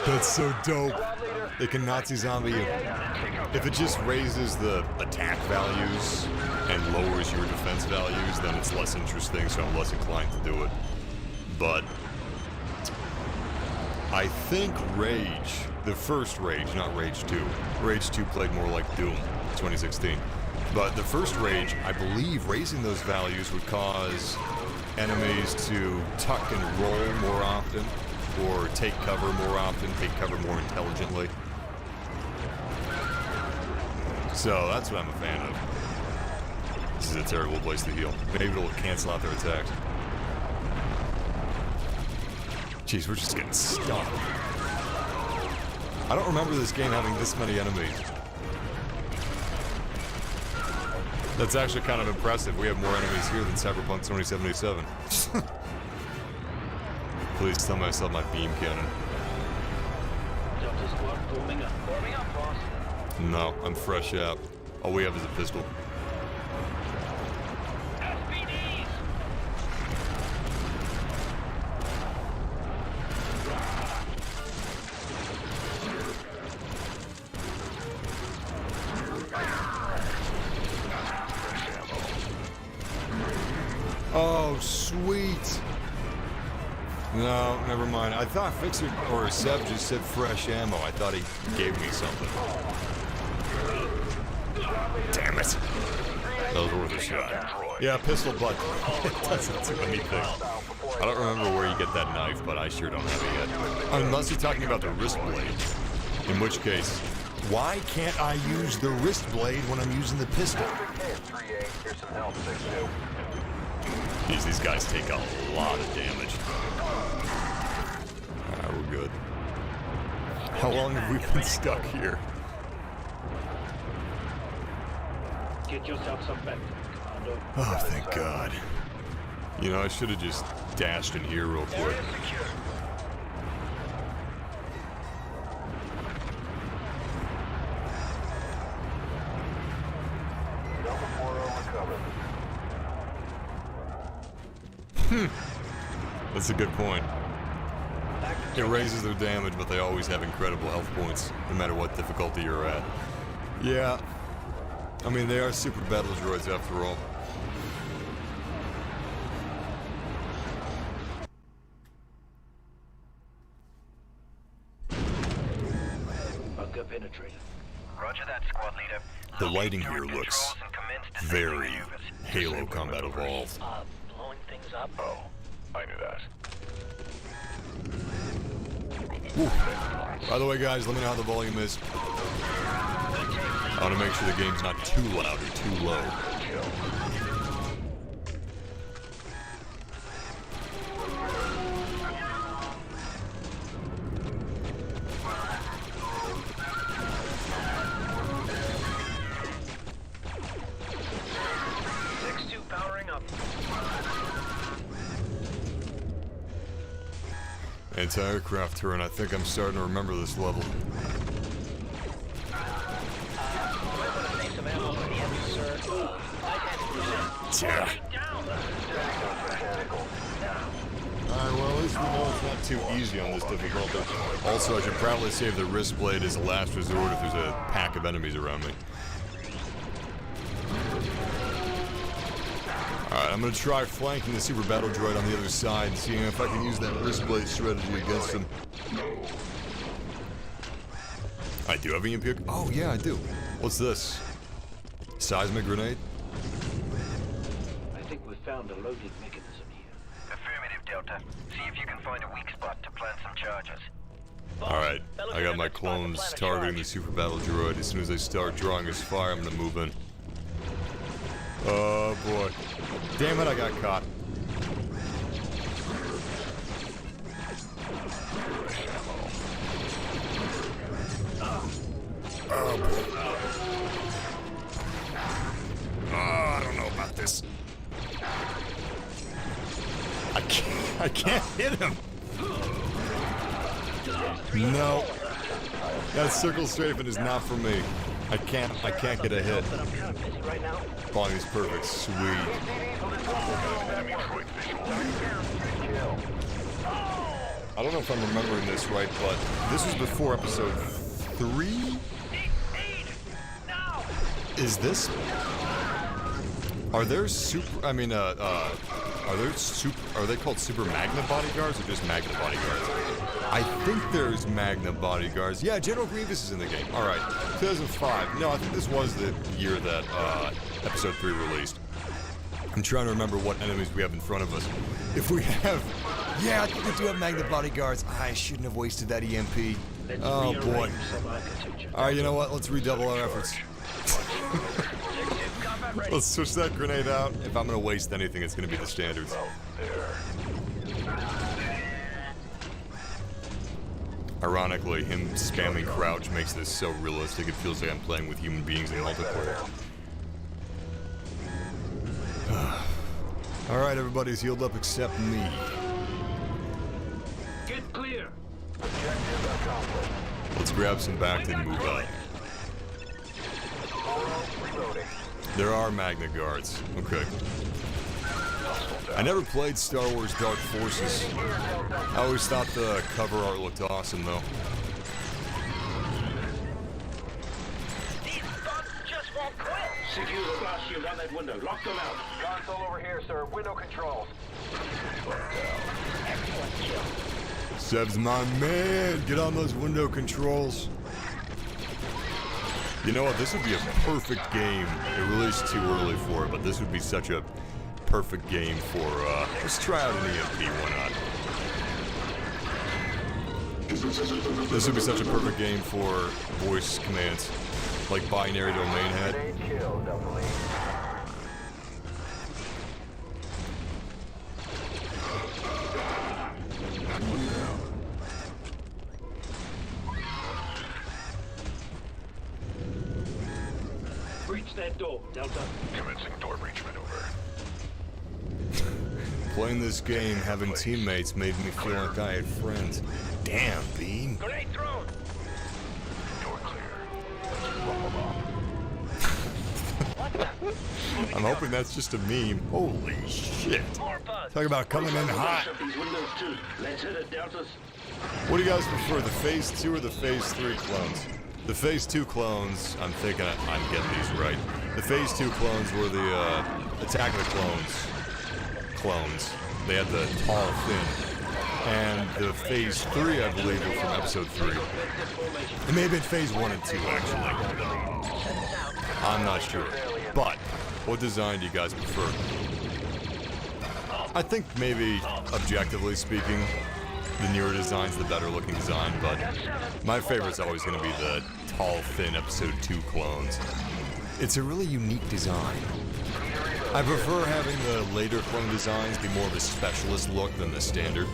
That's so dope. They can Nazi zombie you. If it just raises the attack values and lowers your defense values, then it's less interesting, so I'm less inclined to do it. But I think Rage, the first Rage, not Rage 2. Rage 2 played more like Doom, 2016. But the first Rage, I believe raising those values would cause enemies to tuck and roll more often, or take cover more often, take cover more intelligently. So that's what I'm a fan of. This is a terrible place to heal. Maybe it'll cancel out their attacks. Jeez, we're just getting stuck. I don't remember this game having this many enemies. That's actually kind of impressive. We have more enemies here than Cyberpunk 2077. Please tell me I still have my beam cannon. Delta squad forming up. Forming up, boss. No, I'm fresh out. All we have is a pistol. SPDs! Oh, sweet. No, never mind. I thought Fixer or Seb just said fresh ammo. I thought he gave me something. Damn it. That was worth a shot. Yeah, pistol butt. It doesn't do anything. I don't remember where you get that knife, but I sure don't have it yet. Unless you're talking about the wrist blade. In which case, why can't I use the wrist blade when I'm using the pistol? Jeez, these guys take a lot of damage. Alright, we're good. How long have we been stuck here? Get yourself some vector, Commando. Oh, thank God. You know, I should have just dashed in here real quick. That's a good point. It raises their damage, but they always have incredible health points, no matter what difficulty you're at. Yeah. I mean, they are super battle droids after all. Bunker penetrator. Roger that, squad leader. The lighting here looks very Halo Combat Evolved. Blowing things up. Oh, I knew that. Woo. By the way, guys, let me know how the volume is. I want to make sure the game's not too loud or too low. Anti-aircraft turret. I think I'm starting to remember this level. Yeah. Alright, well, at least we know it's not too easy on this difficulty. Also, I should probably save the wrist blade as a last resort if there's a pack of enemies around me. Alright, I'm gonna try flanking the super battle droid on the other side and seeing if I can use that wrist blade strategy against him. I do have EMP. Oh, yeah, I do. What's this? Seismic grenade? I think we found a loading mechanism here. Affirmative, Delta. See if you can find a weak spot to plant some charges. Alright, I got my clones targeting the super battle droid. As soon as they start drawing his fire, I'm gonna move in. Oh boy. Damn it, I got caught. Oh boy. Oh, I don't know about I can't hit him. No. That circle strafing is not for me. I can't get a hit. But I'm kind of busy right now. Volume is perfect. Sweet. I don't know if I'm remembering this right, but this was before episode 3? Is this... Are there super... are they called Super Magna Bodyguards or just Magna Bodyguards? I think there's Magna Bodyguards. Yeah, General Grievous is in the game. Alright, 2005. No, I think this was the year that episode 3 released. I'm trying to remember what enemies we have in front of us. If we have... Yeah, I think we do have Magna Bodyguards. I shouldn't have wasted that EMP. Oh, boy. Alright, you know what? Let's redouble our efforts. Let's switch that grenade out. If I'm gonna waste anything, it's gonna be the standards. Ironically, him spamming crouch makes this so realistic, it feels like I'm playing with human beings in multiplayer. Alright, everybody's healed up except me. Get clear. Let's grab some back and move out. There are Magna Guards. Okay. I never played Star Wars Dark Forces. I always thought the cover art looked awesome, though. These thugs just won't quit. Secure the blast shield on that window. Lock them out. Console over here, sir. Window controls. Excellent kill. Seb's my man. Get on those window controls. You know what? This would be a perfect game. It released too early for it, but this would be such a perfect game for, let's try out an EMP, why not? This would be such a perfect game for voice commands, like binary domain head. Breach that door, Delta. Commencing door breach maneuver. Playing this game, having teammates made me feel like I had friends. Damn, Bean. Grenade thrown. Door clear. Let's rumble up. I'm hoping that's just a meme. Holy shit. More buzz. Talk about coming in hot. Shut these windows too. Let's hit it, Deltas. What do you guys prefer, the Phase 2 or the Phase 3 clones? The Phase 2 clones, I'm thinking I'm getting these right. The Phase 2 clones were the Attack of the Clones. They had the tall, thin. And the Phase 3, I believe, were from Episode 3. It may have been Phase 1 and 2, actually. I'm not sure. But, what design do you guys prefer? I think maybe, objectively speaking, the newer design's the better looking design, but my favorite's always going to be the tall, thin Episode 2 clones. It's a really unique design. I prefer having the later clone designs be more of a specialist look than the standard.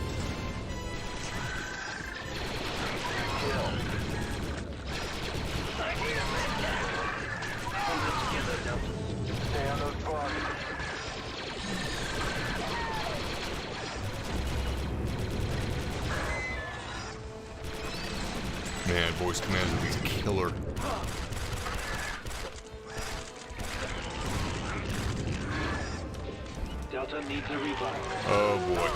Man, voice commands would be killer. Delta needs a revive. Oh boy.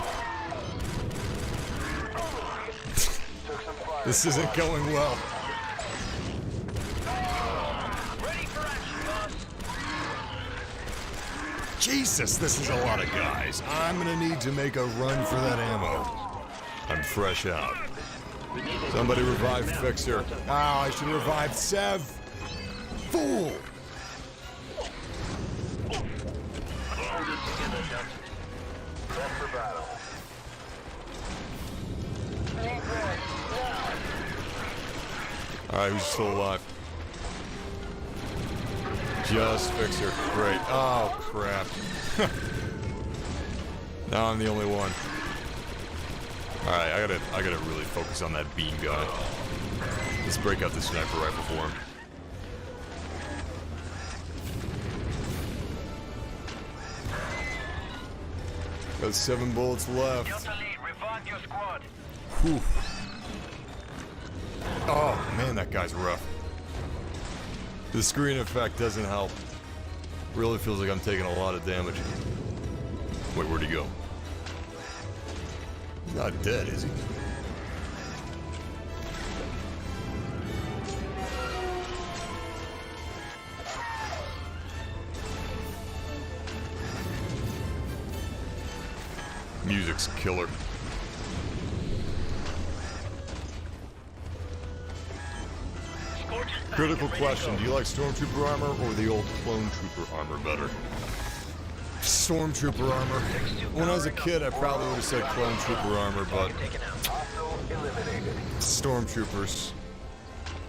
This isn't going well. Ready for action, boss. Jesus, this is a lot of guys. I'm gonna need to make a run for that ammo. I'm fresh out. Somebody revive Fixer. Oh, I should revive Sev. Fool! Hold it together, Delta. Set for battle. Alright, who's still alive? Just Fixer. Great. Oh, crap. Now I'm the only one. Alright, I gotta really focus on that beam guy. Let's break out the sniper rifle for him. Got 7 bullets left. Delta Lead, revive your squad. Whew. Oh, man, that guy's rough. The screen effect doesn't help. Really feels like I'm taking a lot of damage. Wait, where'd he go? He's not dead, is he? Music's killer. Critical question, do you like Stormtrooper armor or the old Clone Trooper armor better? Stormtrooper armor. When I was a kid, I probably would have said Clone Trooper armor, but Stormtroopers.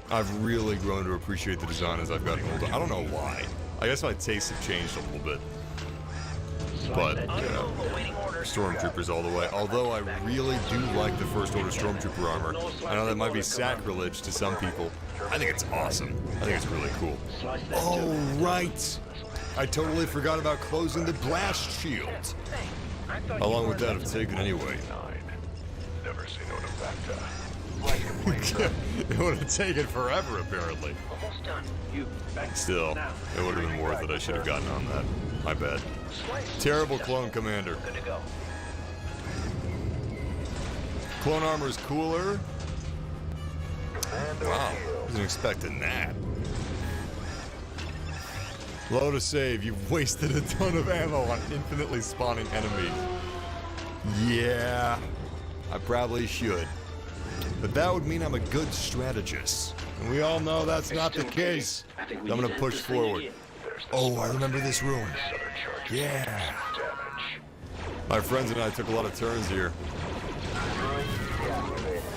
I've really grown to appreciate the design as I've gotten older. I don't know why. I guess my tastes have changed a little bit. But, you know, Stormtroopers all the way. Although I really do like the First Order Stormtrooper armor. I know that might be sacrilege to some people. I think it's awesome. I think it's really cool. Oh, right! I totally forgot about closing the blast shield. How long would that have taken anyway? Never say no to Facta. It would have taken forever, apparently. Almost done. Still, it would have been worth it. I should have gotten on that. My bad. Terrible clone commander. Good to go. Clone armor is cooler. Wow, wasn't expecting that. Low to save. You've wasted a ton of ammo on infinitely spawning enemies. Yeah, I probably should. But that would mean I'm a good strategist. And we all know that's not the case. I'm gonna push forward. Oh, I remember this room. Yeah. My friends and I took a lot of turns here.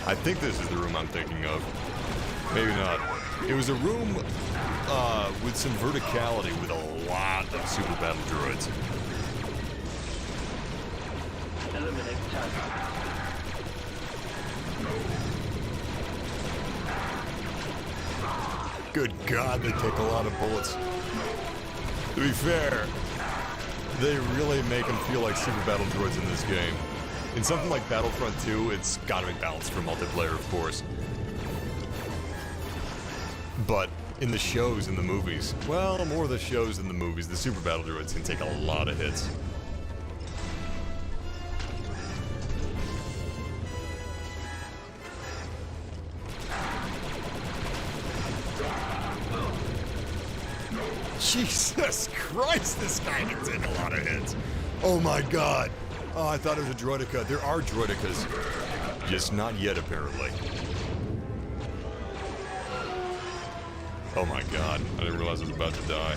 I think this is the room I'm thinking of. Maybe not. It was a room with some verticality with a lot of super battle droids. Eliminate target. Good God, they take a lot of bullets. To be fair, they really make them feel like super battle droids in this game. In something like Battlefront 2, it's gotta be balanced for multiplayer, of course. But in the shows and the movies, well, more the shows than the movies, the super battle droids can take a lot of hits. Jesus Christ, this guy can take a lot of hits. Oh my God. Oh, I thought it was a droidica. There are droidicas. Just not yet, apparently. Oh my God, I didn't realize I was about to die.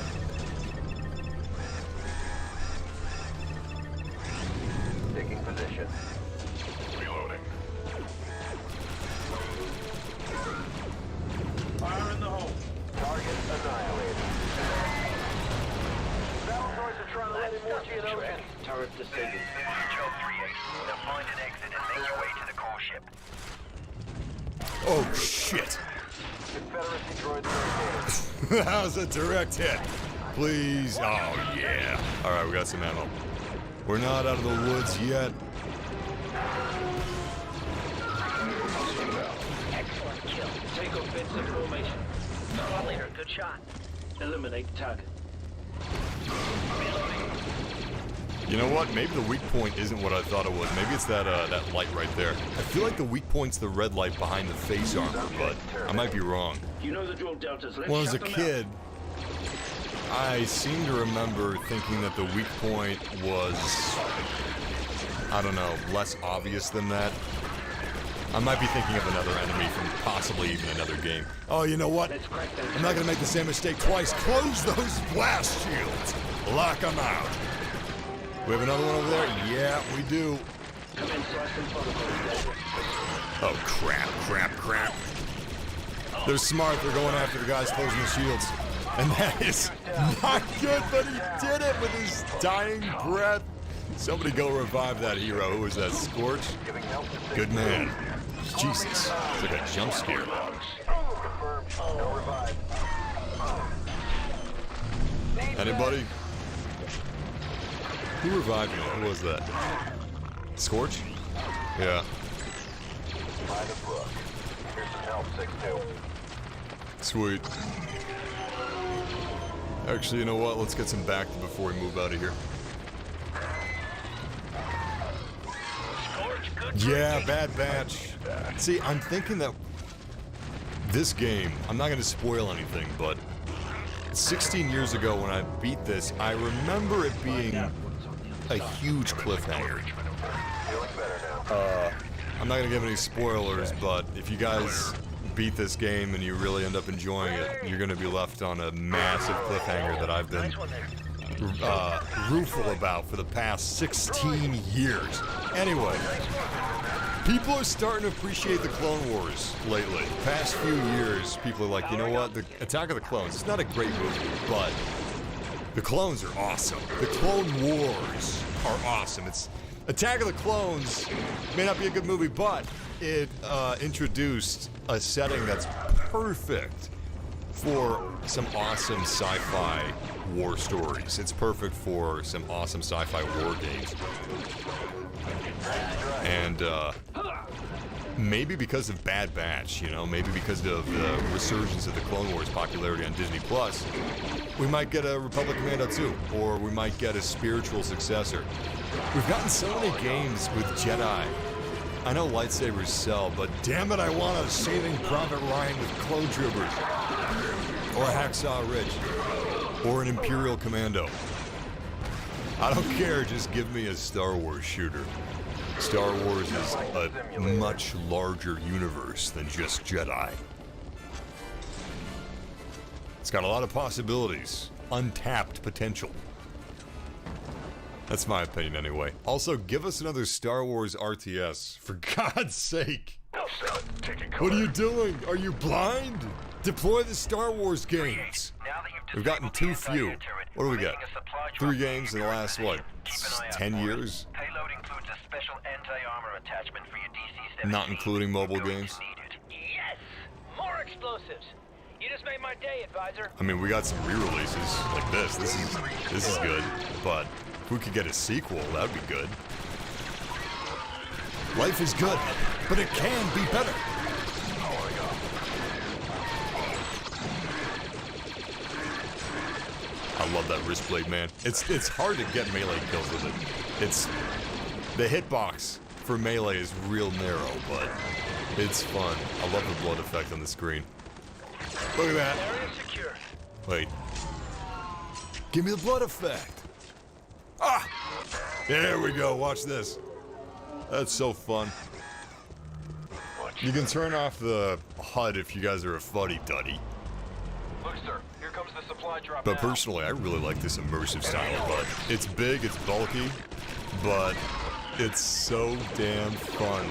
Taking position. Reloading. Fire in the hole. Target annihilated. Battle droids are trying to let in more Geonosis. Turret disabled. Job 3-8. Now find an exit and make your way to the core ship. Oh shit. Confederacy droids are engaged. That was a direct hit. Please. Oh yeah. Alright, we got some ammo. We're not out of the woods yet. Excellent kill. Take offensive formation. Squad leader, good shot. Eliminate target. You know what? Maybe the weak point isn't what I thought it was. Maybe it's that that light right there. I feel like the weak point's the red light behind the face armor, but I might be wrong. You know the drill deltas. Let's When I was a shut them kid, I seem to remember thinking that the weak point was, I don't know, less obvious than that. I might be thinking of another enemy from possibly even another game. Oh, you know what? I'm not gonna make the same mistake twice. Close those blast shields. Lock them out. We have another one over there? Yeah, we do. Come in, so I can protocol. Oh, crap, crap, crap. They're smart. They're going after the guys closing the shields. And that is not good, but he did it with his dying breath. Somebody go revive that hero. Who was that, Scorch? Good man. Jesus, it's like a jump scare. Anybody? Who revived me? Who was that? Scorch? Yeah. By the book. Here's some help, 6-2. Sweet. Actually, you know what? Let's get some back before we move out of here. Yeah, Bad Batch. See, I'm thinking that this game, I'm not going to spoil anything, but 16 years ago when I beat this, I remember it being a huge cliffhanger. I'm not going to give any spoilers, but if you guys beat this game and you really end up enjoying it, you're going to be left on a massive cliffhanger that I've been rueful about for the past 16 years. Anyway, people are starting to appreciate the Clone Wars lately. Past few years, people are like, you know what, the Attack of the Clones, it's not a great movie, but the clones are awesome. The Clone Wars are awesome. It's Attack of the Clones may not be a good movie, but it introduced a setting that's perfect for some awesome sci-fi war stories. It's perfect for some awesome sci-fi war games. And maybe because of Bad Batch, you know, maybe because of the resurgence of the Clone Wars popularity on Disney Plus, we might get a Republic Commando 2, or we might get a spiritual successor. We've gotten so many games with Jedi. I know lightsabers sell, but damn it, I want a Saving Private Ryan with clone troopers, or a Hacksaw Ridge, or an Imperial Commando. I don't care, just give me a Star Wars shooter. Star Wars is a much larger universe than just Jedi. It's got a lot of possibilities, untapped potential. That's my opinion anyway. Also, give us another Star Wars RTS, for God's sake. What are you doing? Are you blind? Deploy the Star Wars games. We've gotten too few. What do we get? 3 games in the last, what, 10 years? Not including mobile games. Yes! More explosives! You just made my day, advisor. I mean, we got some re-releases like this. This is good, but if we could get a sequel, that'd be good. Life is good, but it can be better. I love that wrist blade, man. It's hard to get melee kills with it. It's the hitbox for melee is real narrow, but it's fun. I love the blood effect on the screen. Look at that. Wait. Give me the blood effect. Ah! There we go. Watch this. That's so fun. You can turn off the HUD if you guys are a fuddy-duddy. Look, sir, here comes the supply drop. But personally, I really like this immersive style of HUD. It's big, it's bulky, but it's so damn fun.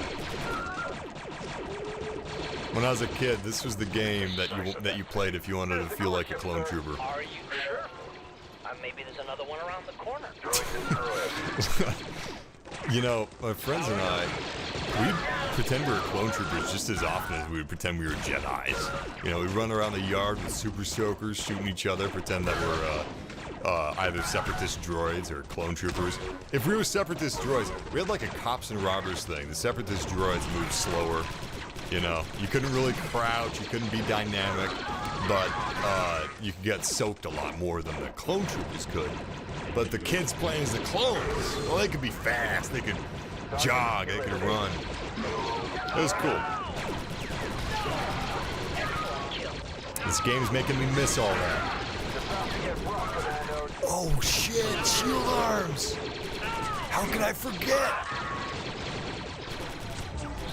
When I was a kid, this was the game that you played if you wanted to feel like a clone trooper. Are you sure? Maybe there's another one around the corner. You know, my friends and I, we'd pretend we were clone troopers just as often as we would pretend we were Jedis. You know, we'd run around the yard with super stokers, shooting each other, pretend that we're either separatist droids or clone troopers. If we were separatist droids, we had like a cops and robbers thing. The separatist droids moved slower. You know, you couldn't really crouch, you couldn't be dynamic, but you could get soaked a lot more than the clone troopers could. But the kids playing as the clones, well, they could be fast, they could jog, they could run. It was cool. This game's making me miss all that. Oh shit, shield arms! How could I forget?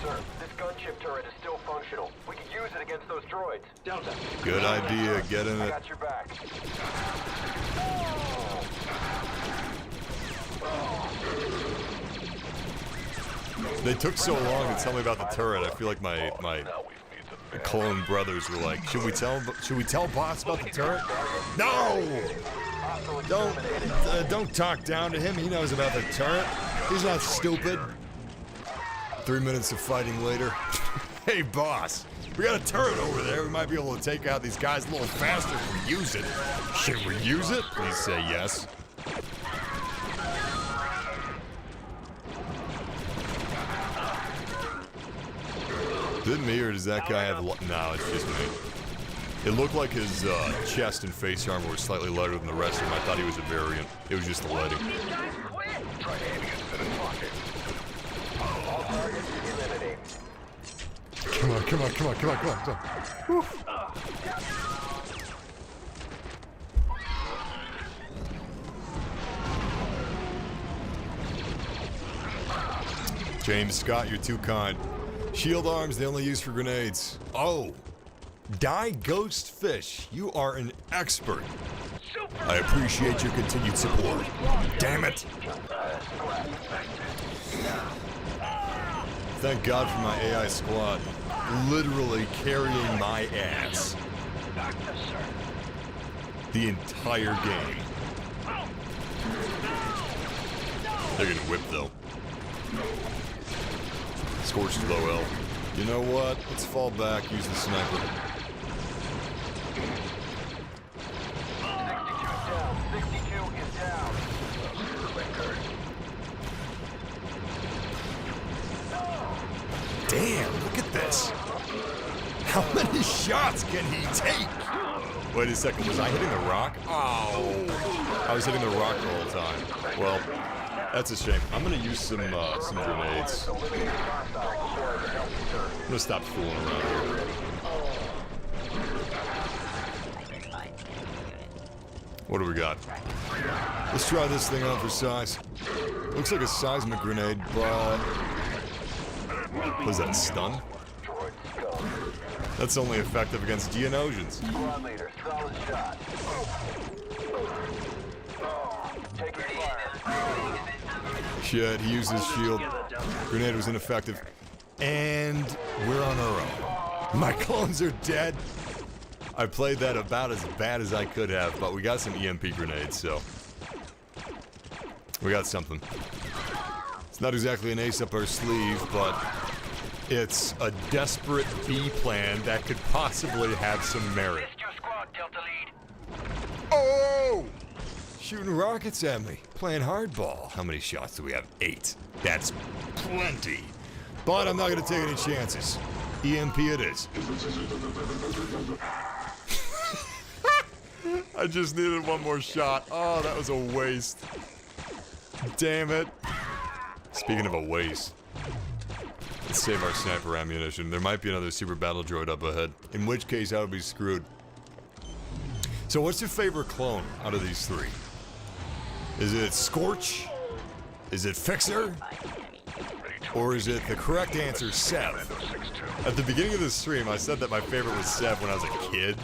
Sir, this gunship turret is still functional. We could use it against those droids. Delta. Good idea, get in I it. got your back. They took so long to tell me about the turret. I feel like my clone brothers were like, should we tell boss about the turret? No! Don't talk down to him. He knows about the turret. He's not stupid. 3 minutes of fighting later. Hey boss, we got a turret over there. We might be able to take out these guys a little faster if we use it. Should we use it? Please say yes. Is it me or does that guy have... No, it's just me. It looked like his chest and face armor was slightly lighter than the rest of him. I thought he was a variant. It was just the lighting. Try aiming instead of talking. All targets eliminated. Come on, come on, come on, come on, come on, come on. Whew. James Scott, you're too kind. Shield arms, they only use for grenades. Oh, Die Ghost Fish, you are an expert. I appreciate your continued support. Damn it! Thank God for my AI squad. Literally carrying my ass. The entire game. They're getting whipped though. Scorched low L. You know what? Let's fall back, use the sniper. 62 is down. Damn, look at this. How many shots can he take? Wait a second, was I hitting the rock? Oh, I was hitting the rock the whole time. Well, that's a shame. I'm gonna use some grenades. I'm gonna stop fooling around here. What do we got? Let's try this thing on for size. Looks like a seismic grenade, but... Was that a stun? That's only effective against Geonosians. Squad leader, solid shot. Taking fire. Shit, he used his shield. Grenade was ineffective. And we're on our own. My clones are dead. I played that about as bad as I could have, but we got some EMP grenades, so... We got something. It's not exactly an ace up our sleeve, but... It's a desperate B plan that could possibly have some merit. List your squad, Delta Lead. Oh! Shooting rockets at me. Playing hardball. How many shots do we have? 8. That's plenty. But I'm not going to take any chances. EMP it is. I just needed one more shot. Oh, that was a waste. Damn it. Speaking of a waste. Let's save our sniper ammunition. There might be another super battle droid up ahead. In which case, I would be screwed. So what's your favorite clone out of these 3? Is it Scorch? Is it Fixer? Or is it the correct answer, Sev? At the beginning of the stream, I said that my favorite was Sev when I was a kid.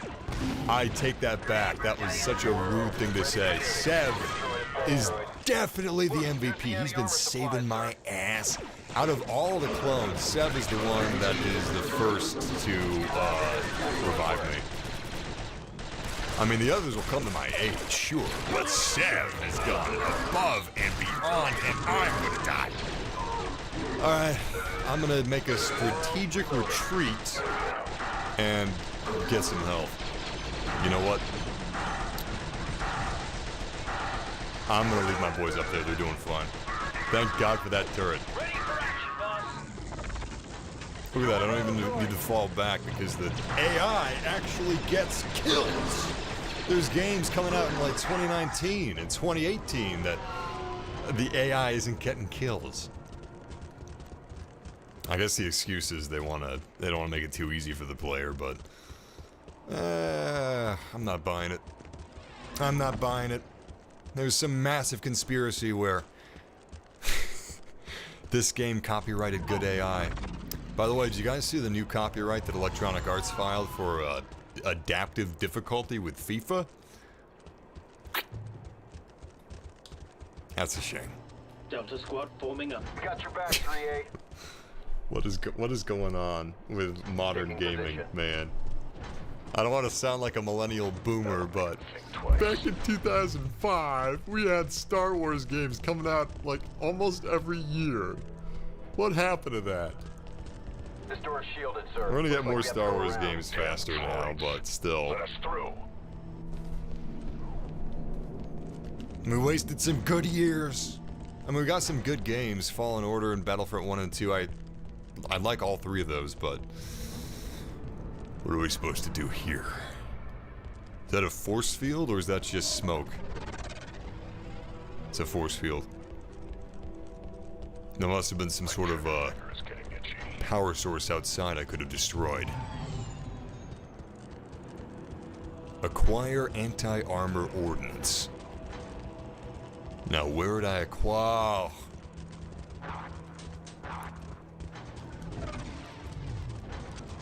I take that back. That was such a rude thing to say. Sev is definitely the MVP. He's been saving my ass. Out of all the clones, Sev is the one that is the first to revive me. I mean, the others will come to my aid, sure, but Sev has gone above and beyond, and I'm gonna die. Alright, I'm gonna make a strategic retreat and get some help. You know what? I'm gonna leave my boys up there, they're doing fine. Thank God for that turret. Look at that, I don't even need to fall back because the AI actually gets kills. There's games coming out in like 2019 and 2018 that the AI isn't getting kills. I guess the excuse is they don't want to make it too easy for the player, but I'm not buying it. I'm not buying it. There's some massive conspiracy where this game copyrighted good AI. By the way, did you guys see the new copyright that Electronic Arts filed for adaptive difficulty with FIFA? That's a shame. Delta squad forming up. Got your back, 3A. What is going on with modern gaming, man? I don't want to sound like a millennial boomer, but back in 2005, we had Star Wars games coming out like almost every year. What happened to that? This door is shielded, sir. We're gonna get Looks more like we have Star to go Wars around. games faster now, but still. Let us through. We wasted some good years. I mean, we got some good games, Fallen Order and Battlefront 1 and 2. I like all three of those, but what are we supposed to do here? Is that a force field or is that just smoke? It's a force field. There must have been some sort of power source outside I could have destroyed. Acquire anti-armor ordnance. Now where would I acquire?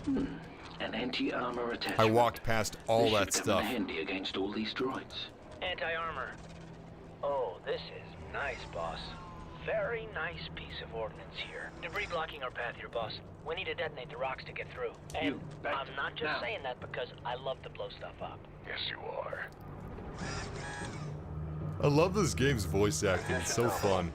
An anti-armor attachment. I walked past all This that should come stuff. in handy against all these droids. Anti-armor. Oh, this is nice, boss. Very nice piece of ordnance here. Debris blocking our path here, boss. We need to detonate the rocks to get through. And I'm not just saying that because I love to blow stuff up. Yes, you are. I love this game's voice acting. It's so fun.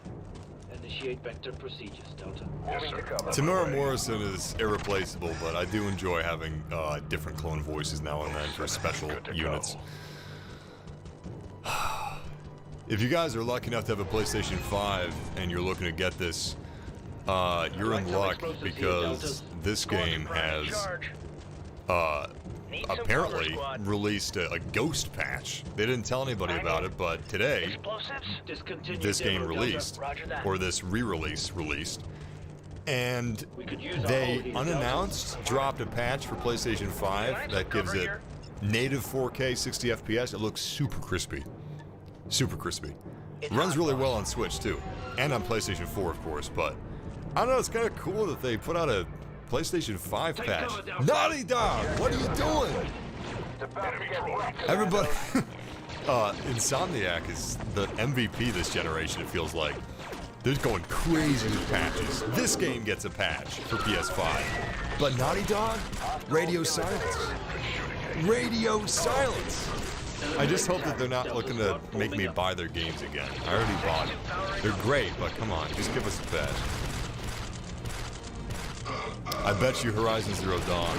Initiate vector procedures, Delta. Yes, sir. Tamara Morrison is irreplaceable, but I do enjoy having different clone voices now and then for special units. If you guys are lucky enough to have a PlayStation 5 and you're looking to get this, you're in luck because this game has apparently released a ghost patch. They didn't tell anybody about it, but today this game released, or this re-release released, and they unannounced dropped a patch for PlayStation 5 that gives it native 4K 60 FPS. It looks super crispy. Super crispy. Runs really well on Switch too, and on PlayStation 4 of course, but I don't know, it's kind of cool that they put out a PlayStation 5 patch. Naughty Dog, what are you doing? Everybody, Insomniac is the MVP this generation, it feels like. They're going crazy with patches. This game gets a patch for PS5. But Naughty Dog? Radio silence. Radio silence. I just hope that they're not looking to make me buy their games again. I already bought it. They're great, but come on, just give us a patch. I bet you Horizon Zero Dawn.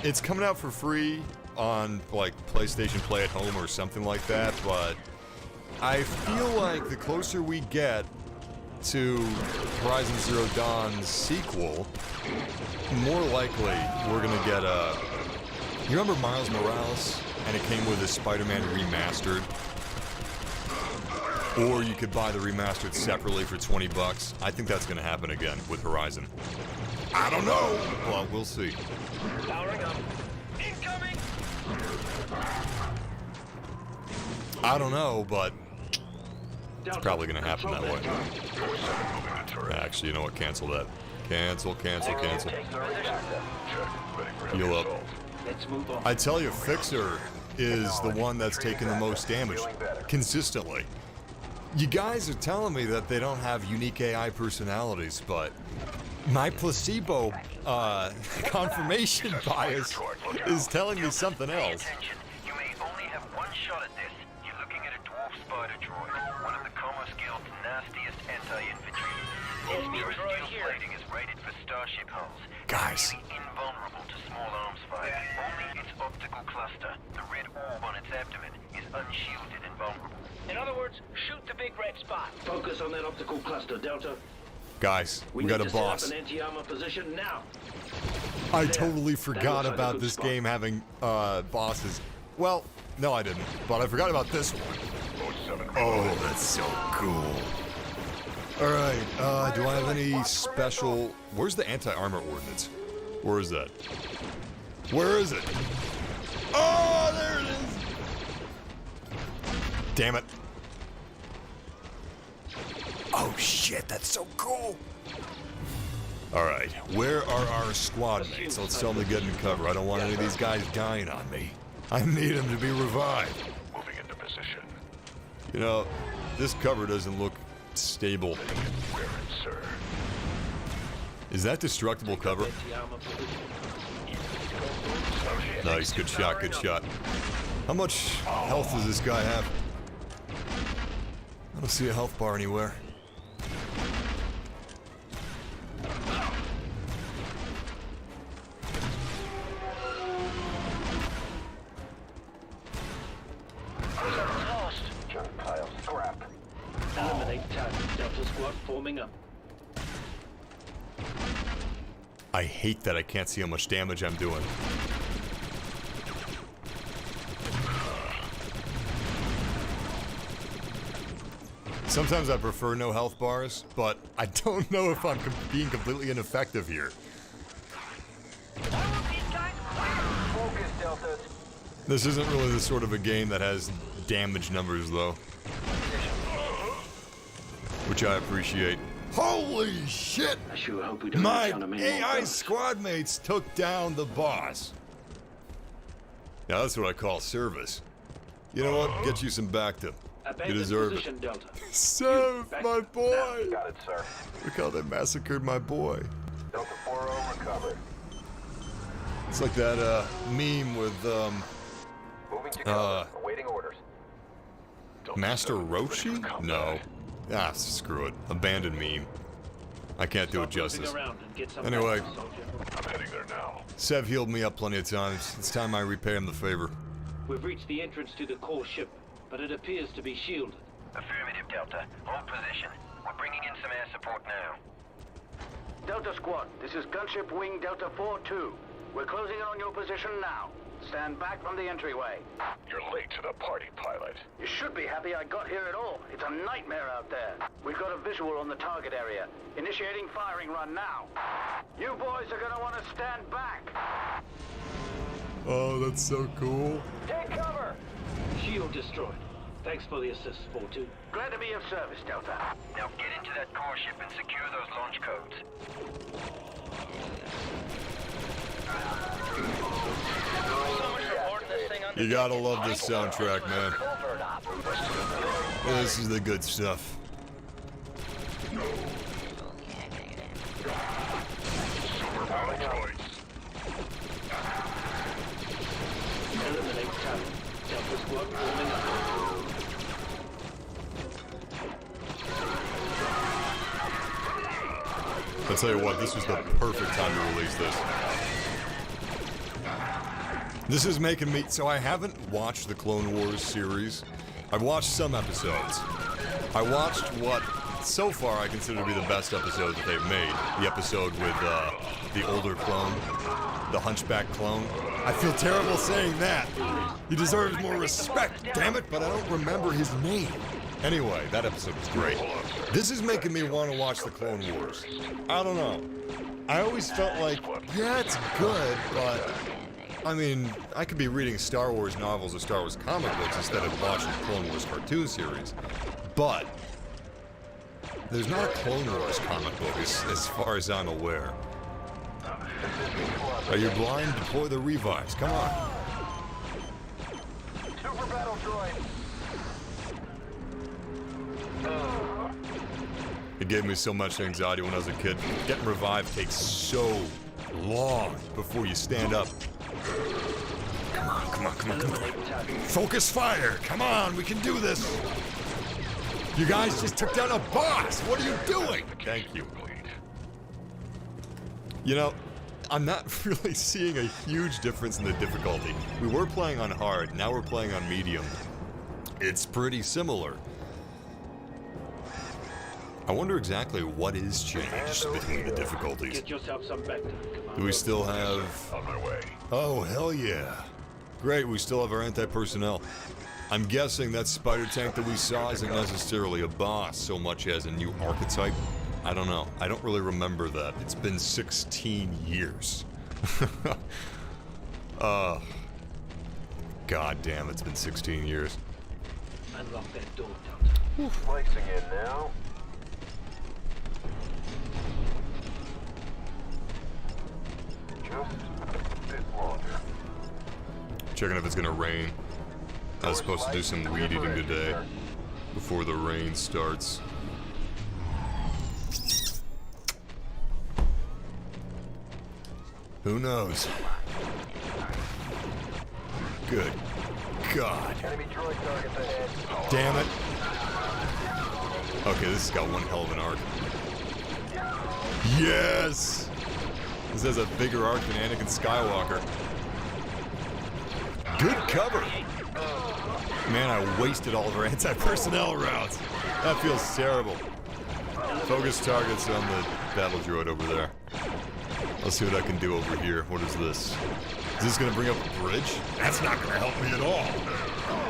It's coming out for free on like PlayStation Play at Home or something like that, but I feel like the closer we get to Horizon Zero Dawn's sequel, more likely we're gonna get a... You remember Miles Morales? And it came with a Spider-Man remastered. Or you could buy the remastered separately for 20 bucks. I think that's gonna happen again with Horizon. I don't know! Well, we'll see. Powering up. Incoming! I don't know, but it's probably gonna happen that way. Actually, you know what? Cancel that. Cancel, cancel, cancel. Heal up. I tell you, Fixer is the one that's taking the most damage consistently. You guys are telling me that they don't have unique AI personalities, but my placebo confirmation bias is telling me something else. You may only have one shot at this. You're looking at a dwarf spider droid, one of the Commerce Guild's nastiest anti-infantry. Its steel plating is rated for starship hulls. Guys. Invulnerable to small arms fire. Only its optical cluster, the red orb on its abdomen, is unshielded and vulnerable. In other words, shoot the big red spot. Focus on that optical cluster, Delta. Guys, we got a boss. Set up an anti-armor position now. I totally forgot about this game having bosses. Well, no I didn't, but I forgot about this one. Oh, that's so cool. Alright, do I have any special... Where's the anti-armor ordnance? Where is that? Where is it? Oh, there it is! Damn it. Oh shit, that's so cool! Alright, where are our squad mates? Let's tell them to get in cover. I don't want any of these guys dying on me. I need them to be revived. Moving into position. You know, this cover doesn't look stable. Wear it, sir. Is that destructible cover? Nice, good shot, good shot. How much health does this guy have? I don't see a health bar anywhere. Just pile scrap. Eliminate target. Delta squad forming up. I hate that I can't see how much damage I'm doing. Sometimes I prefer no health bars, but I don't know if I'm being completely ineffective here. Focus, Deltas. This isn't really the sort of a game that has damage numbers, though. Which I appreciate. Holy shit! I sure hope we don't My encounter many more AI guns. squad mates took down the boss. Now that's what I call service. You know what? Get you some back to. You Abandon deserve it. position, Delta. Sev, back my to- boy! Got it, sir. Look how they massacred my boy. Delta 4-0 recovered. It's like that meme with Moving to cover. Awaiting orders. Master Roshi? No. Ah, screw it. Abandoned meme. I can't do it Start moving justice. around and get some Anyway. backup, soldier. I'm heading there now. Sev healed me up plenty of times. It's time I repay him the favor. We've reached the entrance to the core ship, but it appears to be shielded. Affirmative, Delta. Hold position. We're bringing in some air support now. Delta Squad, this is Gunship Wing Delta 4-2. We're closing in on your position now. Stand back from the entryway. You're late to the party, pilot. You should be happy I got here at all. It's a nightmare out there. We've got a visual on the target area. Initiating firing run now. You boys are gonna want to stand back. Oh, that's so cool. Take cover! Shield destroyed. Thanks for the assist, 4-2. Glad to be of service, Delta. Now get into that core ship and secure those launch codes. You gotta love this soundtrack, man. This is the good stuff. Droids. Eliminate talent. Delta Squad forming up. I'll tell you what, this was the perfect time to release this. This is making me... So I haven't watched the Clone Wars series. I've watched some episodes. I watched what, so far, I consider to be the best episode that they've made. The episode with the older clone. The hunchback clone. I feel terrible saying that. He deserves more respect, damn it, but I don't remember his name. Anyway, that episode was great. This is making me want to watch the Clone Wars. I don't know. I always felt like, yeah, it's good, but... I mean, I could be reading Star Wars novels or Star Wars comic books instead of watching the Clone Wars cartoon series. But... there's not a Clone Wars comic book as far as I'm aware. Are you blind? Deploy the revives. Come on. Super battle droid. It gave me so much anxiety when I was a kid. Getting revived takes so long before you stand up. Come on, come on, come on, come on. Focus fire! Come on, we can do this! You guys just took down a boss! What are you doing? Thank you. You know, I'm not really seeing a huge difference in the difficulty. We were playing on hard, now we're playing on medium. It's pretty similar. I wonder exactly what is changed between the difficulties. Get yourself some Vector. Do we still have... On my way. Oh, hell yeah. Great, we still have our anti-personnel. I'm guessing that spider tank that we saw isn't necessarily a boss so much as a new archetype. I don't know. I don't really remember that. It's been 16 years. God damn, it's been 16 years. Unlock that door, Delta. Flexing in now. Just a bit longer. Checking if it's gonna rain. I was supposed to do some weed eating today before the rain starts. Who knows? Good God. Enemy droid targets ahead. Damn it. Okay, this has got one hell of an arc. Yes! This has a bigger arc than Anakin Skywalker. Good cover! Man, I wasted all of our anti-personnel rounds. That feels terrible. Focus targets on the battle droid over there. Let's see what I can do over here. What is this? Is this gonna bring up a bridge? That's not gonna help me at all.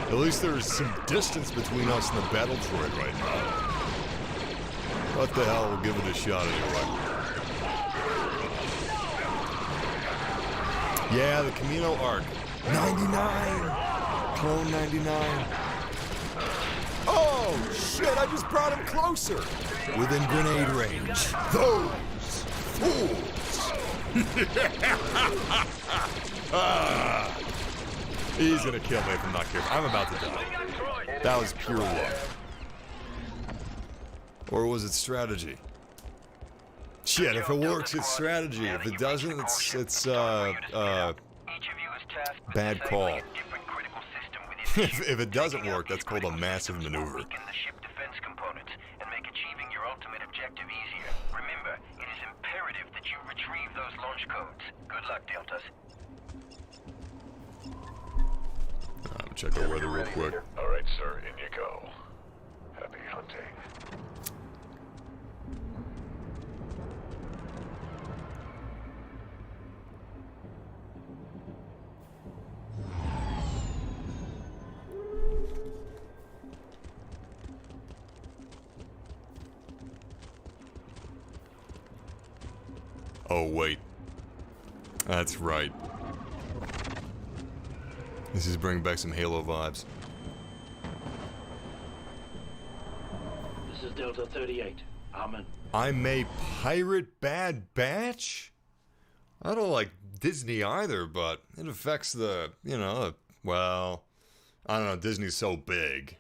At least there's some distance between us and the battle droid right now. What the hell? We'll give it a shot anyway. Yeah, the Camino arc. 99! Clone 99. Oh, shit, I just brought him closer. Within grenade range. Those fools. He's gonna kill me if I'm not careful. I'm about to die. That was pure luck. Or was it strategy? Shit, if it works, it's strategy. If it doesn't, it's bad call. If it doesn't work, that's called a massive maneuver. Check the weather real quick. All right, sir, in you go. Happy hunting. Oh, wait. That's right. This is bringing back some Halo vibes. This is Delta 38. Amen. I'm a pirate Bad Batch? I don't like Disney either, but it affects the, you know, well, I don't know, Disney's so big.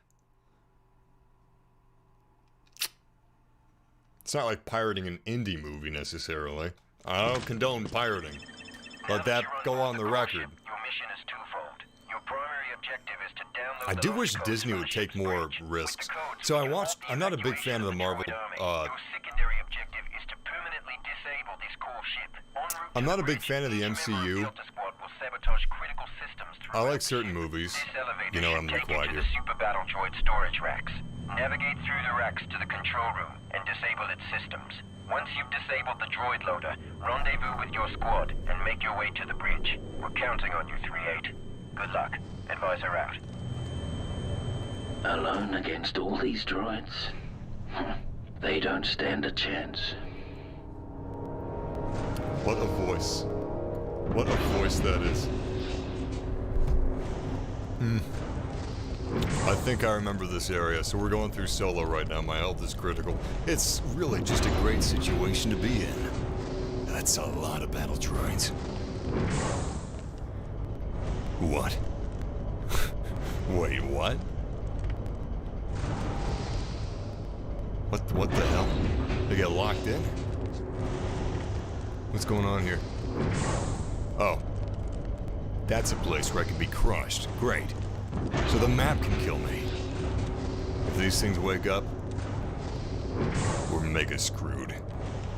It's not like pirating an indie movie necessarily. I don't condone pirating. Let that go on the record. I do wish Disney would take more risks. So I'm not a big fan of the Marvel, I'm not a big fan of the MCU. I like certain movies. You know what I'm gonna quiet here. Super battle droid storage racks. Navigate through the racks to the control room and disable its systems. Once you've disabled the droid loader, rendezvous with your squad and make your way to the bridge. We're counting on you, 3-8. Good luck. Advisor out. Alone against all these droids? They don't stand a chance. What a voice. What a voice that is. I think I remember this area, so we're going through solo right now. My health is critical. It's really just a great situation to be in. That's a lot of battle droids. What? Wait, what? What the hell? They get locked in? What's going on here? Oh. That's a place where I can be crushed. Great. So the map can kill me. If these things wake up, we're mega screwed.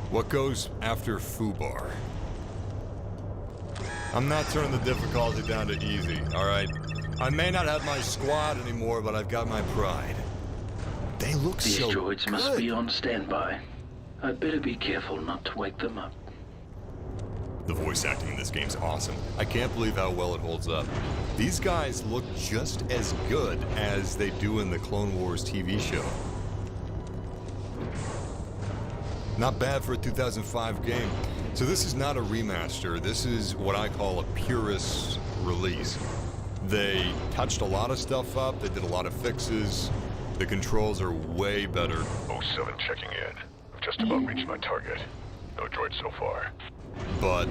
What goes after Fubar? I'm not turning the difficulty down to easy, alright? I may not have my squad anymore, but I've got my pride. They look These so droids good. must be on standby. I'd better be careful not to wake them up. The voice acting in this game's awesome. I can't believe how well it holds up. These guys look just as good as they do in the Clone Wars TV show. Not bad for a 2005 game. So this is not a remaster. This is what I call a purist release. They touched a lot of stuff up. They did a lot of fixes. The controls are way better. 07 checking in. I've just about reached my target. No droids so far. But,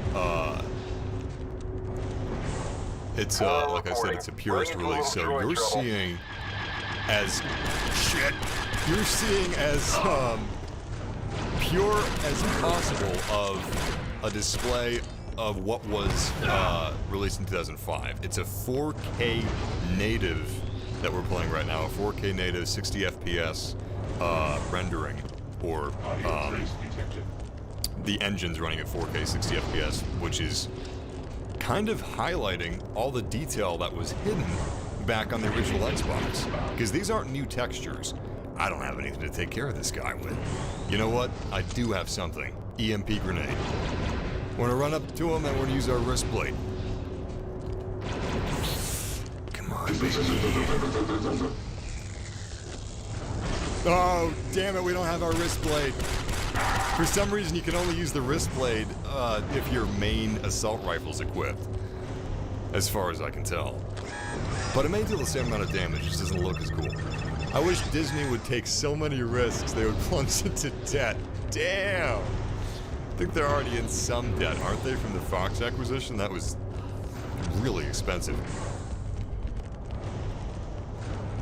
it's, like I said, it's a purist release, so you're seeing as... Shit! You're seeing as, pure as possible of a display of what was, released in 2005. It's a 4K native that we're playing right now, a 4K native 60 FPS, rendering, or, the engine's running at 4K 60 FPS, which is kind of highlighting all the detail that was hidden back on the original Xbox. Because these aren't new textures. I don't have anything to take care of this guy with. You know what? I do have something. EMP grenade. We're gonna run up to him and we're gonna use our wrist blade. Come on, baby. Oh, damn it, we don't have our wrist blade. For some reason, you can only use the wrist blade if your main assault rifle's equipped. As far as I can tell. But it may deal the same amount of damage, it just doesn't look as cool. I wish Disney would take so many risks they would plunge into debt. Damn! I think they're already in some debt, aren't they, from the Fox acquisition? That was really expensive.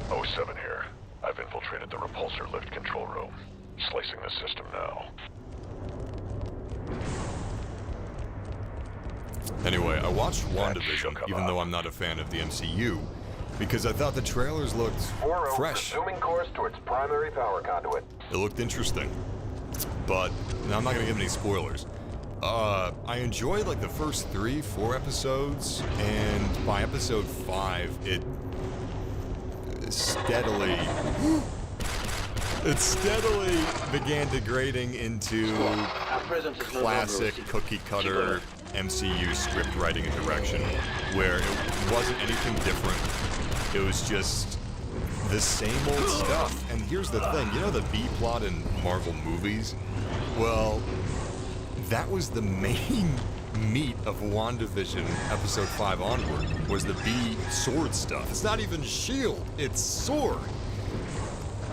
07 here. I've infiltrated the repulsor lift control room. Slicing the system now. Anyway, I watched WandaVision, even though I'm not a fan of the MCU, because I thought the trailers looked fresh. Resuming course towards primary power conduit. It looked interesting. But, now I'm not gonna give any spoilers. I enjoyed like the first 3-4 episodes, and by episode 5, it steadily began degrading into classic cookie-cutter MCU script writing and direction, where it wasn't anything different. It was just the same old stuff. And here's the thing, you know the B-plot in Marvel movies? Well, that was the main meat of WandaVision episode 5 onward, was the B-sword stuff. It's not even S.H.I.E.L.D., it's sword.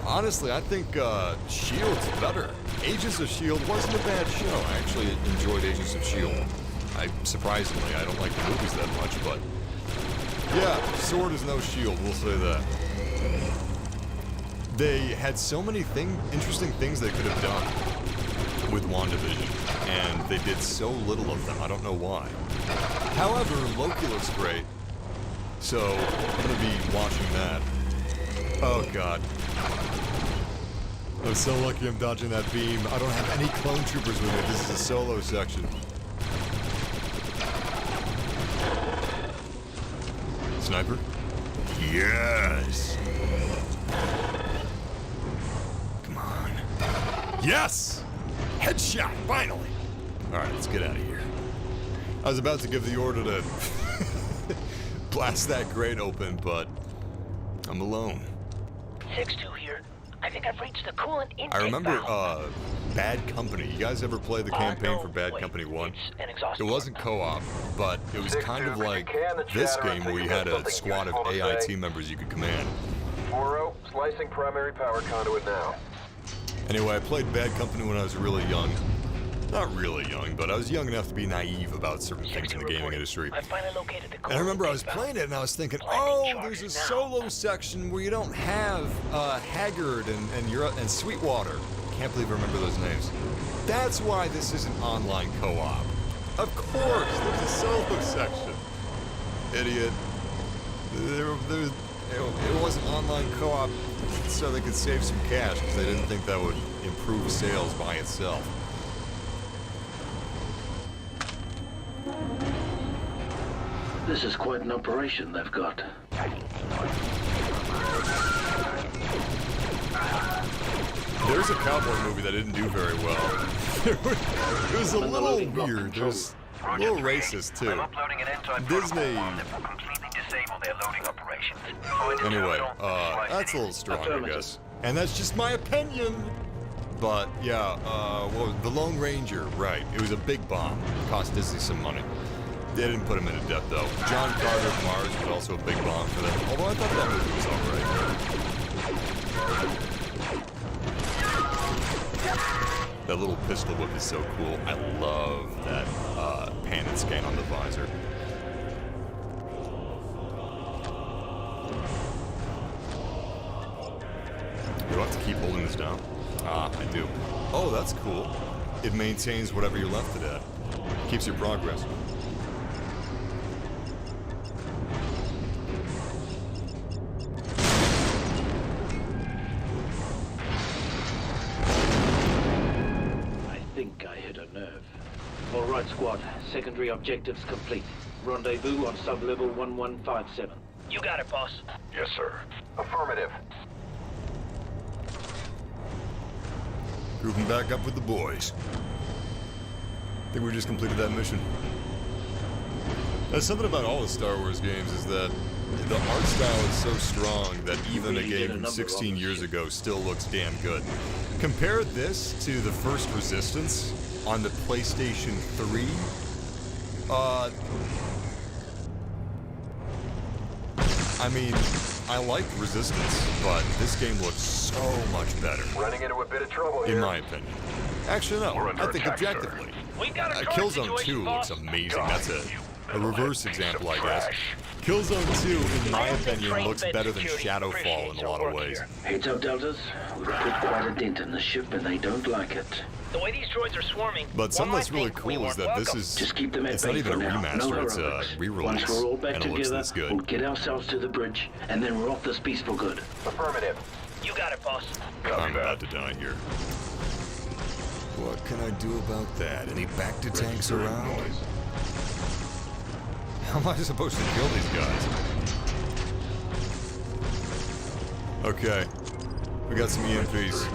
Honestly, I think S.H.I.E.L.D.'s better. Agents of S.H.I.E.L.D. wasn't a bad show. I actually enjoyed Agents of S.H.I.E.L.D. Surprisingly, I don't like the movies that much, but yeah, sword is no shield, we'll say that. They had so many interesting things they could have done with WandaVision, and they did so little of them, I don't know why. However, Loki looks great, so I'm gonna be watching that. Oh god. I'm so lucky I'm dodging that beam. I don't have any clone troopers with me, this is a solo section. Sniper? Yes! Come on. Yes! Headshot, finally! Alright, let's get out of here. I was about to give the order to blast that grate open, but I'm alone. 6-2 here. I think I've reached the coolant intake I remember, valve. Bad Company. You guys ever play the campaign for Bad Company 1? It wasn't co-op, but it was kind of like this game where you had a squad of AI team members you could command. 4-0, slicing primary power conduit now. Anyway, I played Bad Company when I was really young. Not really young, but I was young enough to be naive about certain things in the gaming industry. I finally located the And I remember I was playing it and I was thinking, oh, there's a solo section where you don't have Haggard and Sweetwater. Can't believe I remember those names. That's why this isn't online co-op. Of course, there's a solo section. Idiot. It wasn't online co-op so they could save some cash because they didn't think that would improve sales by itself. This is quite an operation they've got. There's a cowboy movie that didn't do very well. It was a little weird. It was a little racist, too. Disney... Anyway, that's a little strong, I guess. And that's just my opinion! But, yeah, well, The Lone Ranger, right. It was a big bomb. It cost Disney some money. They didn't put him into debt, though. John Carter of Mars was also a big bomb for them. Although I thought that movie was alright. That little pistol whip is so cool. I love that pan and scan on the visor. Do I have to keep holding this down? Ah, I do. Oh, that's cool. It maintains whatever you left it at. Keeps your progress. All right, squad. Secondary objectives complete. Rendezvous on sub-level 1157. You got it, boss. Yes, sir. Affirmative. Grouping back up with the boys. think we just completed that mission. There's something about all the Star Wars games is that the art style is so strong that even a game from 16 years ago still looks damn good. Compare this to the first Resistance on the PlayStation 3. I mean, I like Resistance, but this game looks so much better. Running into a bit of trouble here. In my opinion. Actually, no. I think objectively. Killzone 2 looks amazing. That's a reverse example, I guess. Killzone 2, in my opinion, looks better than Shadowfall in a lot of ways. Heads up, Deltas. We've put quite a dent in the ship, and they don't like it. The way these droids are swarming. But something that's really cool is that this is, just keep them it's not even a remaster, it's a re-release, Once we're all back and it looks together, this good. we'll get ourselves to the bridge, and then we're off this piece for good. Affirmative. You got it, boss. I'm about to die here. What can I do about that? Any Bacta tanks around? How am I supposed to kill these guys? Okay, we got some EMPs.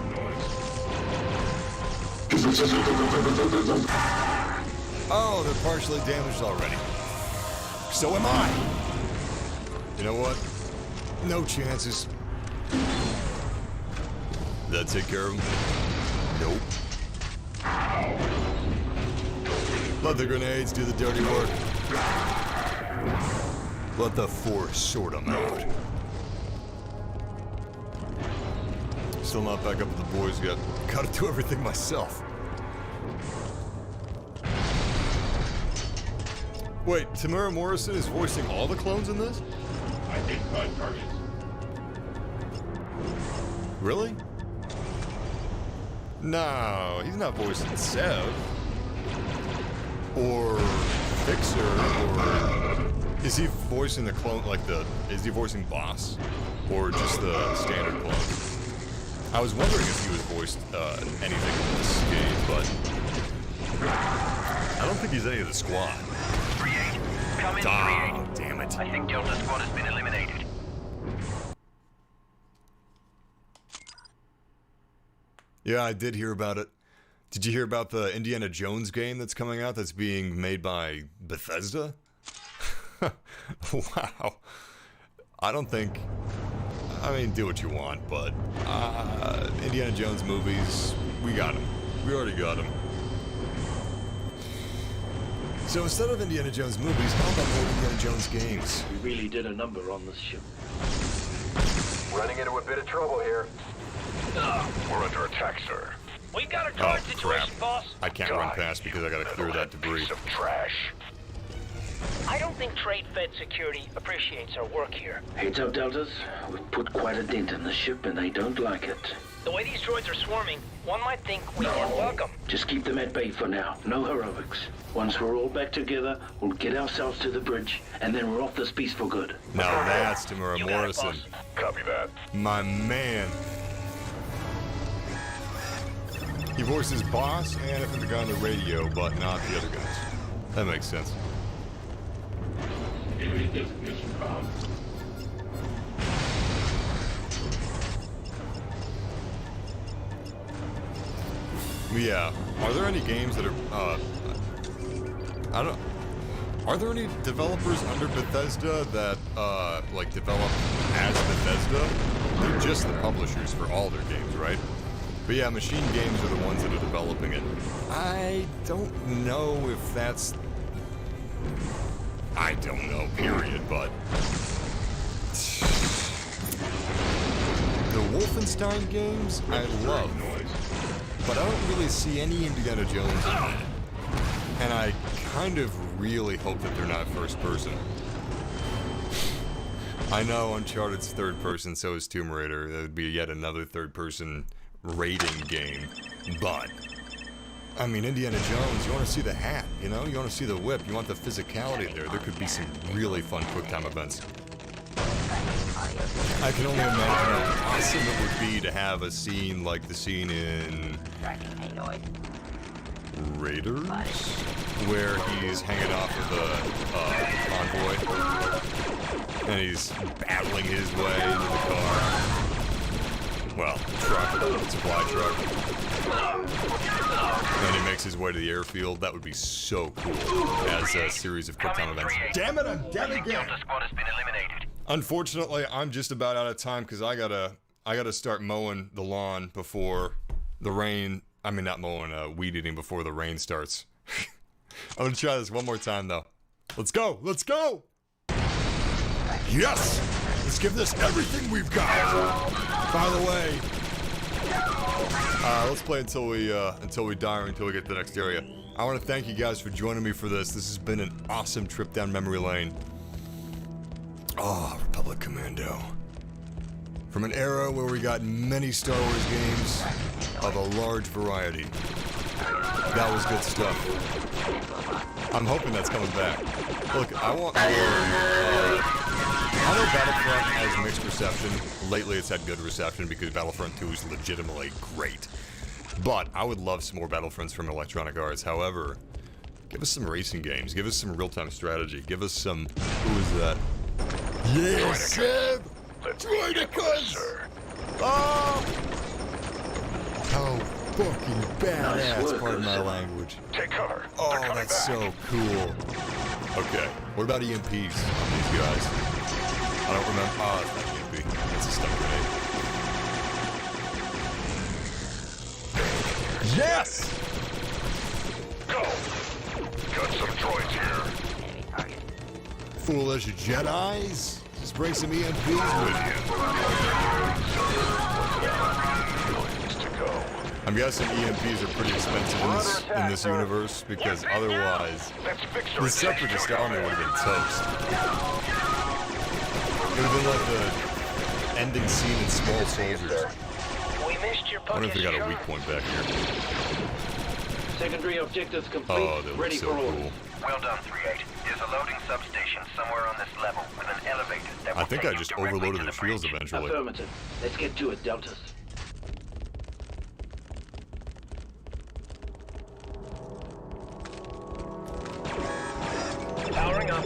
Oh, they're partially damaged already. So am I. You know what? No chances. Did that take care of them? Nope. Let the grenades do the dirty work. Let the Force sort them out. Still not back up with the boys yet. Gotta do everything myself. Wait, Tamara Morrison is voicing all the clones in this? I think 5 targets. Really? No, he's not voicing Sev. Or Fixer, or... Is he voicing the clone, like the... Is he voicing Boss? Or just the standard clone? I was wondering if he was voiced anything in this game, but... I don't think he's any of the squad. 3-8. Come in, 3-8. Oh, damn it. I think Delta Squad has been eliminated. Yeah, I did hear about it. Did you hear about the Indiana Jones game that's coming out that's being made by Bethesda? Wow. I don't think... I mean, do what you want, but... Indiana Jones movies, we got them. We already got them. So instead of Indiana Jones movies, how about more Indiana Jones games? We really did a number on this ship. Running into a bit of trouble here. We're under attack, sir. We got a droid situation, crap. boss. I can't run past because I gotta clear that debris. Piece of trash. I don't think Trade Fed Security appreciates our work here. Heads up, Deltas. We've put quite a dent in the ship, and they don't like it. The way these droids are swarming, one might think we can't welcome. Just keep them at bay for now. No heroics. Once we're all back together, we'll get ourselves to the bridge, and then we're off this piece for good. Now that's Tamara You got it, Morrison. boss. Copy that. My man. He voices Boss and I think the guy on the radio, but not the other guys. That makes sense. Yeah. Are there any games that are, are there any developers under Bethesda that, like, develop as Bethesda? They're just the publishers for all their games, right? But yeah, Machine Games are the ones that are developing it. I don't know if that's... I don't know, period, but... The Wolfenstein games, I love. But I don't really see any Indiana Jones in that. And I kind of really hope that they're not first person. I know Uncharted's third person, so is Tomb Raider. That would be yet another third person raiding game. But, I mean, Indiana Jones, you want to see the hat, you know? You want to see the whip, you want the physicality there. There could be some really fun QuickTime events. I can only imagine how awesome it would be to have a scene like the scene in Raiders, where he's hanging off of the convoy, and he's battling his way into the car. Well, truck, supply truck. And he makes his way to the airfield. That would be so cool as a series of quick time events. Damn it, I'm dead again. Delta squad has been eliminated. Unfortunately, I'm just about out of time because I gotta start mowing the lawn before the rain. I mean, not mowing, weed eating before the rain starts. I'm gonna try this one more time though. Let's go! Let's go! Yes! Let's give this everything we've got. By the way, let's play until we die or until we get to the next area. I want to thank you guys for joining me for this. This has been an awesome trip down memory lane. Oh, Republic Commando. From an era where we got many Star Wars games of a large variety. That was good stuff. I'm hoping that's coming back. Look, I want more. I know Battlefront has mixed reception. Lately it's had good reception because Battlefront 2 is legitimately great. But I would love some more Battlefronts from Electronic Arts. However, give us some racing games. Give us some real-time strategy. Give us some... Who is that? Yeah, Seb! Droidicus! Oh! How fucking badass, pardon my language. Take cover. Oh, that's so cool. Okay, what about EMPs on these guys? I don't remember. Oh, it's not EMP. It's a stun grenade. Yes! Go! Got some droids here. Foolish Jedis? Just bring some EMPs with you. I'm guessing EMPs are pretty expensive in this universe because otherwise the Separatist army would have been toast. It would have been like the ending scene in Small Soldiers. I wonder if we got a weak point back here. Secondary objectives complete. Oh, they look ready so for order. cool. Well done, 3-8. There's a loading substation somewhere on this level with an elevator that will I think take I you just directly overloaded to the the shields bridge. eventually. Affirmative. Let's get to it, Deltas. Powering up.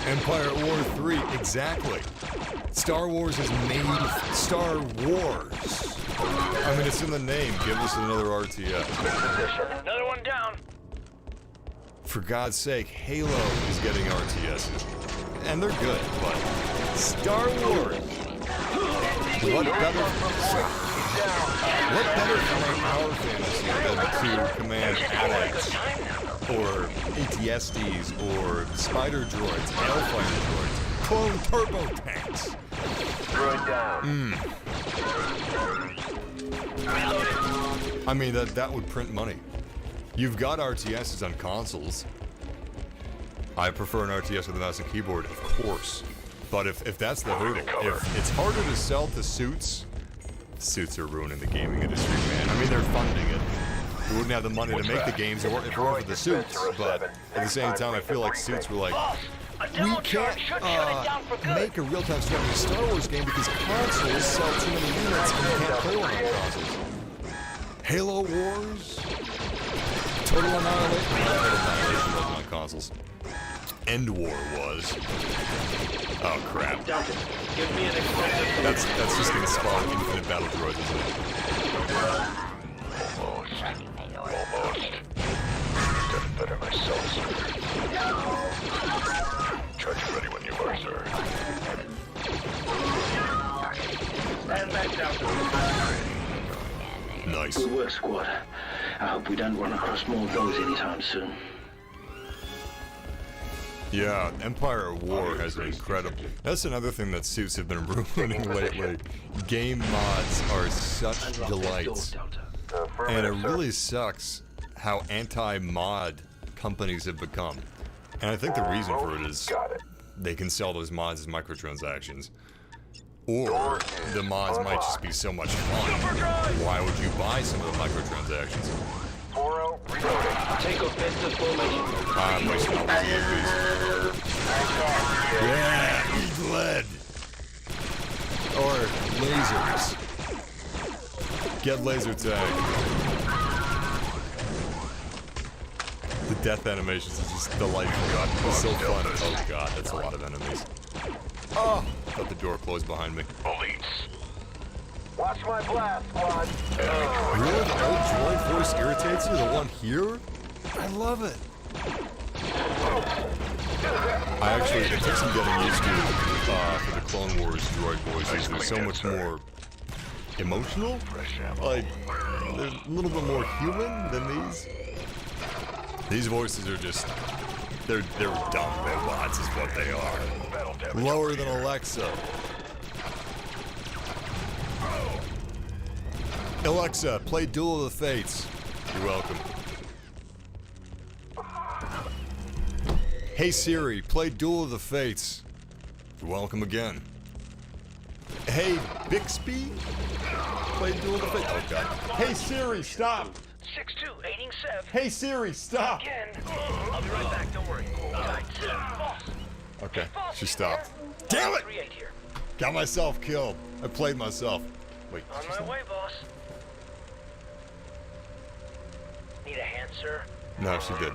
Empire at War 3, exactly. Star Wars has made Star Wars. I mean, it's in the name. Give us another RTS. Another one down. For God's sake, Halo is getting RTSs. And they're good, but Star Wars. What better from our fantasy than to command ADAX, or ATSDs, or Spider Droids, Hellfire Droids, Clone Turbo Tanks? Droid down. I mean, that would print money. You've got RTSs on consoles. I prefer an RTS with a mouse and keyboard, of course. But if that's the hurdle, if it's harder to sell to suits are ruining the gaming industry, man. I mean, they're funding it. We wouldn't have the money to make the games if it weren't for the suits, but at the same time, I feel like suits were like, we can't make a real-time strategy Star Wars game because consoles sell too many units and you can't play one on consoles. Halo Wars? Total Annihilation wasn't on consoles. End War was. Oh crap. Give me an explosive. That's just gonna spawn infinite battle droids, isn't it? Almost. Done better myself, sir. Charge ready when you are, sir. Stand back down. Nice. Good work, squad. I hope we don't run across more of those anytime soon. Yeah, Empire at War has been incredible. That's another thing that suits have been ruining lately. Game mods are such delights. And it really sucks how anti-mod companies have become. And I think the reason for it is they can sell those mods as microtransactions. Or the mods might just be so much fun. Why would you buy some of the microtransactions? 4-0, reloading. Take offensive formation. I'm wasting all these EMPs. Yeah, eat lead. Or lasers. Get laser tag. The death animations is just delightful. God, it's so fun. Oh god, that's a lot of enemies. Oh, I thought the door closed behind me. Police. Watch my blast, squad. Really? The old droid voice irritates you? The one here? I love it. It took some getting used to for the Clone Wars droid voices. They're so much more emotional. Like, they're a little bit more human than these. These voices are just, they're dumb robots is what they are. Lower than Alexa. Alexa, play Duel of the Fates. You're welcome. Hey Siri, play Duel of the Fates. You're welcome again. Hey Bixby, play Duel of the Fates. Oh god. Hey Siri, stop. 6-2, aiding Sev. Hey Siri, stop. Again. I'll be right back, don't worry. Boss. Okay, she stopped. Damn it! 3-8 here. Got myself killed. I played myself. Wait. On my way, boss. Need a hand, sir? No, she did.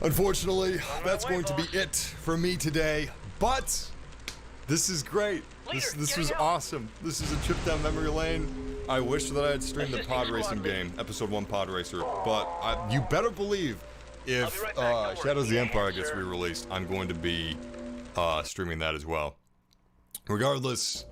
Unfortunately, that's going to be it for me today. But this is great. This was awesome. This is a trip down memory lane. I wish that I had streamed the pod racing game, episode 1 pod racer. But you better believe if Shadows of the Empire gets re-released, I'm going to be streaming that as well. Regardless,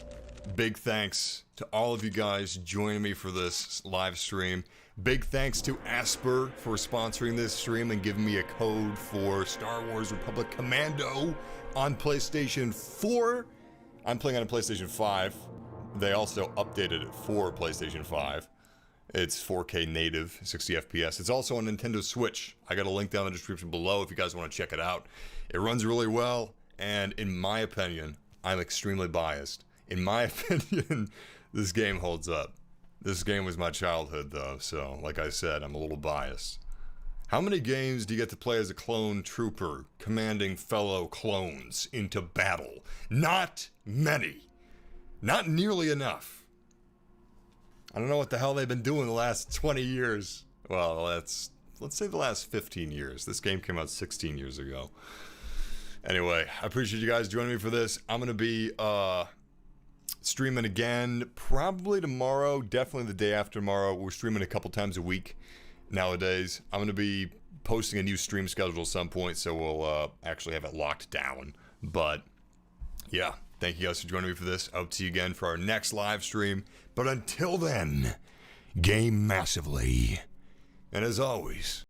big thanks to all of you guys joining me for this live stream. Big thanks to Asper for sponsoring this stream and giving me a code for Star Wars Republic Commando on PlayStation 4. I'm playing on a PlayStation 5. They also updated it for PlayStation 5. It's 4K native, 60 FPS. It's also on Nintendo Switch. I got a link down in the description below if you guys want to check it out. It runs really well, and in my opinion, I'm extremely biased. In my opinion, this game holds up. This game was my childhood, though, so, like I said, I'm a little biased. How many games do you get to play as a clone trooper, commanding fellow clones into battle? Not many. Not nearly enough. I don't know what the hell they've been doing the last 20 years. Well, let's say the last 15 years. This game came out 16 years ago. Anyway, I appreciate you guys joining me for this. I'm going to be, streaming again probably tomorrow, definitely the day after tomorrow. We're streaming a couple times a week nowadays. I'm going to be posting a new stream schedule at some point, so we'll actually have it locked down. But yeah, thank you guys for joining me for this. I'll see you again for our next live stream. But until then, game massively. And as always,